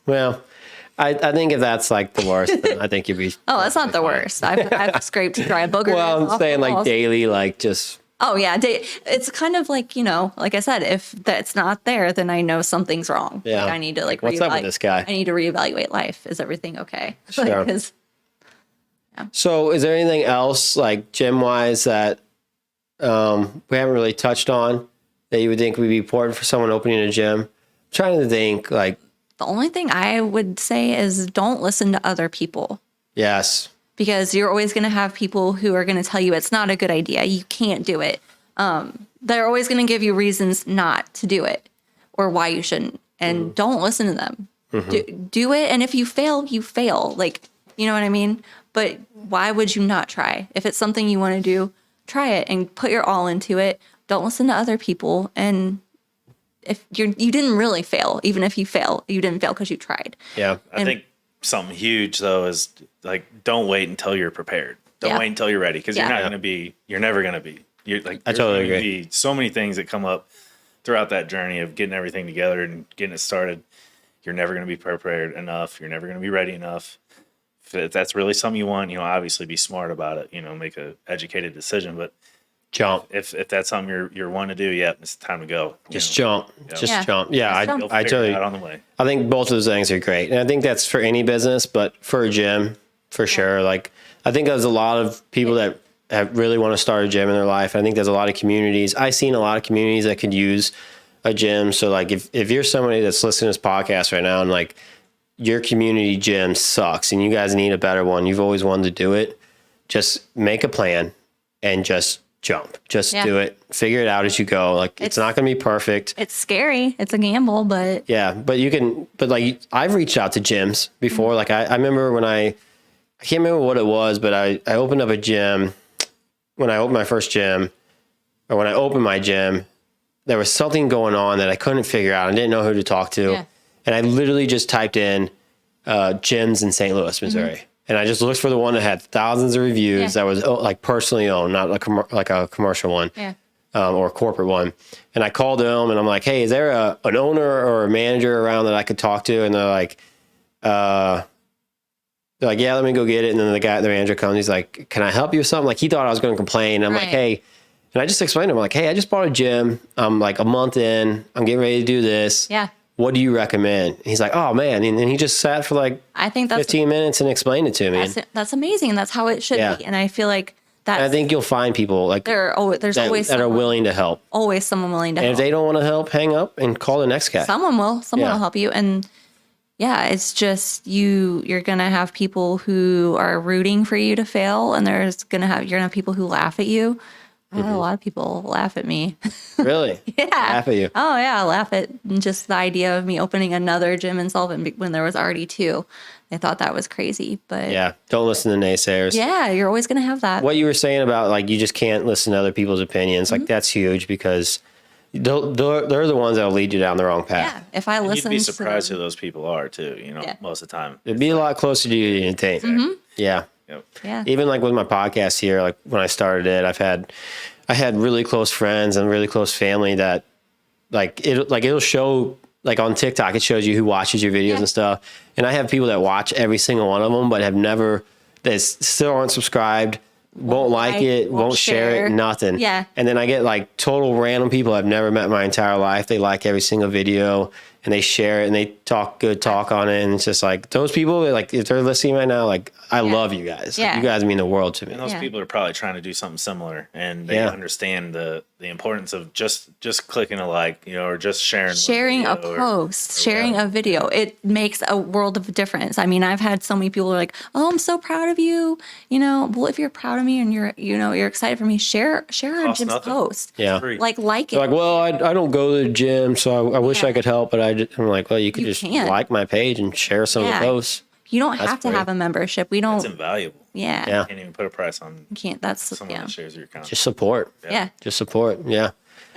Well, I think if that's like the worst, then I think you'd be. Oh, that's not the worst. I've scraped dry boogers. Well, I'm off saying the like walls. daily, like just. Oh yeah, it's kind of like, like I said, if that's not there, then I know something's wrong. Yeah. Like I need to What's up with this guy? I need to reevaluate life. Is everything okay? Sure. 'Cause- So, is there anything else like gym wise that we haven't really touched on that you would think would be important for someone opening a gym? I'm trying to think like, the only thing I would say is don't listen to other people, yes, because you're always going to have people who are going to tell you it's not a good idea. You can't do it. They're always going to give you reasons not to do it or why you shouldn't. And don't listen to them. Do it. And if you fail, you fail. Like, you know what I mean? But why would you not try? If it's something you want to do, try it and put your all into it. Don't listen to other people. And if you didn't really fail, even if you fail, you didn't fail because you tried. yeah, I think something huge though is like don't wait until you're prepared. Don't Yeah. wait until you're ready because Yeah. you're not going to be. You're never going to be. You're like I there's totally gonna agree. be so many things that come up throughout that journey of getting everything together and getting it started. You're never going to be prepared enough. You're never going to be ready enough. If that's really something you want, obviously be smart about it. Make a educated decision. But jump, if that's something you're wanting to do, yeah, it's time to go. just jump, just Yeah. jump. Yeah, Just jump. You'll I figure totally. it out on the way. I think both of those things are great. And I think that's for any business, but for a gym, for sure. Like, I think there's a lot of people that really want to start a gym in their life. I think there's a lot of communities. I've seen a lot of communities that could use a gym. So, like, if you're somebody that's listening to this podcast right now and, like, your community gym sucks and you guys need a better one, you've always wanted to do it, just make a plan and just jump. Just do it. Figure it out as you go. Like, it's not going to be perfect. It's scary. It's a gamble, but Yeah, but like I've reached out to gyms before. Like I remember when I can't remember what it was, but I opened up a gym. When I opened my first gym, or when I opened my gym, there was something going on that I couldn't figure out. I didn't know who to talk to. Yeah. And I literally just typed in gyms in St. Louis, Missouri. And I just looked for the one that had thousands of reviews that was like personally owned, not like a commercial one. yeah. Or a corporate one. And I called them and I'm like, hey, is there an owner or a manager around that I could talk to? And they're like, yeah, let me go get it. And then the manager comes, he's like, can I help you with something? Like, he thought I was going to complain. I'm like, Right. hey, and I just explained to him, like, hey, I just bought a gym. I'm like a month in, I'm getting ready to do this. Yeah. What do you recommend? And he's like, oh man. And he just sat for like I think that's 15 minutes and explained it to me. that's amazing. That's how it should Yeah. be. And I feel like And I that's think you'll find people like there's always that are someone, willing to help. always someone willing to And if help. they don't want to help, hang up and call the next guy. Someone will Yeah. help you. And yeah, it's just you're gonna have people who are rooting for you to fail, and you're gonna have people who laugh at you. I had a lot of people laugh at me. Really? Yeah. Laugh at you. Oh yeah, laugh at just the idea of me opening another gym in Sullivan when there was already two. They thought that was crazy, but Yeah. Don't listen to naysayers. yeah, you're always gonna have that. What you were saying about like you just can't listen to other people's opinions, Mm-hmm. like that's huge because they're the ones that'll lead you down the wrong path. Yeah, if I And listen, you'd be surprised to, who those people are too. Yeah. Most of the time. It'd be a lot closer to you than you think. Mm-hmm. Yeah. Yep. yeah, Even like with my podcast here, like when I started it, I had really close friends and really close family that it'll show like on TikTok, it shows you who watches your videos and stuff. And I have people that watch every single one of them, but have never, that still aren't subscribed, won't like it, won't share it, nothing. Yeah. And then I get like total random people I've never met in my entire life. They like every single video and they share it and they talk good talk on it. And it's just like those people, like if they're listening right now, like I love you guys. Like, you guys mean the world to me. And those people are probably trying to do something similar, and they understand the importance of just clicking a like, you know, or just sharing a post, sharing a video. It makes a world of difference. I mean, I've had so many people who are like, "Oh, I'm so proud of you." You know, well, if you're proud of me and you're excited for me, share our gym's post. Yeah, like it. They're like, well, I don't go to the gym, so I wish I could help, but I'm like, well, you could just like my page and share some of the posts. You don't have to have a membership. We don't. It's invaluable. Yeah. You can't even put a price on. You can't. That's someone that shares your content. Just support. Yeah. Just support. Yeah.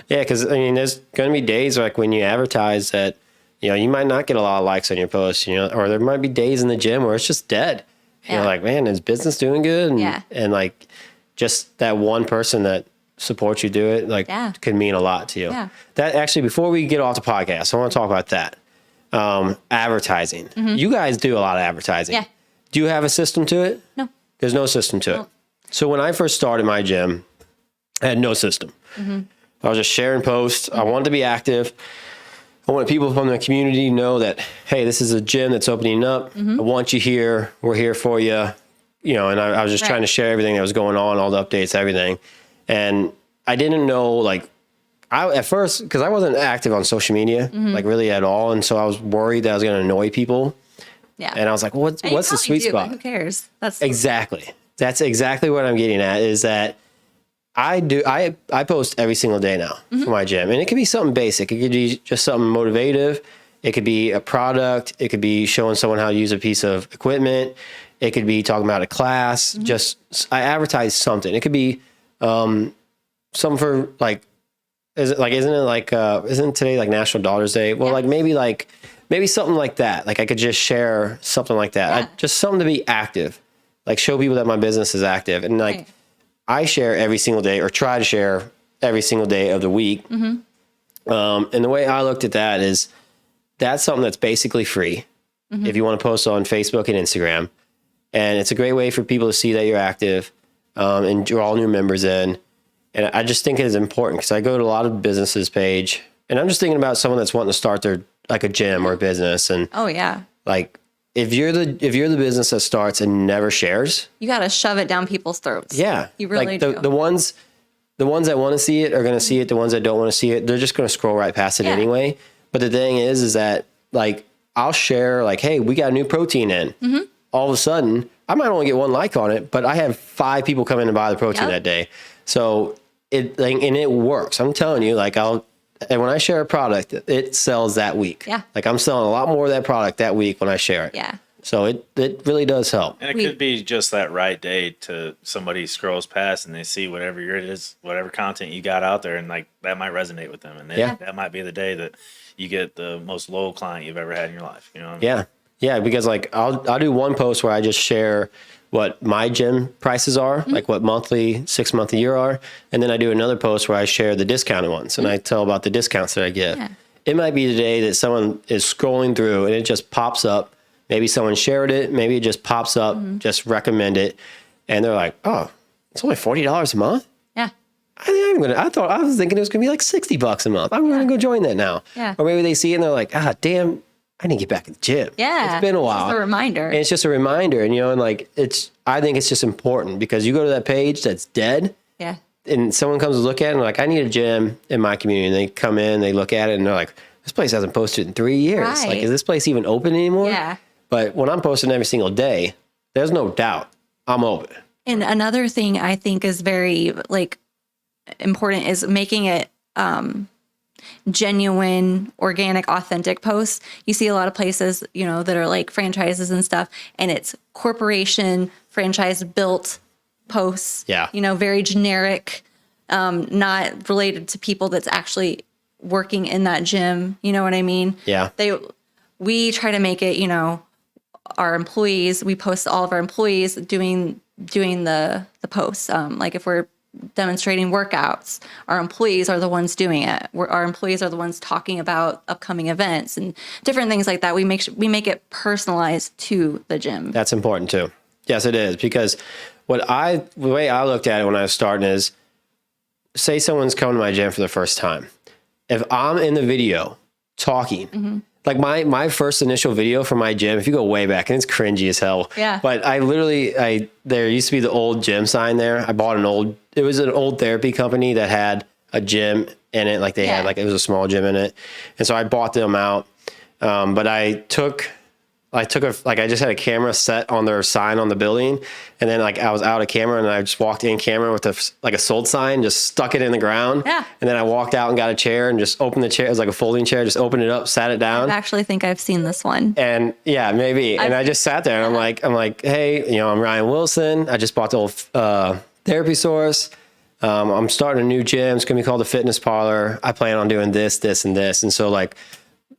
Yeah. Because I mean, there's going to be days like when you advertise that, you know, you might not get a lot of likes on your posts, you know, or there might be days in the gym where it's just dead. Yeah. You're like, man, is business doing good? And like, just that one person that supports you do it, like, could mean a lot to you. Yeah. That actually, before we get off the podcast, I want to talk about that. Advertising. You guys do a lot of advertising. Yeah. Do you have a system to it? No. There's no system to it. So when I first started my gym, I had no system. I was just sharing posts. I wanted to be active. I wanted people from the community to know that, hey, this is a gym that's opening up. I want you here. We're here for you. You know, and I was just trying to share everything that was going on, all the updates, everything. And I didn't know, like, at first, because I wasn't active on social media, like really at all. And so I was worried that I was going to annoy people. Yeah. And I was like, what's the sweet spot? Who cares? That's exactly. That's exactly what I'm getting at, is that I post every single day now for my gym. And it could be something basic. It could be just something motivative. It could be a product. It could be showing someone how to use a piece of equipment. It could be talking about a class. Just, I advertise something. It could be something for like, isn't today like National Daughters Day? Well, maybe something like that. Like I could just share something like that. Just something to be active, like show people that my business is active. And like I share every single day, or try to share every single day of the week. And the way I looked at that is that's something that's basically free if you want to post on Facebook and Instagram. And it's a great way for people to see that you're active and draw new members in. And I just think it is important because I go to a lot of businesses page, and I'm just thinking about someone that's wanting to start their, like a gym or a business. And like if you're the business that starts and never shares, you got to shove it down people's throats. Yeah. You really do. The ones that want to see it are going to see it. The ones that don't want to see it, they're just going to scroll right past it anyway. But the thing is that like, I'll share like, hey, we got a new protein in. All of a sudden, I might only get one like on it, but I have 5 people come in and buy the protein that day. So it works. I'm telling you, like and when I share a product, it sells that week. Yeah. Like I'm selling a lot more of that product that week when I share it. Yeah. So it really does help. And it could be just that right day to somebody scrolls past and they see whatever whatever content you got out there, and like that might resonate with them. And that might be the day that you get the most loyal client you've ever had in your life. You know what I mean? Yeah. Yeah. Because like I'll do one post where I just share what my gym prices are, like what monthly, 6 month, a year are. And then I do another post where I share the discounted ones and I tell about the discounts that I give. Yeah. It might be the day that someone is scrolling through and it just pops up. Maybe someone shared it. Maybe it just pops up, just recommend it. And they're like, oh, it's only $40 a month? Yeah. I was thinking it was going to be like $60 a month. I'm going to go join that now. Yeah. Or maybe they see it and they're like, damn, I need to get back in the gym. Yeah. It's been a while. It's a reminder. And it's just a reminder. And, and like, I think it's just important because you go to that page that's dead. Yeah. And someone comes to look at it and they're like, I need a gym in my community. And they come in, they look at it and they're like, this place hasn't posted in 3 years. Right. Like, is this place even open anymore? Yeah. But when I'm posting every single day, there's no doubt I'm open. And another thing I think is very like important is making it, genuine, organic, authentic posts. You see a lot of places, that are like franchises and stuff, and it's corporation franchise built posts. Yeah. Very generic, not related to people that's actually working in that gym. You know what I mean? Yeah. We try to make it, our employees, we post all of our employees doing the posts. Like if we're demonstrating workouts. Our employees are the ones doing it. Our employees are the ones talking about upcoming events and different things like that. We make it personalized to the gym. That's important too. Yes, it is, because the way I looked at it when I was starting is, say someone's coming to my gym for the first time. If I'm in the video talking, like my first initial video for my gym, if you go way back, and it's cringy as hell. Yeah. But there used to be the old gym sign there. I bought it was an old therapy company that had a gym in it. Like it was a small gym in it. And so I bought them out. But I just had a camera set on their sign on the building. And then I was out of camera and I just walked in camera with a sold sign, just stuck it in the ground. Yeah. And then I walked out and got a chair and just opened the chair. It was like a folding chair, just opened it up, sat it down. I actually think I've seen this one. And yeah, maybe. And I just sat there and I'm like, hey, I'm Ryan Wilson. I just bought the old therapy source. I'm starting a new gym. It's going to be called the Fitness Parlor. I plan on doing this, this, and this. And so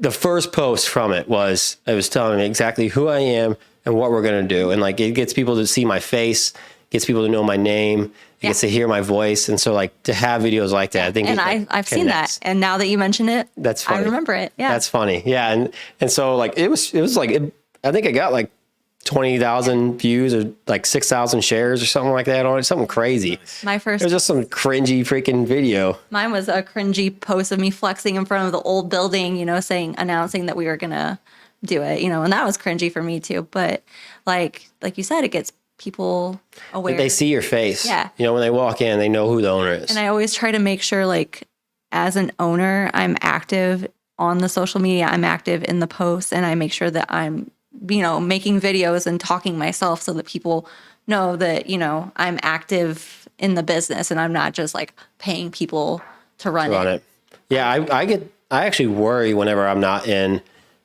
the first post from it was telling me exactly who I am and what we're going to do. And it gets people to see my face, gets people to know my name, gets to hear my voice. And so to have videos like that, I think. And I've seen that. And now that you mention it, that's funny. I remember it. Yeah. That's funny. Yeah. And so I think I got 20,000 views or 6,000 shares or something like that on it. Something crazy. It was just some cringy freaking video. Mine was a cringy post of me flexing in front of the old building, announcing that we were going to do it, and that was cringy for me too. But like you said, it gets people aware. They see your face. Yeah. When they walk in, they know who the owner is. And I always try to make sure as an owner, I'm active on the social media. I'm active in the posts, and I make sure that I'm making videos and talking myself so that people know that, I'm active in the business and I'm not just paying people to run it. Yeah. I actually worry whenever I'm not in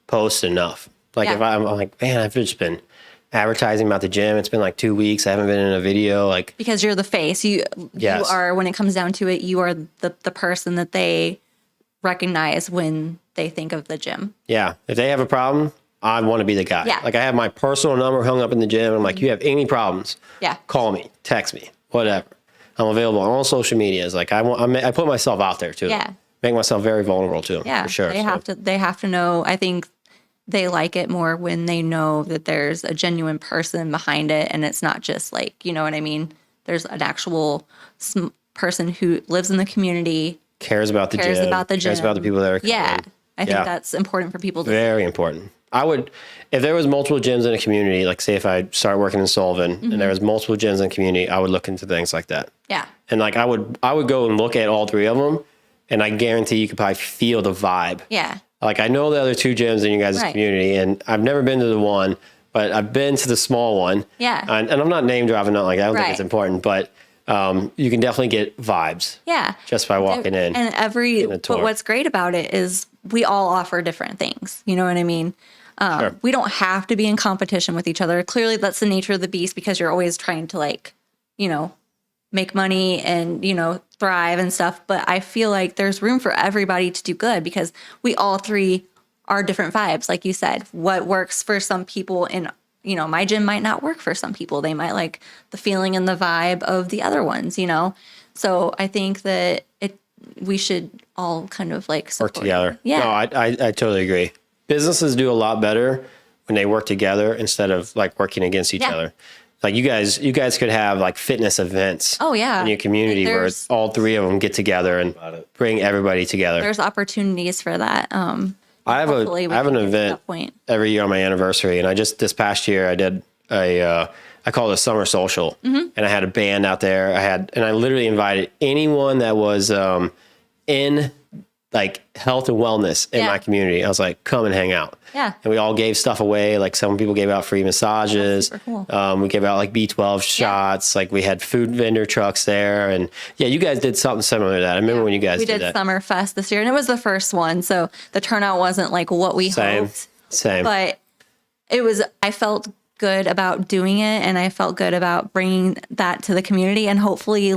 posts enough. If I'm like, man, I've just been advertising about the gym. It's been 2 weeks. I haven't been in a video. Because you're the face. You are, when it comes down to it, you are the person that they recognize when they think of the gym. Yeah. If they have a problem, I want to be the guy. Yeah. I have my personal number hung up in the gym. I'm like, you have any problems? Yeah. Call me, text me, whatever. I'm available on all social medias. I put myself out there too. Yeah. Make myself very vulnerable to them. Yeah. For sure. They have to know. I think they like it more when they know that there's a genuine person behind it, and it's not just you know what I mean? There's an actual person who lives in the community, cares about the gym, cares about the people that are coming. Yeah. I think that's important for people to Very important. I would, if there was multiple gyms in a community, say if I start working in Sullivan and there was multiple gyms in the community, I would look into things like that. Yeah. And I would go and look at all three of them, and I guarantee you could probably feel the vibe. Yeah. I know the other two gyms in you guys' community, and I've never been to the one, but I've been to the small one. Yeah. And I'm not name dropping, not I don't think it's important, but you can definitely get vibes. Yeah. Just by walking in. And but what's great about it is we all offer different things. You know what I mean? Sure. We don't have to be in competition with each other. Clearly, that's the nature of the beast, because you're always trying to make money and, thrive and stuff. But I feel like there's room for everybody to do good, because we all three are different vibes. Like you said, what works for some people in, my gym might not work for some people. They might like the feeling and the vibe of the other ones, So I think that we should all kind of work together. Yeah. No, I totally agree. Businesses do a lot better when they work together instead of working against each other. You guys could have fitness events. Oh yeah. In your community where all three of them get together and bring everybody together. There's opportunities for that. I have an event every year on my anniversary, and this past year I did I call it a summer social, and I had a band out there. And I literally invited anyone that was in health and wellness in my community. I was like, come and hang out. Yeah. And we all gave stuff away. Some people gave out free massages. Super cool. We gave out B12 shots. We had food vendor trucks there. And yeah, you guys did something similar to that. I remember when you guys did that. We did Summer Fest this year, and it was the first one. So the turnout wasn't what we hoped. Same. But I felt good about doing it, and I felt good about bringing that to the community. And hopefully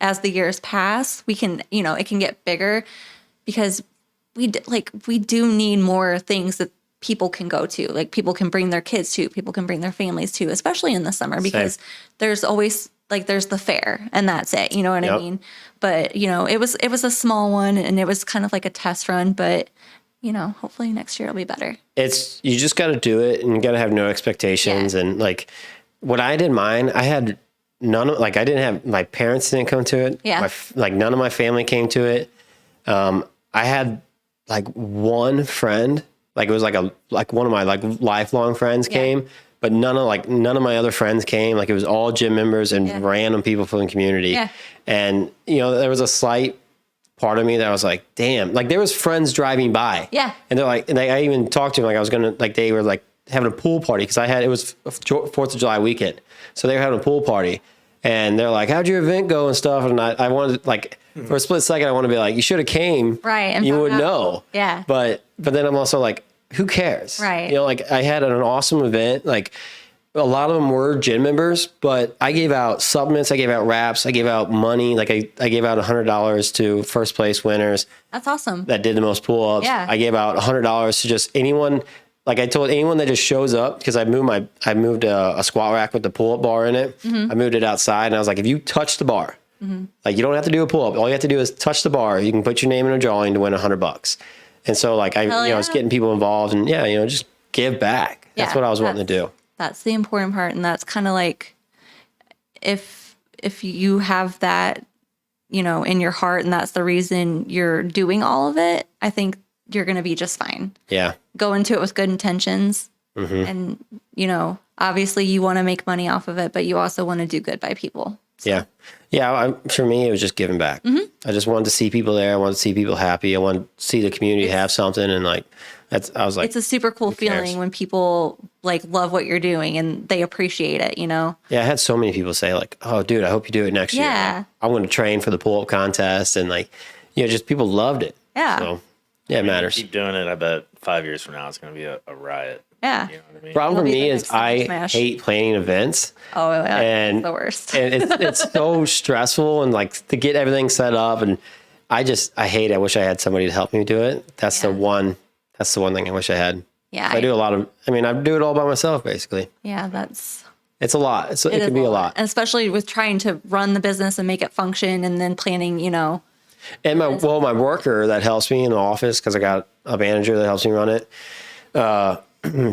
as the years pass, we can, it can get bigger, because we do need more things that people can go to. People can bring their kids to, people can bring their families to, especially in the summer, because there's always like there's the fair and that's it. You know what I mean? But it was a small one and it was kind of like a test run, but hopefully next year it'll be better. You just got to do it and you got to have no expectations. Yeah. And like when I did mine, I had I didn't have, my parents didn't come to it. Yeah. None of my family came to it. I had like one friend, like it was like one of my like lifelong friends came, but none of my other friends came. Like it was all gym members and random people from the community. Yeah. And there was a slight part of me that was like, damn, like there was friends driving by. Yeah. And they're like, and I even talked to them, like I was going to, like they were like having a pool party. Cause it was 4th of July weekend. So they were having a pool party and they're like, how'd your event go and stuff? And I wanted like, for a split second, I want to be like, you should have came. Right. And you would know. Yeah. But then I'm also like, who cares? Right. Like I had an awesome event. Like a lot of them were gym members, but I gave out supplements. I gave out wraps. I gave out money. Like I gave out $100 to first place winners. That's awesome. That did the most pull-ups. Yeah. I gave out $100 to just anyone. Like I told anyone that just shows up, because I moved a squat rack with the pull-up bar in it. Mm-hmm. I moved it outside and I was like, if you touch the bar, like you don't have to do a pull-up. All you have to do is touch the bar. You can put your name in a drawing to win $100. And so like I was getting people involved and just give back. That's what I was wanting to do. That's the important part. And that's kind of like, if you have that, in your heart and that's the reason you're doing all of it, I think you're going to be just fine. Yeah. Go into it with good intentions. Mm-hmm. And, obviously you want to make money off of it, but you also want to do good by people. So. Yeah. Yeah. For me, it was just giving back. Mm-hmm. I just wanted to see people there. I wanted to see people happy. I wanted to see the community have something. And I was like, it's a super cool feeling when people like love what you're doing and they appreciate it, Yeah. I had so many people say like, oh dude, I hope you do it next year. Like, I'm going to train for the pull-up contest. And like, just people loved it. Yeah. So yeah, it matters. Keep doing it. I bet 5 years from now, it's going to be a riot. Yeah. You know what I mean? Problem for me is I hate planning events. Oh, yeah. And it's the worst. And it's so stressful and like to get everything set up. And I hate it. I wish I had somebody to help me do it. That's the one thing I wish I had. Yeah. I do I do it all by myself basically. Yeah. It's a lot. It can be a lot. And especially with trying to run the business and make it function and then planning, And my worker that helps me in the office, because I got a manager that helps me run it.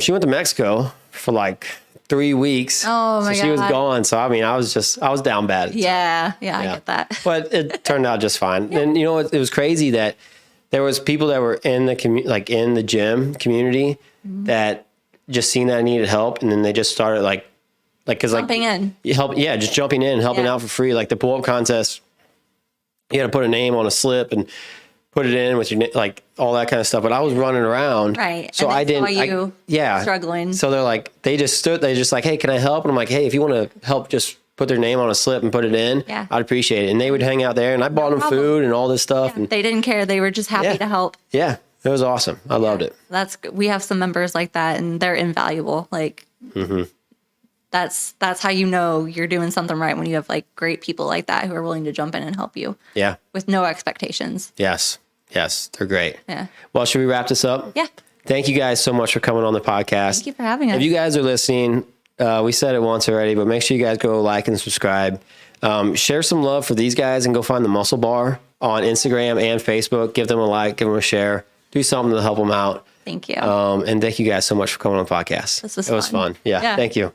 She went to Mexico for like 3 weeks. Oh my God. She was gone. So, I was down bad. Yeah. I get that. But it turned out just fine. Yeah. And it was crazy that there was people that were in the in the gym community that just seen that I needed help. And then they just started jumping in. Just jumping in, helping out for free. Like the pull-up contest, you had to put a name on a slip and put it in with your all that kind of stuff. But I was running around, right? So I didn't. Struggling. So they're just like, hey, can I help? And I'm like, hey, if you want to help, just put their name on a slip and put it in. Yeah, I'd appreciate it. And they would hang out there, and I bought them food and all this stuff. Yeah, and they didn't care. They were just happy to help. Yeah, it was awesome. I loved it. We have some members like that, and they're invaluable. That's how you're doing something right, when you have great people like that who are willing to jump in and help you. Yeah. With no expectations. Yes. They're great. Yeah. Well, should we wrap this up? Yeah. Thank you guys so much for coming on the podcast. Thank you for having us. If you guys are listening, we said it once already, but make sure you guys go like and subscribe. Share some love for these guys and go find the Muscle Bar on Instagram and Facebook. Give them a like, give them a share, do something to help them out. Thank you. And thank you guys so much for coming on the podcast. It was fun. Yeah. Thank you.